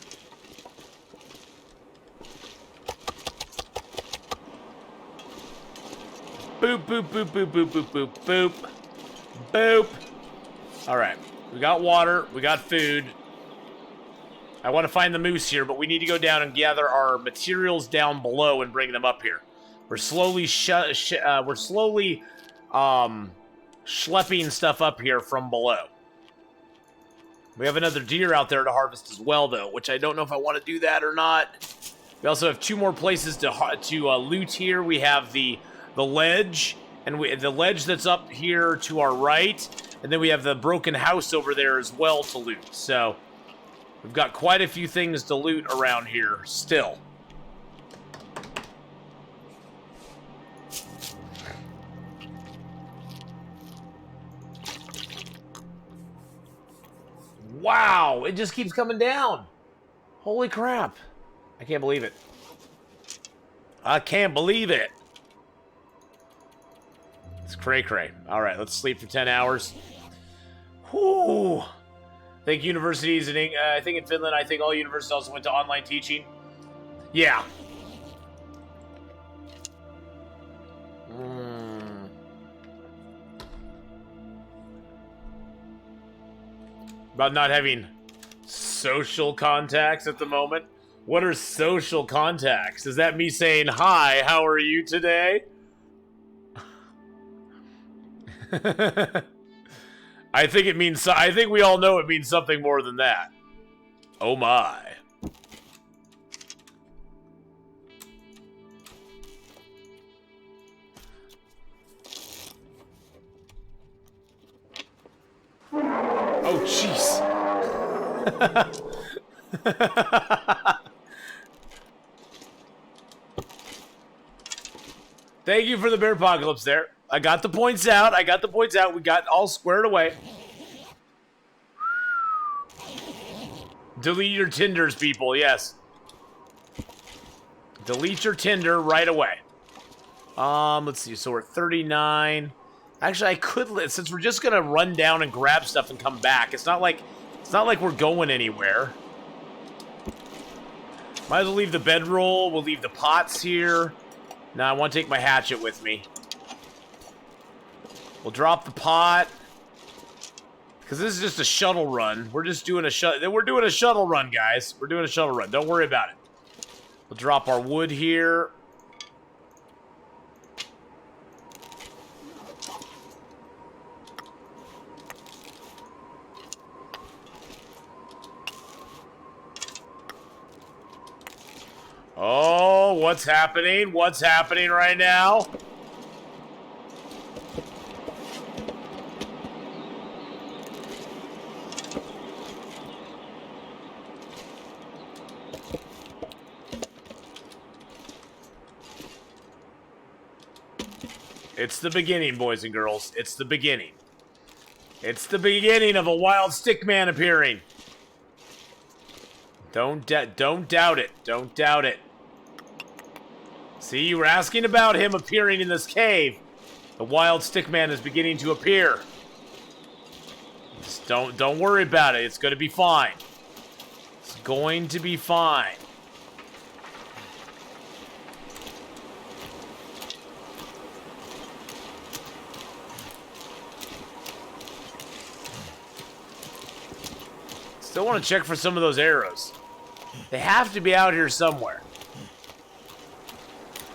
Boop, boop, boop, boop, boop, boop, boop, boop. Boop. All right. We got water. We got food. I want to find the moose here, but we need to go down and gather our materials down below and bring them up here. We're slowly schlepping stuff up here from below. We have another deer out there to harvest as well, though, which I don't know if I want to do that or not. We also have 2 more places to loot here. We have the ledge, and the ledge that's up here to our right, and then we have the broken house over there as well to loot. So we've got quite a few things to loot around here still. Wow, it just keeps coming down. Holy crap. I can't believe it. I can't believe it. It's cray-cray. All right, let's sleep for 10 hours. Whew. I think universities, I think in Finland, I think all universities also went to online teaching. Yeah. About not having social contacts at the moment. What are social contacts? Is that me saying, hi, how are you today? I think we all know it means something more than that. Oh my. Oh, jeez. Thank you for the bear apocalypse there. I got the points out. We got all squared away. Delete your Tinders, people. Yes. Delete your Tinder right away. Let's see. So we're at 39. Actually, I could, since we're just gonna run down and grab stuff and come back. It's not like we're going anywhere. Might as well leave the bedroll. We'll leave the pots here. Now I want to take my hatchet with me. We'll drop the pot. Because this is just a shuttle run. We're just doing a shuttle run, guys. We're doing a shuttle run. Don't worry about it. We'll drop our wood here. Oh, what's happening? What's happening right now? It's the beginning, boys and girls. It's the beginning. It's the beginning of a wild stick man appearing. Don't doubt it. Don't doubt it. See, you were asking about him appearing in this cave. The wild stickman is beginning to appear. Just don't worry about it. It's going to be fine. It's going to be fine. Still want to check for some of those arrows. They have to be out here somewhere.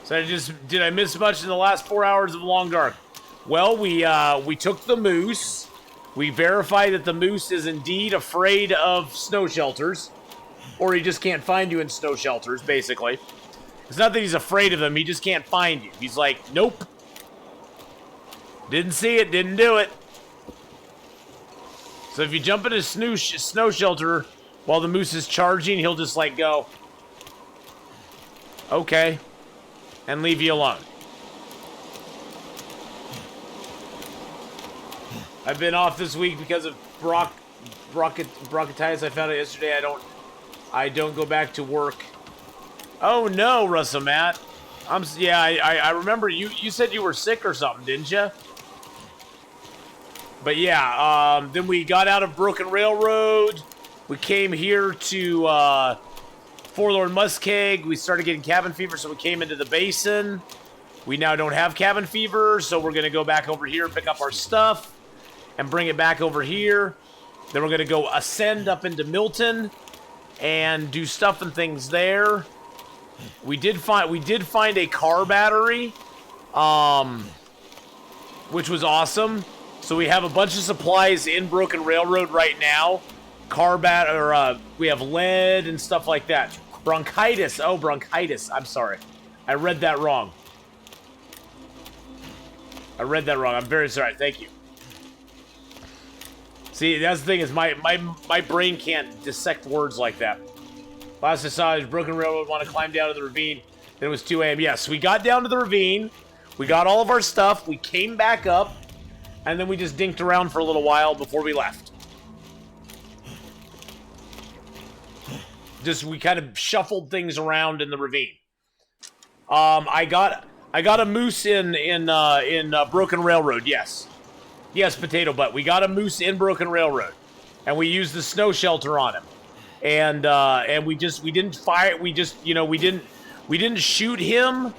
So did I miss much in the last 4 hours of Long Dark? Well, we took the moose. We verified that the moose is indeed afraid of snow shelters. Or he just can't find you in snow shelters, basically. It's not that he's afraid of them, he just can't find you. He's like, nope. Didn't see it, didn't do it. So if you jump in a snow shelter while the moose is charging, he'll just like go, okay, and leave you alone. I've been off this week because of bronchitis. I found out yesterday. I don't go back to work. Oh no, Russell Matt. I remember you said you were sick or something, didn't you? But yeah, then we got out of Broken Railroad. We came here to Forlorn Muskeg. We started getting cabin fever, so we came into the basin. We now don't have cabin fever, so we're going to go back over here and pick up our stuff and bring it back over here. Then we're going to go ascend up into Milton and do stuff and things there. We did find a car battery, which was awesome. So we have a bunch of supplies in Broken Railroad right now. We have lead and stuff like that. Bronchitis. Oh, bronchitis. I'm sorry. I read that wrong. I'm very sorry. Thank you. See, that's the thing is my brain can't dissect words like that. Last I saw is Broken Railroad want to climb down to the ravine. Then it was 2 a.m. Yes, we got down to the ravine. We got all of our stuff. We came back up. And then we just dinked around for a little while before we left. We kind of shuffled things around in the ravine. I got a moose in Broken Railroad. Yes, Potato Butt. We got a moose in Broken Railroad, and we used the snow shelter on him. And we didn't fire. We didn't shoot him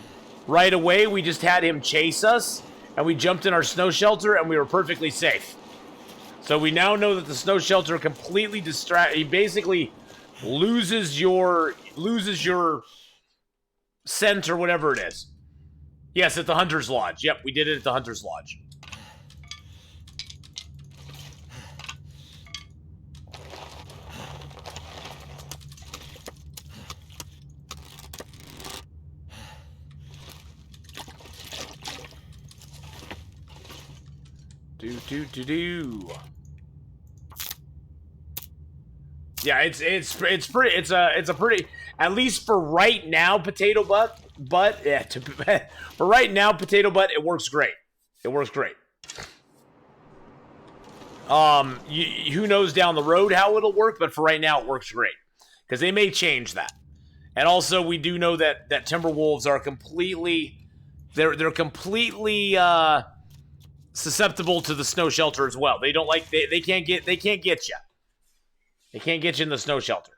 right away. We just had him chase us. And we jumped in our snow shelter, and we were perfectly safe. So we now know that the snow shelter completely he basically loses your scent or whatever it is. Yes, at the Hunter's Lodge. Yep, we did it at the Hunter's Lodge. Yeah, it's a pretty, at least for right now, Potato Butt. For right now, Potato Butt, it works great. It works great. Who knows down the road how it'll work, but for right now, it works great because they may change that. And also, we do know that timber wolves are completely, they're completely susceptible to the snow shelter as well. They don't like they can't get you. They can't get you in the snow shelter.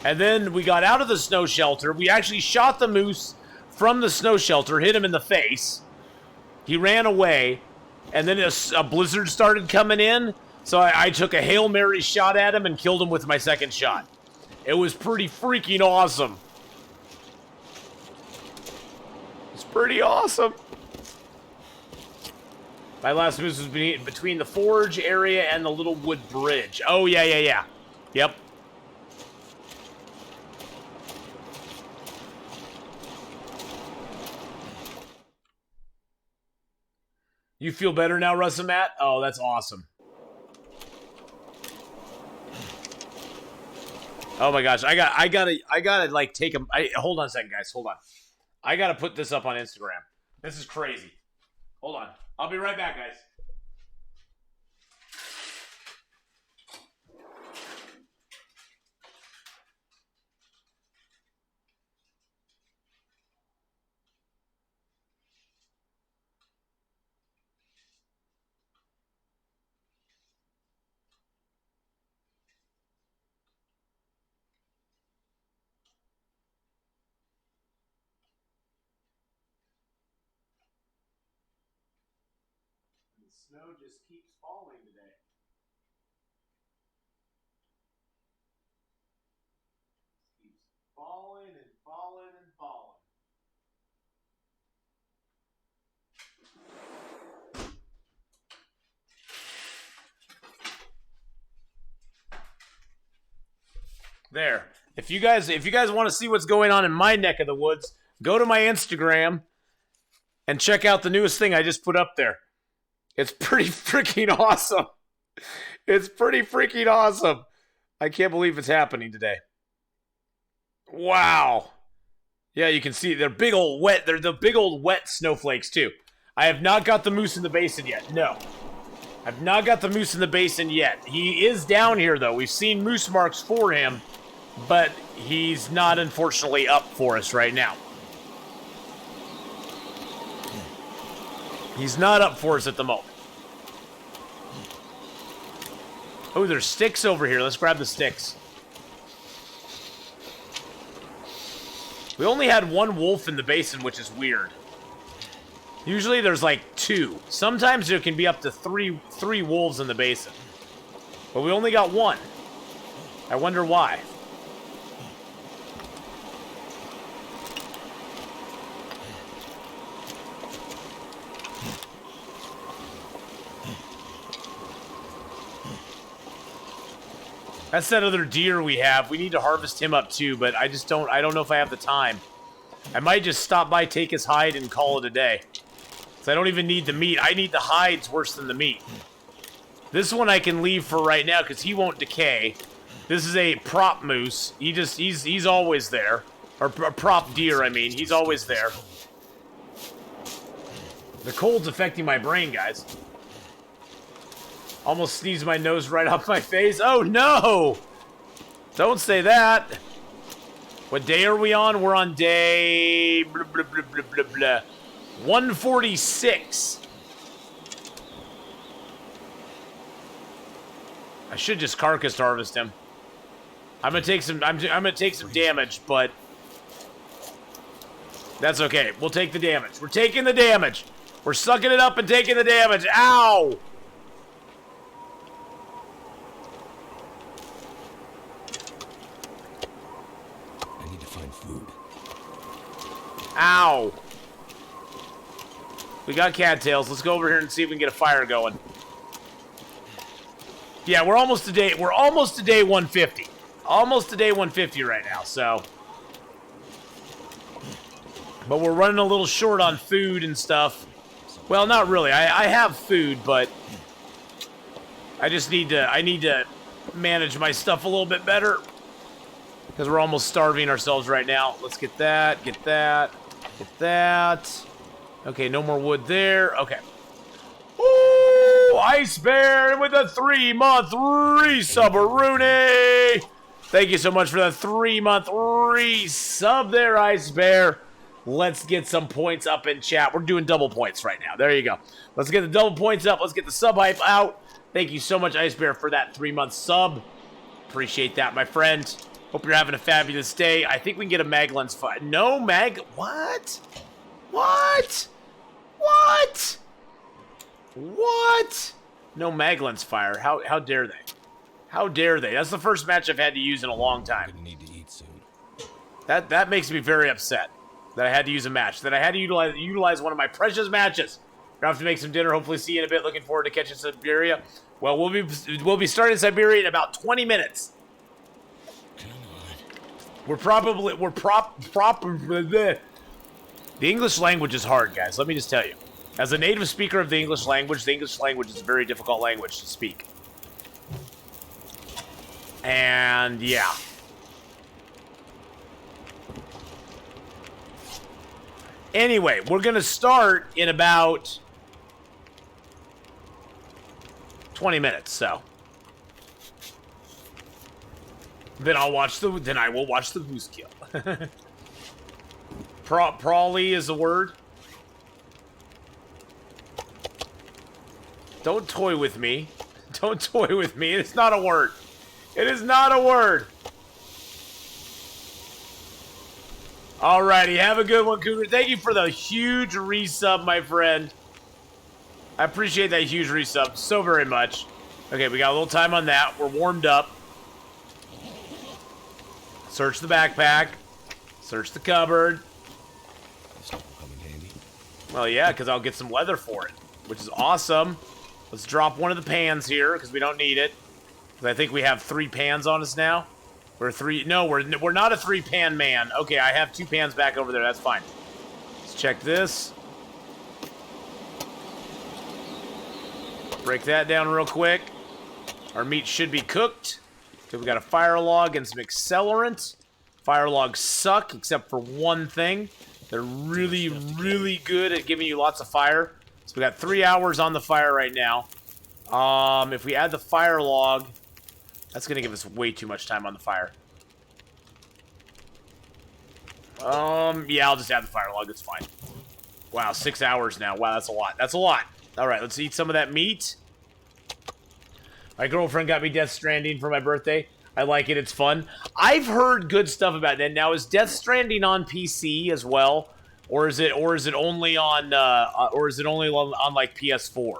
And then we got out of the snow shelter. We actually shot the moose from the snow shelter, hit him in the face. He ran away, and then a blizzard started coming in. So I took a Hail Mary shot at him and killed him with my second shot. It was pretty freaking awesome. It's pretty awesome. My last moose was between the forge area and the little wood bridge. Oh, yeah. Yep. You feel better now, Russ and Matt? Oh, that's awesome. Oh my gosh, I gotta like take him. Hold on a second, guys. Hold on. I gotta put this up on Instagram. This is crazy. Hold on. I'll be right back, guys. snow just keeps falling today. Keeps falling and falling and falling. There. If you guys want to see what's going on in my neck of the woods, go to my Instagram and check out the newest thing I just put up there. It's pretty freaking awesome. It's pretty freaking awesome. I can't believe it's happening today. Wow. Yeah, you can see they're big old wet. They're the big old wet snowflakes too. I have not got the moose in the basin yet. No. I've not got the moose in the basin yet. He is down here though. We've seen moose marks for him, but he's not unfortunately up for us right now. He's not up for us at the moment. Oh, there's sticks over here. Let's grab the sticks. We only had one wolf in the basin, which is weird. Usually there's like 2. Sometimes there can be up to three wolves in the basin. But we only got 1. I wonder why. That's that other deer we have. We need to harvest him up too, but I don't know if I have the time. I might just stop by, take his hide, and call it a day. So I don't even need the meat. I need the hides worse than the meat. This one I can leave for right now because he won't decay. This is a prop moose. He's always there. Or a prop deer, I mean. He's always there. The cold's affecting my brain, guys. Almost sneezed my nose right off my face. Oh, no! Don't say that. What day are we on? We're on day... Blah, blah, blah, blah, blah, blah. 146. I should just carcass harvest him. I'm gonna take some damage, but that's okay. We'll take the damage. We're taking the damage. We're sucking it up and taking the damage. Ow! I need to find food. Ow! We got cattails. Let's go over here and see if we can get a fire going. Yeah, we're almost to day 150. Almost to day 150 right now, so. But we're running a little short on food and stuff. Well, not really. I have food, but I need to manage my stuff a little bit better. Because we're almost starving ourselves right now. Let's get that, get that, get that. Okay, no more wood there. Okay. Ooh, Ice Bear with a 3-month resub, Rooney. Thank you so much for the 3-month resub there, Ice Bear. Let's get some points up in chat. We're doing double points right now. There you go. Let's get the double points up. Let's get the sub hype out. Thank you so much, Ice Bear, for that 3-month sub. Appreciate that, my friend. Hope you're having a fabulous day. I think we can get a mag lens fight. No mag... What? What? What? What? No mag lens fire. How dare they? How dare they? That's the first match I've had to use in a long time. I need to eat soon. That makes me very upset that I had to use a match. That I had to utilize one of my precious matches. Gonna have to make some dinner. Hopefully see you in a bit. Looking forward to catching Siberia. Well, we'll be starting Siberia in about 20 minutes. Come on. The English language is hard, guys. Let me just tell you. As a native speaker of the English language is a very difficult language to speak. And, yeah. Anyway, we're going to start in about 20 minutes, so. Then I will watch the moose kill. Prawley is a word. Don't toy with me. Don't toy with me. It's not a word. It is not a word. Alrighty, have a good one, Cougar. Thank you for the huge resub, my friend. I appreciate that huge resub so very much. Okay, we got a little time on that. We're warmed up. Search the backpack. Search the cupboard. This will come in handy. Well, yeah, because I'll get some leather for it, which is awesome. Let's drop one of the pans here, because we don't need it. Because I think we have 3 pans on us now. No, we're not a 3-pan man. Okay, I have 2 pans back over there. That's fine. Let's check this. Break that down real quick. Our meat should be cooked. Okay, we got a fire log and some accelerant. Fire logs suck, except for one thing. They're really, really good at giving you lots of fire. So we got 3 hours on the fire right now. If we add the fire log, that's going to give us way too much time on the fire. Yeah, I'll just add the fire log. It's fine. Wow, 6 hours now. Wow, that's a lot. That's a lot. All right, let's eat some of that meat. My girlfriend got me Death Stranding for my birthday. I like it. It's fun. I've heard good stuff about it. Now, is Death Stranding on PC as well, or is it only on like PS4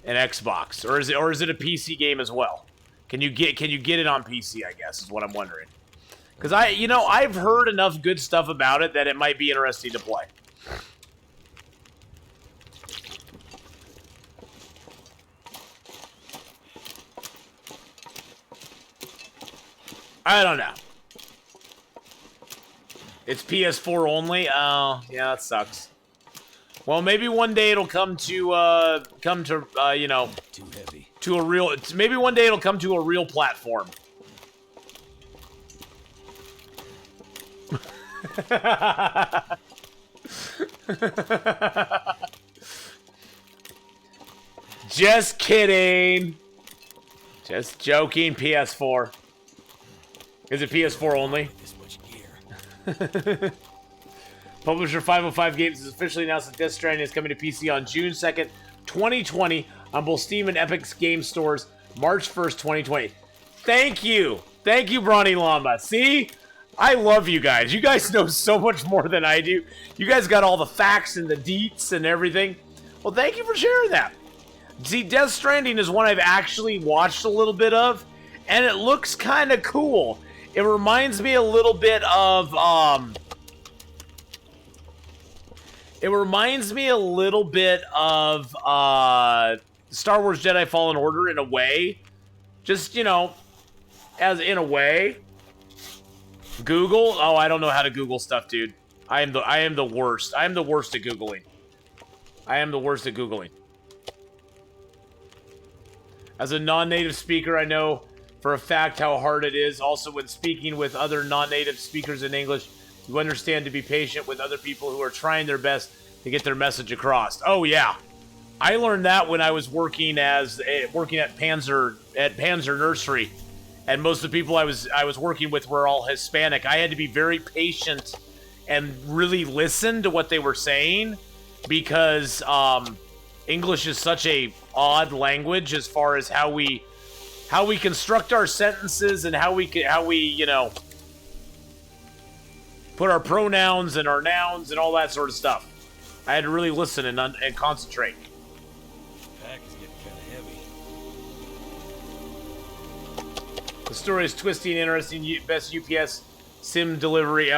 and Xbox, or is it a PC game as well? Can you get it on PC? I guess is what I'm wondering. Because I've heard enough good stuff about it that it might be interesting to play. I don't know. It's PS4 only? Oh, yeah, that sucks. Well, maybe one day it'll come to you know, Too heavy. to a real. Maybe one day it'll come to a real platform. Just kidding. Just joking. PS4. Is it PS4 only? This much gear. Publisher 505 Games has officially announced that Death Stranding is coming to PC on June 2nd, 2020 on both Steam and Epic Game Stores, March 1st, 2020. Thank you. Thank you, Brawny Llama. See? I love you guys. You guys know so much more than I do. You guys got all the facts and the deets and everything. Well, thank you for sharing that. See, Death Stranding is one I've actually watched a little bit of, and it looks kind of cool. It reminds me a little bit of, Star Wars Jedi Fallen Order in a way. Just, you know, as in a way. Google? Oh, I don't know how to Google stuff, dude. I am the worst. I am the worst at Googling. I am the worst at Googling. As a non-native speaker, I know for a fact how hard it is. Also, when speaking with other non-native speakers in English, you understand to be patient with other people who are trying their best to get their message across. Oh yeah, I learned that when I was working at Panzer Nursery, and most of the people I was working with were all Hispanic. I had to be very patient and really listen to what they were saying, because English is such a odd language as far as how we construct our sentences and how we you know, put our pronouns and our nouns and all that sort of stuff. I had to really listen and concentrate. Pack is getting kind of heavy. The story is twisty and interesting. Best UPS sim delivery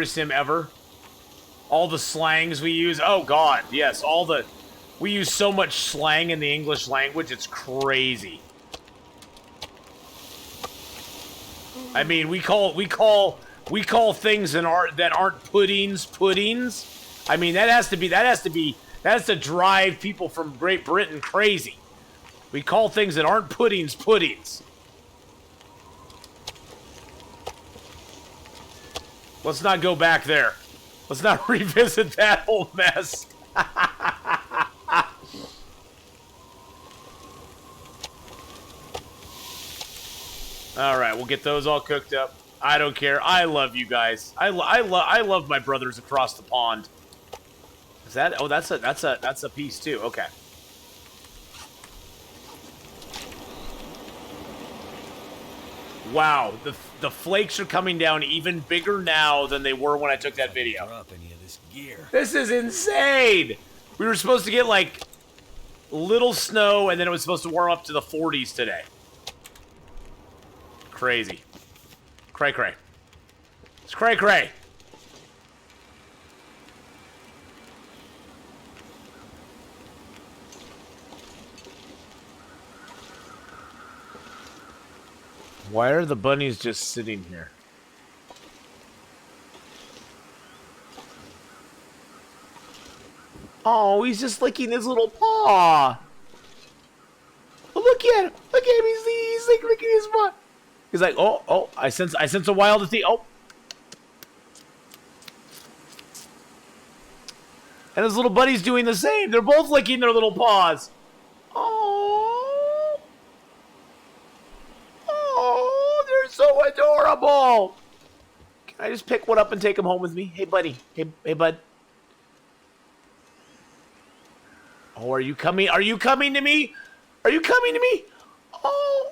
sim ever. All the slangs we use. Oh God, yes. We use so much slang in the English language. It's crazy. I mean, we call things that aren't puddings. I mean, that has to drive people from Great Britain crazy. We call things that aren't puddings. Let's not go back there. Let's not revisit that whole mess. All right, we'll get those all cooked up. I don't care. I love you guys. I love my brothers across the pond. Is that? Oh, that's a piece too. Okay. Wow, the flakes are coming down even bigger now than they were when I took that video. Drop any of this gear. This is insane. We were supposed to get, like, little snow, and then it was supposed to warm up to the 40s today. Crazy. Cray-cray. It's cray-cray. Why are the bunnies just sitting here? Oh, he's just licking his little paw. Oh, look at him. Look at him. He's like licking his paw. He's like, oh, I sense a wild thing. Oh. And his little buddy's doing the same. They're both licking their little paws. Oh. Oh, they're so adorable. Can I just pick one up and take him home with me? Hey, buddy. Hey, bud. Oh, are you coming? Are you coming to me? Are you coming to me?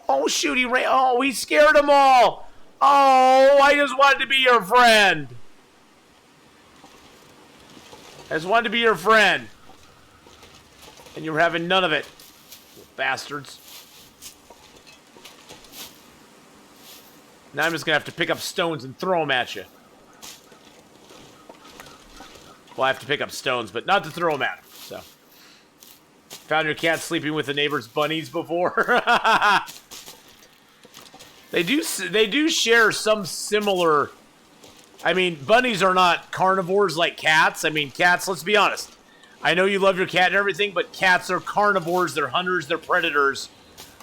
Oh, shoot, he ran. Oh, he scared them all. Oh, I just wanted to be your friend. I just wanted to be your friend. And you were having none of it. You bastards. Now I'm just going to have to pick up stones and throw them at you. Well, I have to pick up stones, but not to throw them at him, so. Found your cat sleeping with the neighbor's bunnies before. They do share some similar. I mean, bunnies are not carnivores like cats. I mean, cats, let's be honest. I know you love your cat and everything, but cats are carnivores. They're hunters. They're predators.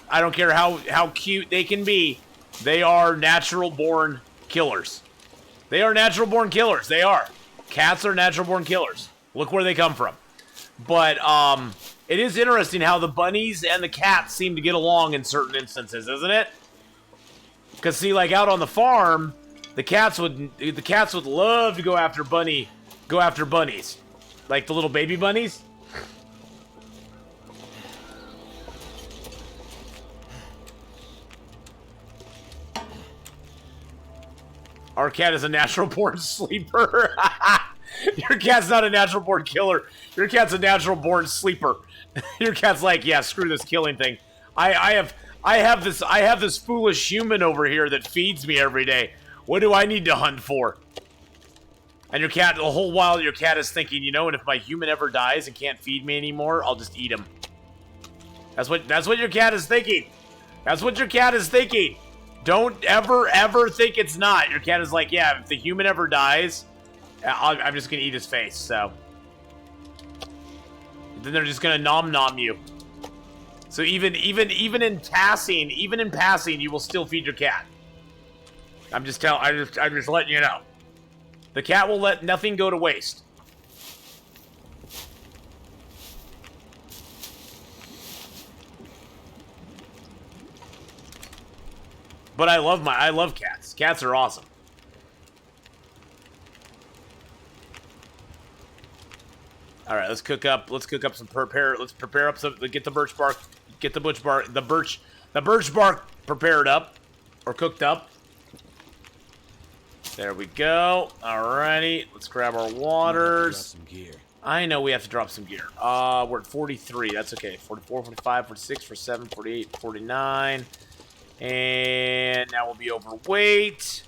I don't care how cute they can be. They are natural-born killers. They are natural-born killers. They are. Cats are natural-born killers. Look where they come from. But, it is interesting how the bunnies and the cats seem to get along in certain instances, isn't it? Because, see, like, out on the farm, the cats would love to go after bunnies. Like the little baby bunnies. Our cat is a natural-born sleeper. Your cat's not a natural-born killer. Your cat's a natural-born sleeper. Your cat's like, yeah, screw this killing thing. I have this foolish human over here that feeds me every day. What do I need to hunt for? And your cat, the whole while, your cat is thinking, you know, and if my human ever dies and can't feed me anymore, I'll just eat him. That's what your cat is thinking. That's what your cat is thinking. Don't ever think it's not. Your cat is like, yeah, if the human ever dies, I'm just gonna eat his face. So then they're just gonna nom you. So even in passing, you will still feed your cat. I'm just letting you know. The cat will let nothing go to waste. But I love cats. Cats are awesome. All right, let's cook up some let's prepare up some, get the birch bark prepared up or cooked up. There we go. Alrighty, let's grab our waters. Some gear. I know we have to drop some gear. We're at 43. That's okay. 44, 45, 46, 47, 48, 49. And now we'll be overweight.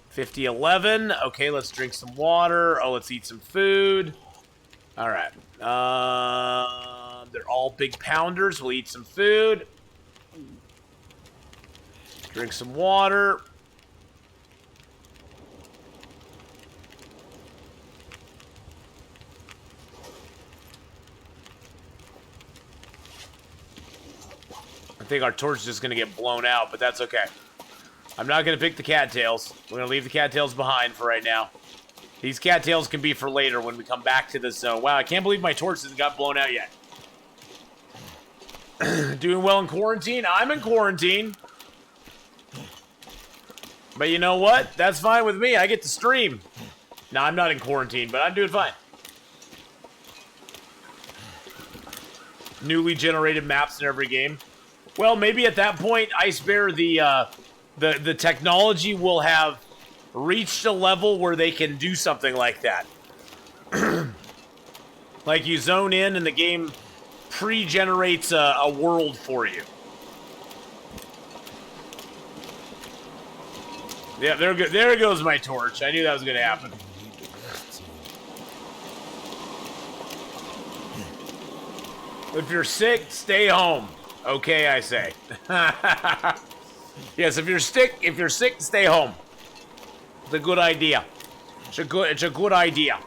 50, 11. Okay, let's drink some water. Oh, let's eat some food. All right. They're all big pounders. We'll eat some food. Drink some water. I think our torch is just going to get blown out, but that's okay. I'm not going to pick the cattails. We're going to leave the cattails behind for right now. These cattails can be for later when we come back to this zone. Wow, I can't believe my torch hasn't got blown out yet. Doing well in quarantine? I'm in quarantine. But you know what? That's fine with me. I get to stream. No, I'm not in quarantine, but I'm doing fine. Newly generated maps in every game. Well, maybe at that point, Ice Bear, the technology will have reached a level where they can do something like that. Like you zone in and the game pre-generates a world for you. Yeah, there goes my torch. I knew that was going to happen. If you're sick, stay home. Okay, I say. Yes, if you're sick, stay home. It's a good idea. It's a good idea.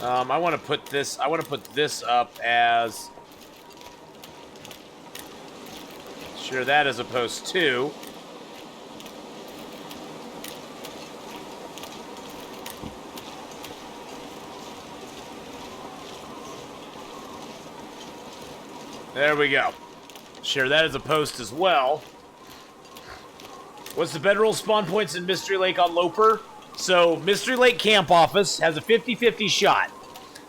I want to put this up as sure that as opposed to there we go. Share that as a post as well. What's the bedroll spawn points in Mystery Lake on Loper? So, Mystery Lake Camp Office has a 50-50 shot.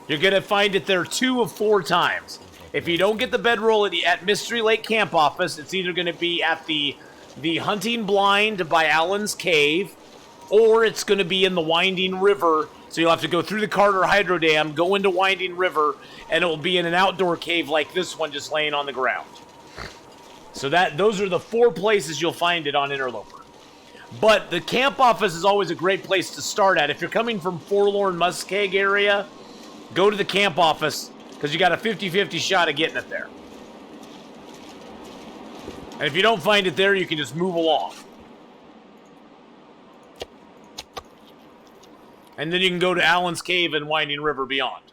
You're going to find it there 2 of 4 times. If you don't get the bedroll at Mystery Lake Camp Office, it's either going to be at the Hunting Blind by Allen's Cave, or it's going to be in the Winding River. So you'll have to go through the Carter Hydro Dam, go into Winding River, and it will be in an outdoor cave like this one just laying on the ground. So those are the 4 places you'll find it on Interloper. But the camp office is always a great place to start at. If you're coming from Forlorn Muskeg area, go to the camp office because you got a 50-50 shot of getting it there. And if you don't find it there, you can just move along. And then you can go to Allen's Cave and Winding River beyond.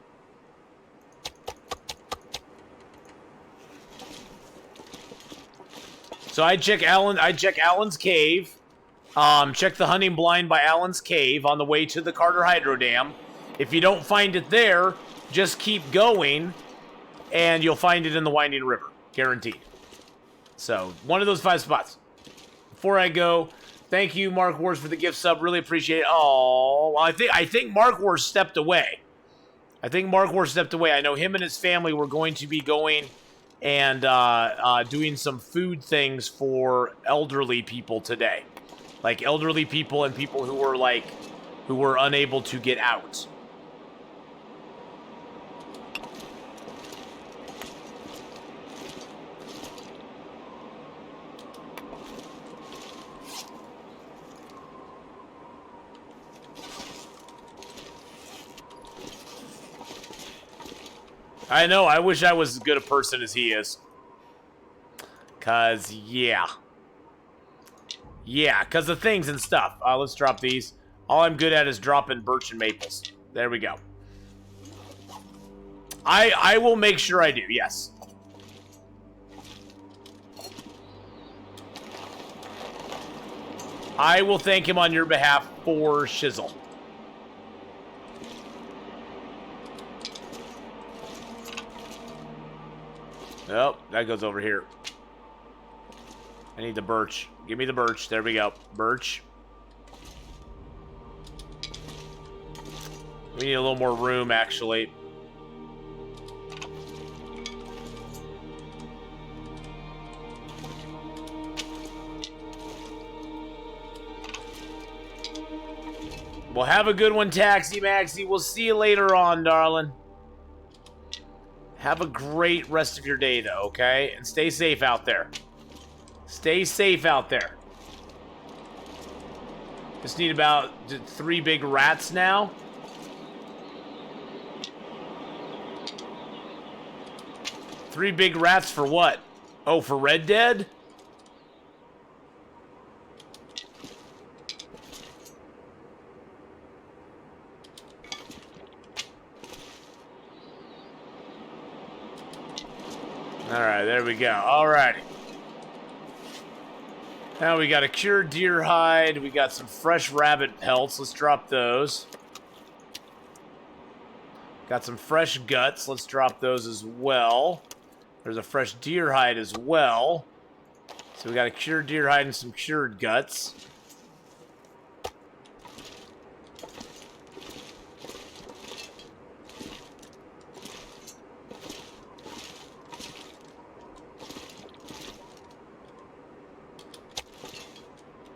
So I'd check Allen's Cave. Check the Hunting Blind by Allen's Cave on the way to the Carter Hydro Dam. If you don't find it there, just keep going, and you'll find it in the Winding River, guaranteed. So, one of those 5 spots. Before I go, thank you, Mark Wars, for the gift sub. Really appreciate it. Oh, I think Mark Wars stepped away. I know him and his family were going to be going and doing some food things for elderly people today. Like elderly people and people who were unable to get out. I know, I wish I was as good a person as he is. 'Cause, yeah. Yeah, because of things and stuff. Let's drop these. All I'm good at is dropping birch and maples. There we go. I will make sure I do, yes. I will thank him on your behalf for shizzle. Oh, that goes over here. I need the birch. Give me the birch. There we go. Birch. We need a little more room, actually. Well, have a good one, Taxi Maxi. We'll see you later on, darling. Have a great rest of your day, though, okay? And stay safe out there. Stay safe out there. Just need about 3 big rats now. Three big rats for what? Oh, for Red Dead? Alright, there we go. Alrighty. Now we got a cured deer hide. We got some fresh rabbit pelts. Let's drop those. Got some fresh guts. Let's drop those as well. There's a fresh deer hide as well. So we got a cured deer hide and some cured guts.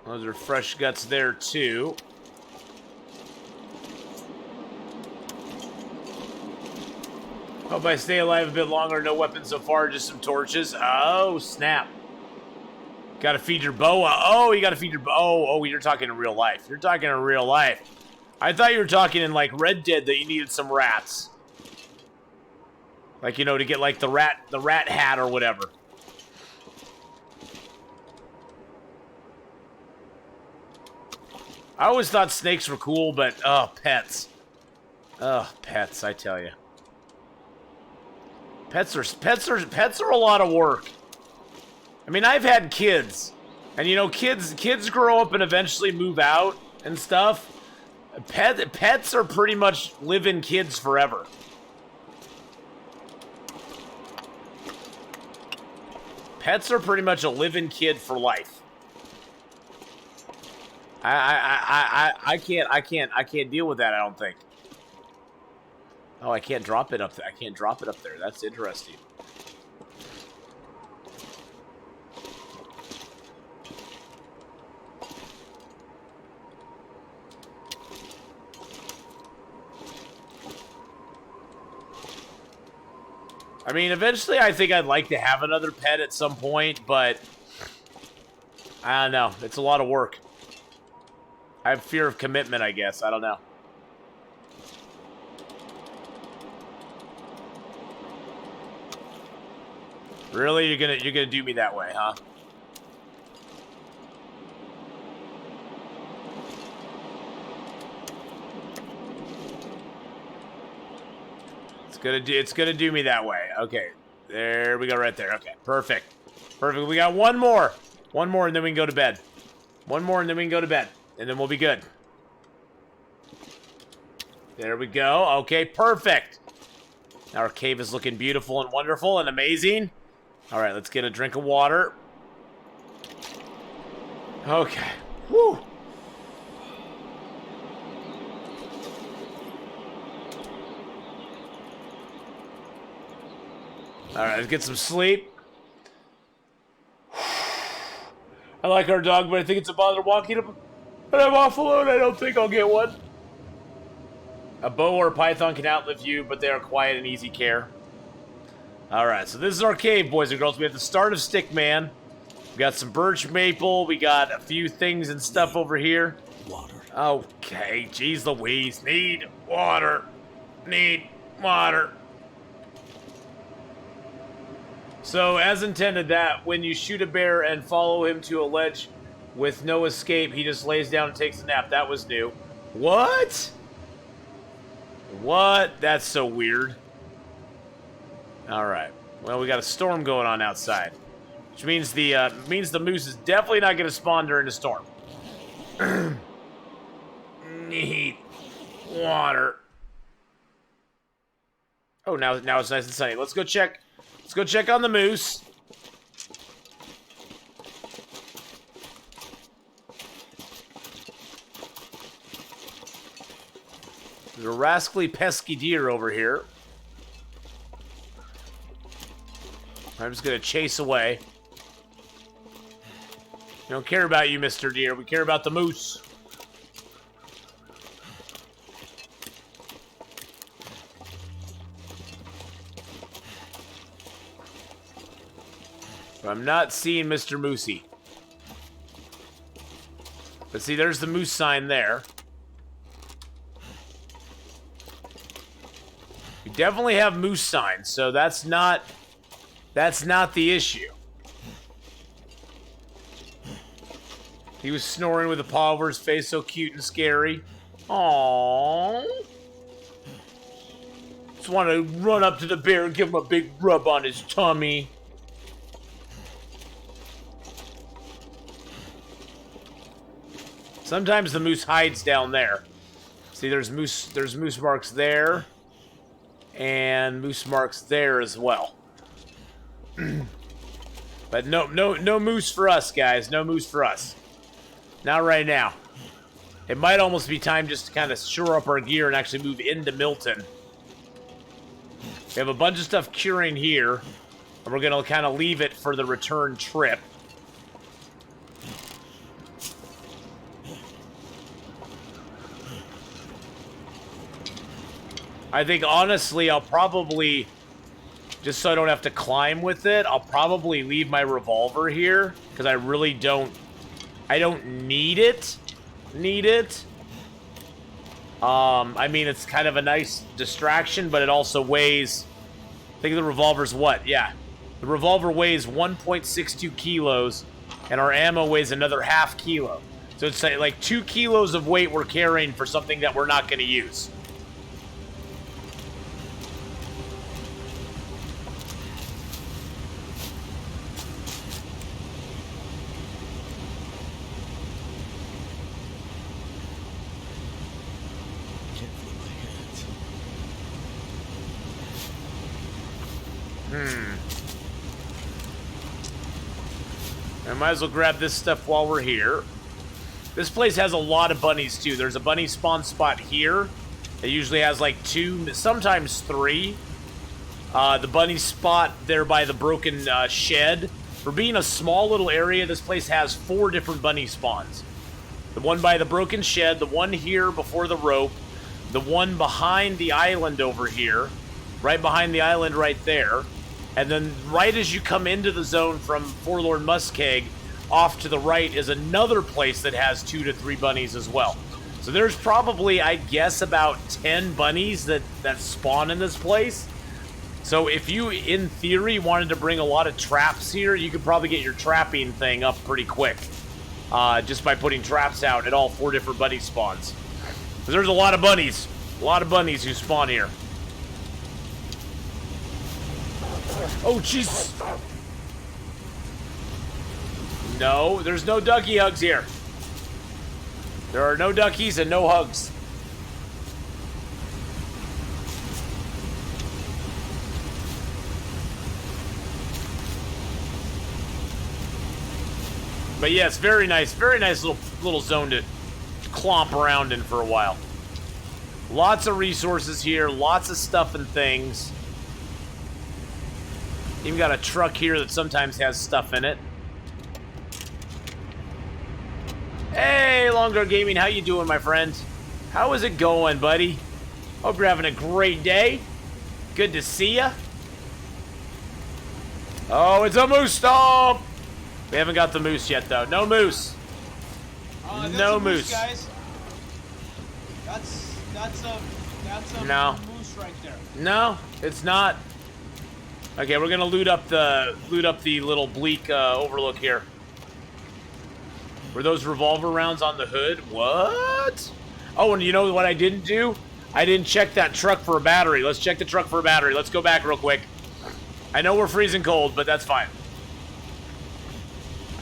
Those are fresh guts there too. Hope I stay alive a bit longer. No weapons so far, just some torches. Oh, snap. Gotta feed your boa. Oh, you gotta feed your oh, you're talking in real life. You're talking in real life. I thought you were talking in, like, Red Dead that you needed some rats. Like, you know, to get, like, the rat hat or whatever. I always thought snakes were cool, but, oh, pets. Oh, pets, I tell you. Pets are a lot of work. I mean, I've had kids. And, you know, kids grow up and eventually move out and stuff. Pets are pretty much live-in kids forever. Pets are pretty much a live-in kid for life. I can't deal with that, I don't think. Oh, I can't drop it up there. I can't drop it up there. That's interesting. I mean, eventually I think I'd like to have another pet at some point, but I don't know. It's a lot of work. I have fear of commitment, I guess. I don't know. Really? You're gonna do me that way, huh? It's gonna do me that way. Okay. There we go right there. Okay. Perfect. Perfect. We got one more. One more and then we can go to bed. One more and then we can go to bed. And then we'll be good. There we go. Okay, perfect. Now our cave is looking beautiful and wonderful and amazing. All right, let's get a drink of water. Okay. Woo. All right, let's get some sleep. I like our dog, but I think it's a bother walking up. But I'm off alone. I don't think I'll get one. A boa or a python can outlive you, but they are quiet and easy care. Alright, so this is our cave, boys and girls. We have the start of Stickman. We got some birch maple. We got a few things and stuff over here. Water. Okay, geez Louise. Need water. Need water. So, as intended, that when you shoot a bear and follow him to a ledge with no escape, he just lays down and takes a nap. That was new. What? What? That's so weird. Alright. Well, we got a storm going on outside. Which means the moose is definitely not going to spawn during the storm. Need water. Oh, now it's nice and sunny. Let's go check. Let's go check on the moose. There's a rascally pesky deer over here. I'm just gonna chase away. We don't care about you, Mr. Deer. We care about the moose. I'm not seeing Mr. Moosey. But see, there's the moose sign there. We definitely have moose signs, so that's not the issue. He was snoring with a paw over his face, so cute and scary. Aww. Just want to run up to the bear and give him a big rub on his tummy. Sometimes the moose hides down there. See, there's moose marks there. And moose marks there as well. But no moose for us, guys. No moose for us. Not right now. It might almost be time just to kind of shore up our gear and actually move into Milton. We have a bunch of stuff curing here. And we're going to kind of leave it for the return trip. I think, honestly, I'll probably just so I don't have to climb with it. I'll probably leave my revolver here because I really don't. I don't need it. I mean, it's kind of a nice distraction, but it also weighs. I think the revolver's what? Yeah, the revolver weighs 1.62 kilos, and our ammo weighs another ½ kilo. So it's like 2 kilos of weight we're carrying for something that we're not going to use. I might as well grab this stuff while we're here. This place has a lot of bunnies, too. There's a bunny spawn spot here. It usually has like 2, sometimes 3. The bunny spot there by the broken shed. For being a small little area, this place has 4 different bunny spawns. The one by the broken shed, the one here before the rope, the one behind the island over here, right behind the island right there, and then right as you come into the zone from Forlorn Muskeg, off to the right is another place that has 2 to 3 bunnies as well. So there's probably, I guess, about 10 bunnies that spawn in this place. So if you, in theory, wanted to bring a lot of traps here, you could probably get your trapping thing up pretty quick. Just by putting traps out at all 4 different bunny spawns. Because there's a lot of bunnies. A lot of bunnies who spawn here. Oh, jeez. No, there's no ducky hugs here. There are no duckies and no hugs. But yes, very nice little zone to clomp around in for a while. Lots of resources here, lots of stuff and things. Even got a truck here that sometimes has stuff in it. Hey, Longer Gaming, how you doing, my friend? How is it going, buddy? Hope you're having a great day. Good to see ya. Oh, it's a moose stomp! We haven't got the moose yet, though. No moose. No moose, guys. That's a no moose right there. No, it's not. Okay, we're gonna loot up the little bleak overlook here. Were those revolver rounds on the hood? What? Oh, and you know what I didn't do? I didn't check that truck for a battery. Let's check the truck for a battery. Let's go back real quick. I know we're freezing cold, but that's fine.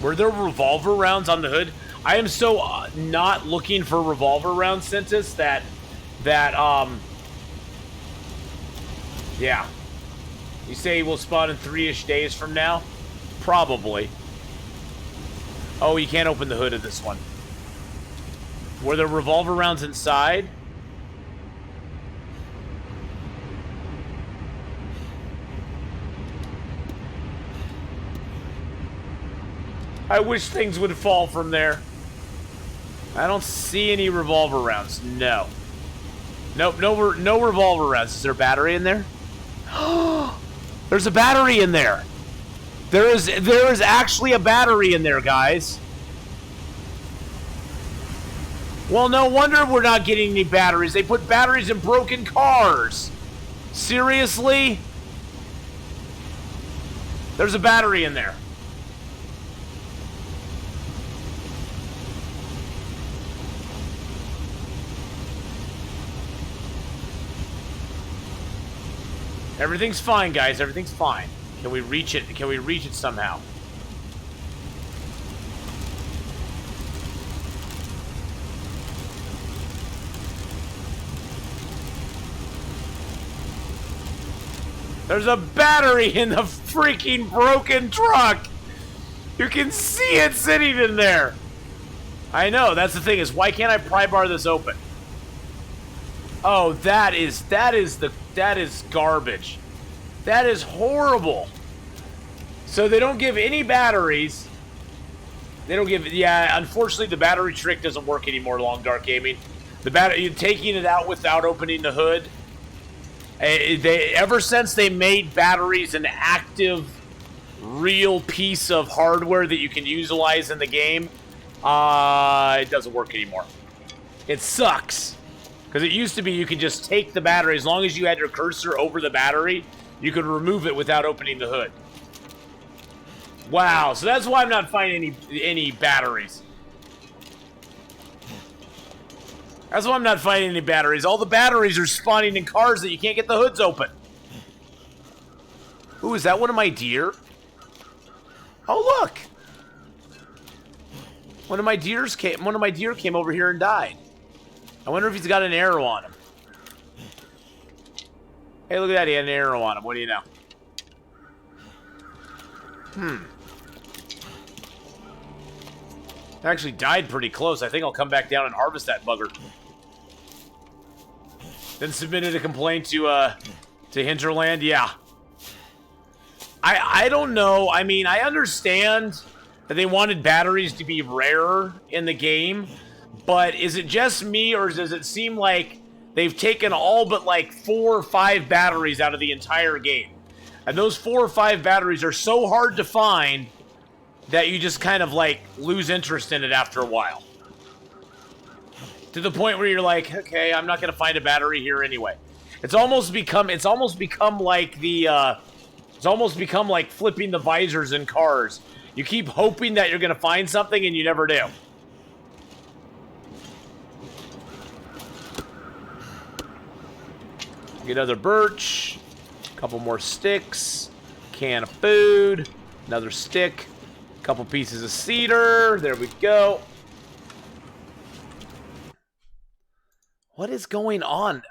Were there revolver rounds on the hood? I am so not looking for revolver rounds, Sentis, that yeah. You say we'll spawn in 3-ish days from now? Probably. Oh, you can't open the hood of this one. Were there revolver rounds inside? I wish things would fall from there. I don't see any revolver rounds. No. Nope, no revolver rounds. Is there a battery in there? There's a battery in there. There is actually a battery in there, guys. Well, no wonder we're not getting any batteries. They put batteries in broken cars. Seriously? There's a battery in there. Everything's fine, guys. Everything's fine. Can we reach it? Can we reach it somehow? There's a battery in the freaking broken truck. You can see it sitting in there. I know. That's the thing is, why can't I pry bar this open? Oh, that is garbage. That is horrible. So they don't give any batteries. They don't give, yeah, unfortunately the battery trick doesn't work anymore, Long Dark Gaming. The battery, taking it out without opening the hood Ever since they made batteries an active, real piece of hardware that you can utilize in the game, it doesn't work anymore. It sucks. Because it used to be you could just take the battery, as long as you had your cursor over the battery, you could remove it without opening the hood. Wow, so that's why I'm not finding any batteries. That's why I'm not finding any batteries. All the batteries are spawning in cars that you can't get the hoods open. Ooh, is that one of my deer? Oh, look! One of my deer came over here and died. I wonder if he's got an arrow on him. Hey, look at that. He had an arrow on him. What do you know? Actually died pretty close. I think I'll come back down and harvest that bugger. Then submitted a complaint to Hinterland. Yeah. I don't know. I mean, I understand that they wanted batteries to be rarer in the game, but is it just me, or does it seem like they've taken all but like 4 or 5 batteries out of the entire game? And those 4 or 5 batteries are so hard to find that you just kind of like lose interest in it after a while. To the point where you're like, okay, I'm not going to find a battery here anyway. It's almost become like flipping the visors in cars. You keep hoping that you're going to find something and you never do. Get another birch, a couple more sticks, can of food, another stick, a couple pieces of cedar. There we go. What is going on?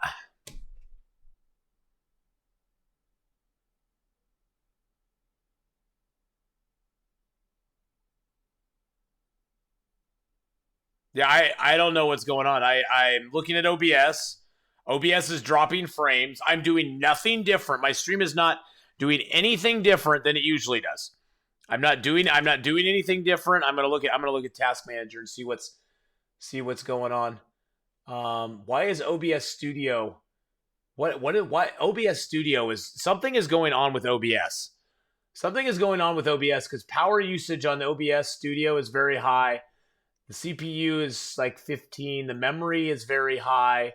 Yeah, I don't know what's going on. I'm looking at OBS. OBS is dropping frames. I'm doing nothing different. My stream is not doing anything different than it usually does. I'm not doing anything different. I'm gonna look at Task Manager and see what's going on. Why is OBS Studio? Why OBS Studio is something is going on with OBS. Something is going on with OBS because power usage on the OBS Studio is very high. The CPU is like 15. The memory is very high.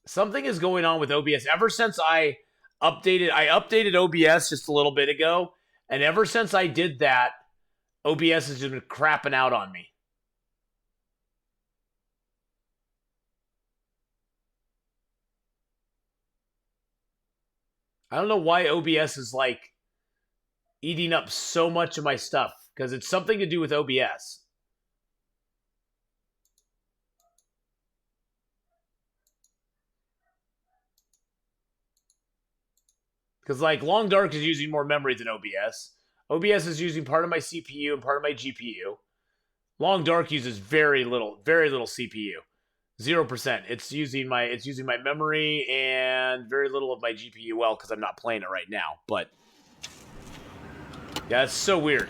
Something is going on with OBS. Ever since I updated OBS just a little bit ago, and ever since I did that, OBS has just been crapping out on me. I don't know why OBS is like eating up so much of my stuff, because it's something to do with OBS. Because, like, Long Dark is using more memory than OBS. OBS is using part of my CPU and part of my GPU. Long Dark uses very little CPU. 0%. It's using my memory and very little of my GPU. Well, because I'm not playing it right now. But, yeah, it's so weird.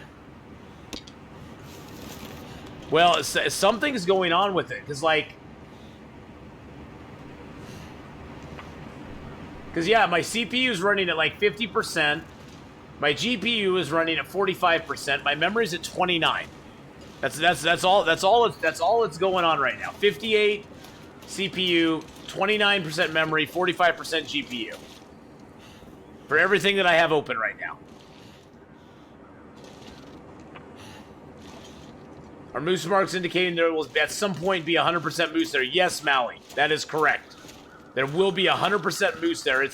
Well, something's going on with it. Because, like... Because, yeah, my CPU is running at like 50%. My GPU is running at 45%. My memory's at 29. That's all that's going on right now. 58 CPU, 29% memory, 45% GPU. For everything that I have open right now. Are moose marks indicating there will at some point be 100% moose there? Yes, Maui. That is correct. There will be 100% moose there.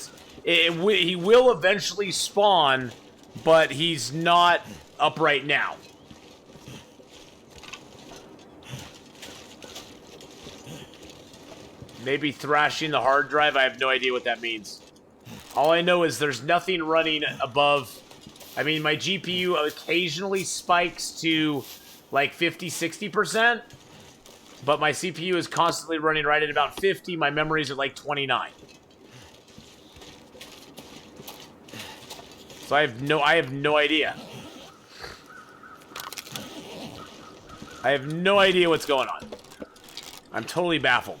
He will eventually spawn, but he's not up right now. Maybe thrashing the hard drive. I have no idea what that means. All I know is there's nothing running above. I mean, my GPU occasionally spikes to like 50, 60%. But my CPU is constantly running right at about 50. My memories are like 29. So I have no idea. I have no idea what's going on. I'm totally baffled.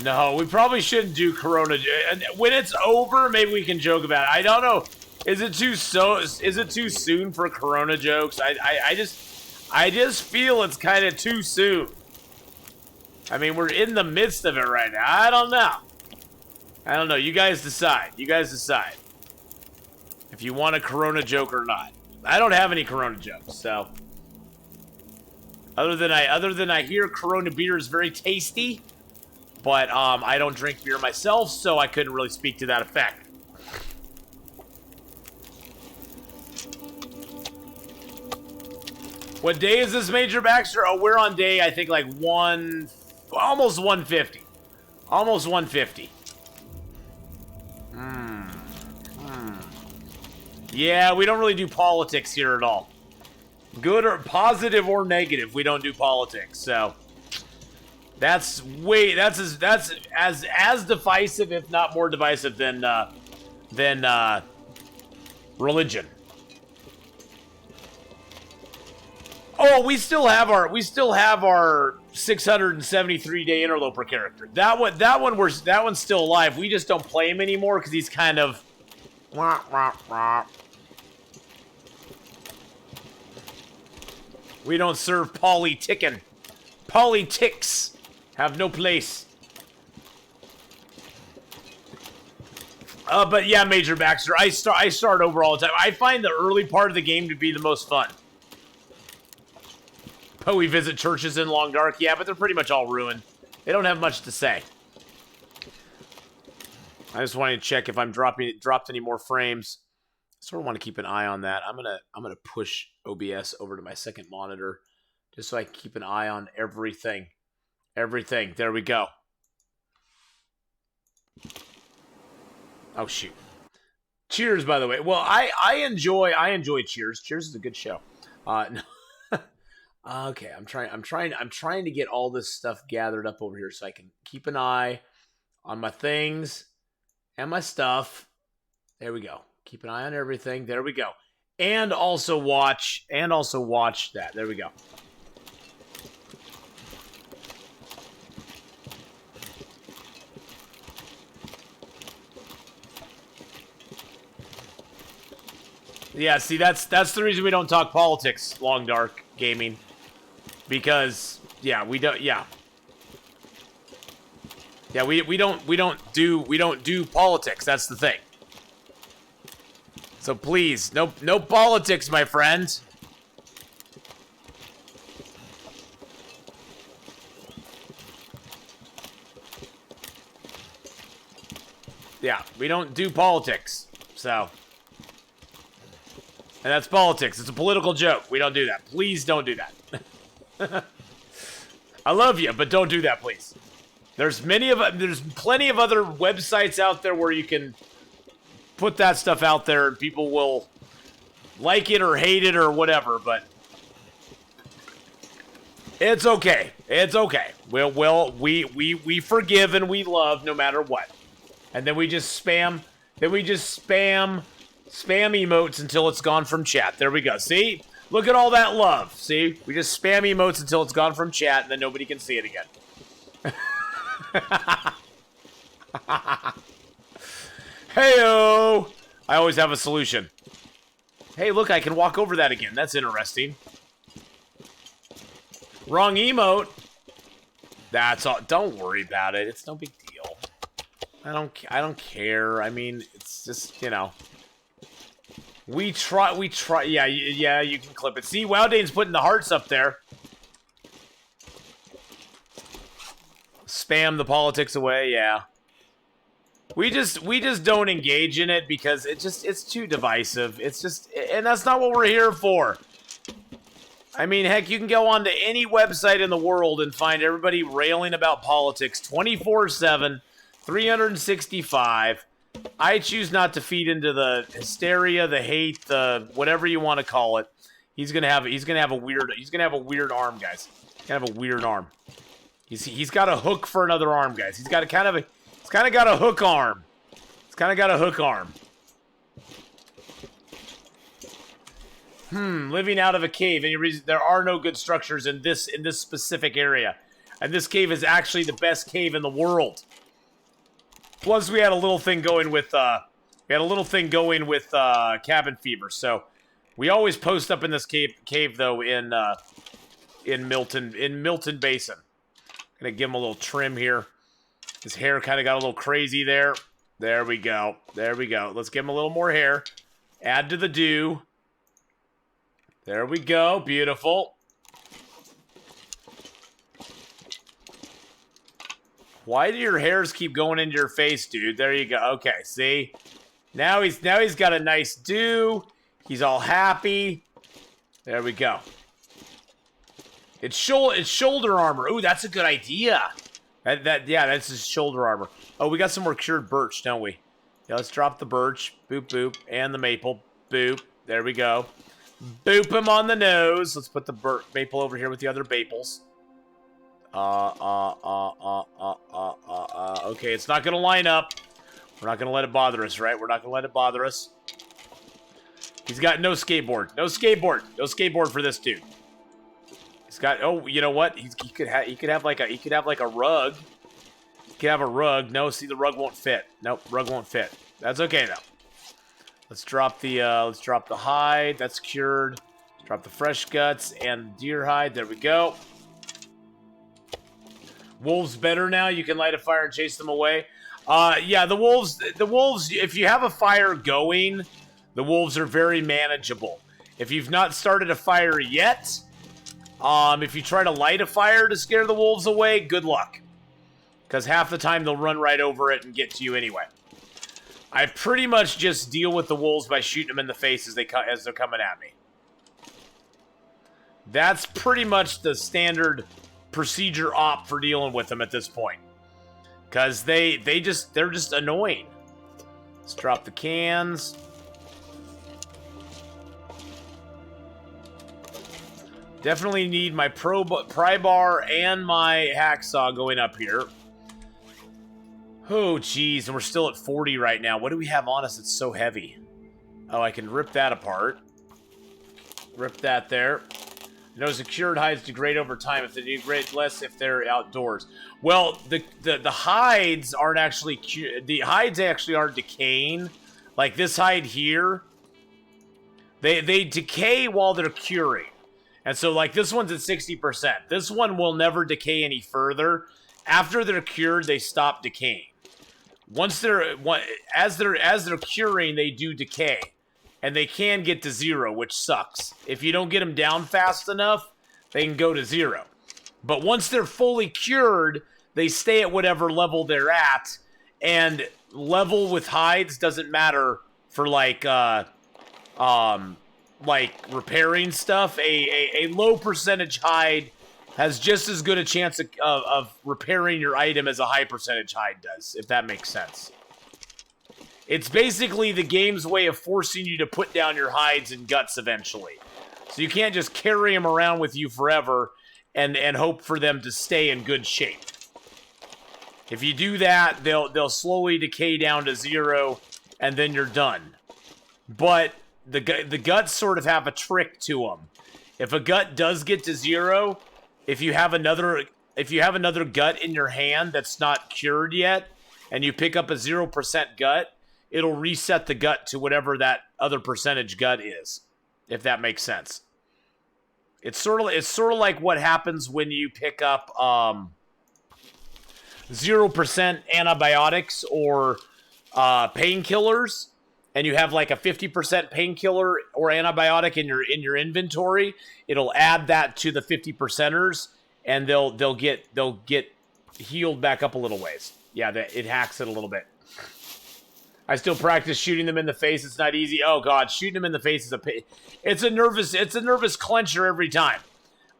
No, we probably shouldn't do Corona. When it's over, maybe we can joke about it. I don't know. Is it too soon for Corona jokes? I just feel it's kind of too soon. I mean, we're in the midst of it right now. I don't know. You guys decide. If you want a Corona joke or not. I don't have any Corona jokes, so. Other than I hear Corona beer is very tasty, but I don't drink beer myself, so I couldn't really speak to that effect. What day is this, Major Baxter? Oh, we're on day, I think, like almost 150. Almost 150. Yeah, we don't really do politics here at all. Good or positive or negative, we don't do politics. So that's as divisive, if not more divisive than religion. Oh, we still have our 673-day Interloper character. That one's still alive. We just don't play him anymore because he's kind of. We don't serve politicking. Politics have no place. But yeah, Major Baxter, I start over all the time. I find the early part of the game to be the most fun. Oh, we visit churches in Long Dark. Yeah, but they're pretty much all ruined. They don't have much to say. I just wanted to check if I'm dropped any more frames. I sort of want to keep an eye on that. I'm gonna push OBS over to my second monitor just so I can keep an eye on everything. Everything. There we go. Oh shoot. Cheers, by the way. Well, I enjoy Cheers. Cheers is a good show. No. Okay, I'm trying to get all this stuff gathered up over here so I can keep an eye on my things and my stuff. There we go. Keep an eye on everything. There we go. And also watch that. There we go. Yeah, see, that's the reason we don't talk politics, Long Dark Gaming. Because we don't do politics. That's the thing. So please, no politics, my friend. Yeah, we don't do politics. So, and that's politics. It's a political joke. We don't do that. Please don't do that. I love you, but don't do that, please. There's plenty of other websites out there where you can put that stuff out there and people will like it or hate it or whatever, but it's okay. It's okay. We forgive and we love no matter what. And then we just spam emotes until it's gone from chat. There we go. See? Look at all that love. See? We just spam emotes until it's gone from chat and then nobody can see it again. Hey-o! I always have a solution. Hey, look, I can walk over that again. That's interesting. Wrong emote. That's all. Don't worry about it. It's no big deal. I don't care. I mean, it's just, you know. We try. Yeah, you can clip it. See, Wowdane's putting the hearts up there. Spam the politics away, yeah. We just don't engage in it because it's too divisive. It's just, and that's not what we're here for. I mean, heck, you can go on to any website in the world and find everybody railing about politics 24/7, 365. I choose not to feed into the hysteria, the hate, the whatever you want to call it. He's gonna have a weird arm, guys. He's gonna have a weird arm. He's got a hook for another arm, guys. He's kind of got a hook arm. It's kind of got a hook arm. Living out of a cave. Any reason? There are no good structures in this specific area. And this cave is actually the best cave in the world. Plus, we had a little thing going with cabin fever. So we always post up in this cave though in Milton Basin. Gonna give him a little trim here. His hair kind of got a little crazy there. There we go. There we go. Let's give him a little more hair. Add to the dew. There we go. Beautiful. Why do your hairs keep going into your face, dude? There you go. Okay, see? Now he's got a nice dew. He's all happy. There we go. It's shoulder armor. Ooh, that's a good idea. Yeah, that's his shoulder armor. Oh, we got some more cured birch, don't we? Yeah, let's drop the birch. Boop, boop. And the maple. Boop. There we go. Boop him on the nose. Let's put the maple over here with the other maples. Okay, it's not going to line up. We're not going to let it bother us, right? We're not going to let it bother us. He's got no skateboard. No skateboard. No skateboard for this dude. He's got, oh, you know what? He could have like a rug. He could have a rug. No, see, the rug won't fit. Nope, rug won't fit. That's okay though. Let's drop the hide. That's cured. Let's drop the fresh guts and deer hide. There we go. Wolves better now. You can light a fire and chase them away. Yeah, the wolves, if you have a fire going, the wolves are very manageable. If you've not started a fire yet, if you try to light a fire to scare the wolves away, good luck. Because half the time they'll run right over it and get to you anyway. I pretty much just deal with the wolves by shooting them in the face as they're coming at me. That's pretty much the standard procedure op for dealing with them at this point. Because they're just annoying. Let's drop the cans. Definitely need my pry bar and my hacksaw going up here. Oh, geez, and we're still at 40 right now. What do we have on us that's so heavy? Oh, I can rip that apart. Rip that there. Notice the cured hides degrade over time. If they degrade less if they're outdoors. Well, the hides aren't actually the hides actually are decaying. Like this hide here, they decay while they're curing. And so like this one's at 60%. This one will never decay any further. After they're cured, they stop decaying. As they're curing, they do decay. And they can get to 0, which sucks. If you don't get them down fast enough, they can go to 0. But once they're fully cured, they stay at whatever level they're at. And level with hides doesn't matter for like repairing stuff. A low percentage hide has just as good a chance of repairing your item as a high percentage hide does, if that makes sense. It's basically the game's way of forcing you to put down your hides and guts eventually. So you can't just carry them around with you forever and hope for them to stay in good shape. If you do that, they'll slowly decay down to 0, and then you're done. But the guts sort of have a trick to them. If a gut does get to 0, if you have another gut in your hand that's not cured yet, and you pick up a 0% gut, it'll reset the gut to whatever that other percentage gut is, if that makes sense. It's sort of like what happens when you pick up 0% antibiotics or painkillers, and you have like a 50% painkiller or antibiotic in your inventory. It'll add that to the 50%ers, and they'll get healed back up a little ways. Yeah, it hacks it a little bit. I still practice shooting them in the face. It's not easy. Oh god, shooting them in the face is it's a nervous clencher every time.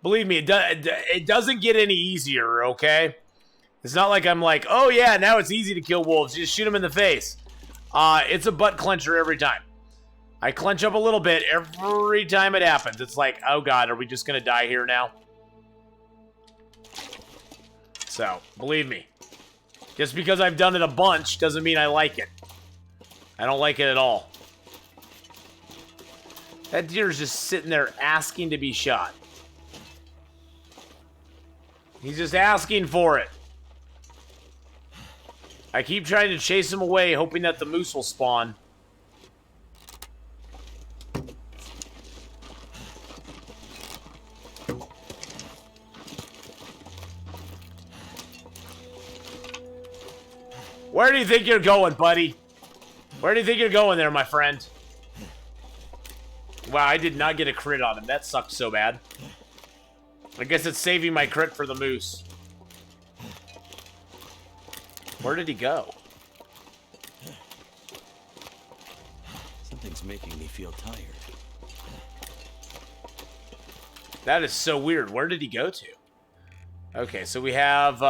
Believe me, it doesn't get any easier, okay? It's not like I'm like, oh yeah, now it's easy to kill wolves. Just shoot them in the face. It's a butt clencher every time. I clench up a little bit every time it happens. It's like, oh god, are we just gonna die here now? So, believe me. Just because I've done it a bunch doesn't mean I like it. I don't like it at all. That deer's just sitting there asking to be shot. He's just asking for it. I keep trying to chase him away, hoping that the moose will spawn. Where do you think you're going, buddy? Where do you think you're going there, my friend? Wow, I did not get a crit on him. That sucked so bad. I guess it's saving my crit for the moose. Where did he go? Something's making me feel tired. That is so weird. Where did he go to? Okay, so we have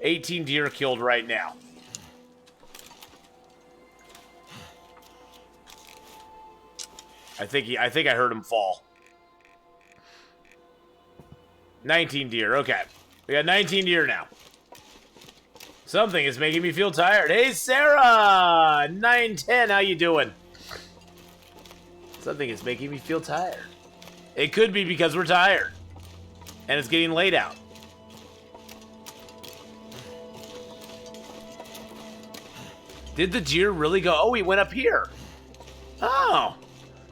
18 deer killed right now. I think I heard him fall. 19 deer. Okay. We got 19 deer now. Something is making me feel tired. Hey, Sarah! 910, how you doing? Something is making me feel tired. It could be because we're tired. And it's getting late out. Did the deer really go? Oh, he went up here. Oh.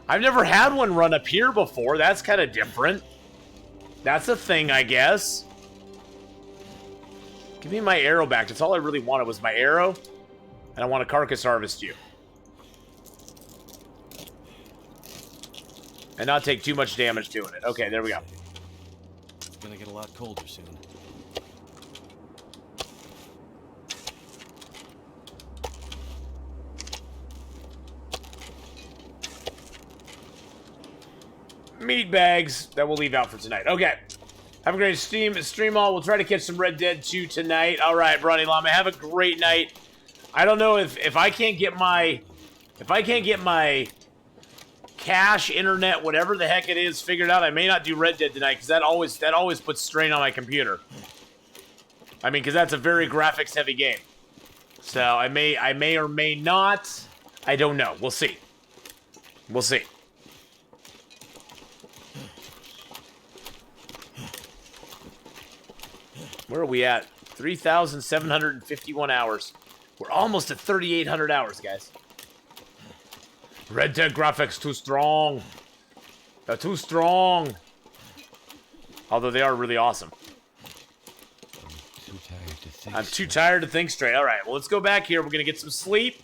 I've never had one run up here before. That's kind of different. That's a thing, I guess. Give me my arrow back. That's all I really wanted was my arrow. And I want to carcass harvest you. And not take too much damage doing it. Okay, there we go. It's gonna get a lot colder soon. Meat bags that we'll leave out for tonight. Okay. Have a great stream all. We'll try to catch some Red Dead 2 tonight. All right, Bronny Llama, have a great night. I don't know if I can't get my cache, internet, whatever the heck it is figured out, I may not do Red Dead tonight because that always puts strain on my computer. I mean, because that's a very graphics heavy game. So I may or may not. I don't know. We'll see. We'll see. Where are we at? 3,751 hours. We're almost at 3,800 hours, guys. Red Dead graphics too strong. They're too strong. Although they are really awesome. I'm too tired to think straight. All right, well, let's go back here. We're going to get some sleep.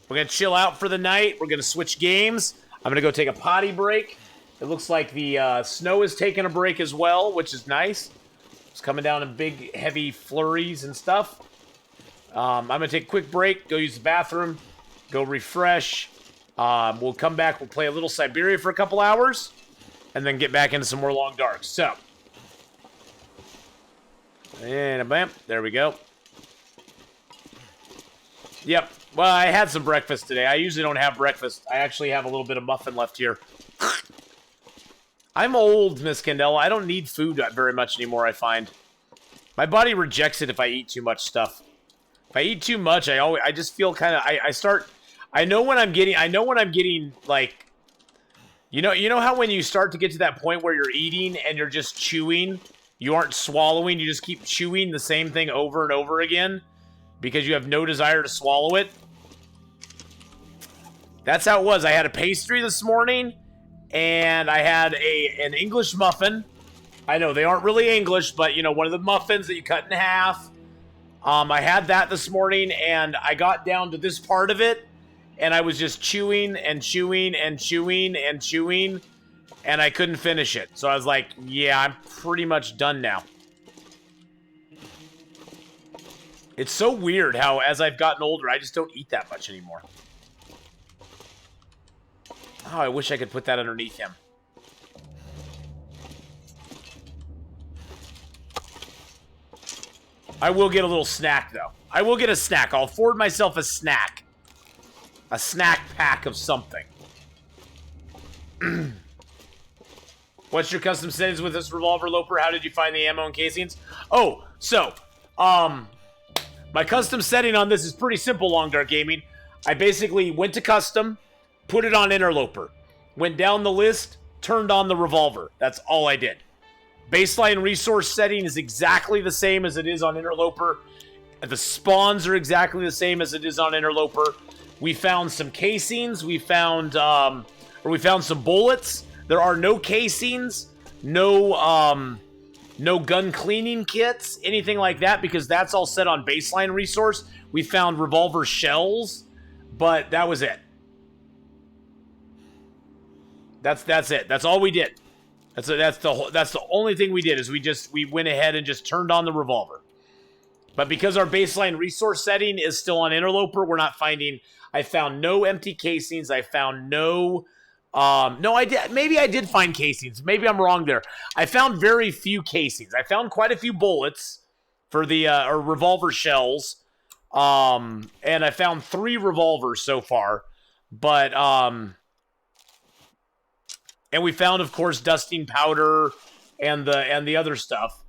We're going to chill out for the night. We're going to switch games. I'm going to go take a potty break. It looks like the snow is taking a break as well, which is nice. It's coming down in big, heavy flurries and stuff. I'm going to take a quick break, go use the bathroom, go refresh. We'll come back, we'll play a little Siberia for a couple hours, and then get back into some more Long Darks. So, and bam, there we go. Yep, well, I had some breakfast today. I usually don't have breakfast. I actually have a little bit of muffin left here. I'm old, Miss Candela. I don't need food very much anymore, I find. My body rejects it if I eat too much stuff. If I eat too much, I just feel kind of, I know when I'm getting, like, you know how when you start to get to that point where you're eating and you're just chewing, you aren't swallowing, you just keep chewing the same thing over and over again because you have no desire to swallow it? That's how it was. I had a pastry this morning. And I had an English muffin. I know, they aren't really English, but, you know, one of the muffins that you cut in half. I had that this morning, and I got down to this part of it, and I was just chewing and chewing and chewing and chewing, and I couldn't finish it. So I was like, yeah, I'm pretty much done now. It's so weird how, as I've gotten older, I just don't eat that much anymore. Oh, I wish I could put that underneath him. I will get a little snack, though. I will get a snack. I'll afford myself a snack. A snack pack of something. What's your custom settings with this Revolver, Loper? How did you find the ammo and casings? Oh, so, my custom setting on this is pretty simple, Long Dark Gaming. I basically went to custom, put it on Interloper, went down the list, turned on the Revolver. That's all I did. Baseline resource setting is exactly the same as it is on Interloper. The spawns are exactly the same as it is on Interloper. We found some casings. We found some bullets. There are no casings, no gun cleaning kits, anything like that, because that's all set on baseline resource. We found revolver shells, but that was it. That's it. That's all we did. That's the only thing we did is we went ahead and just turned on the revolver. But because our baseline resource setting is still on Interloper, we're not finding. I found no empty casings. I found no. No, I did. Maybe I did find casings. Maybe I'm wrong there. I found very few casings. I found quite a few bullets for the or revolver shells, and I found 3 revolvers so far. But and we found, of course, dusting powder and the other stuff.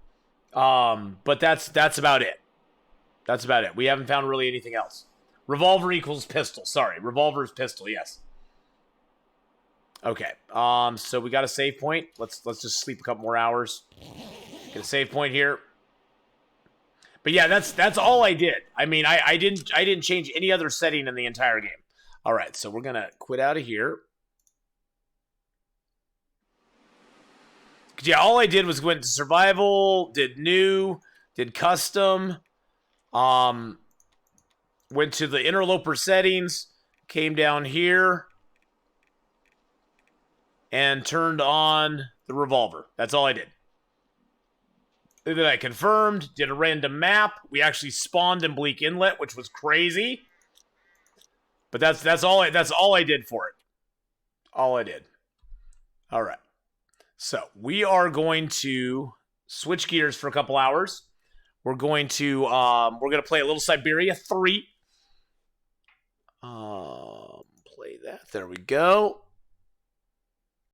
But that's about it. That's about it. We haven't found really anything else. Revolver equals pistol. Sorry, revolver is pistol. Yes. Okay. So we got a save point. Let's just sleep a couple more hours. Get a save point here. But yeah, that's all I did. I mean, I didn't change any other setting in the entire game. All right, so we're gonna quit out of here. Yeah, all I did was went to survival, did new, did custom, went to the Interloper settings, came down here, and turned on the revolver. That's all I did. Then I confirmed, did a random map. We actually spawned in Bleak Inlet, which was crazy. But that's all I did for it. All I did. All right. So we are going to switch gears for a couple hours. We're going to play a little Siberia 3. Play that. There we go.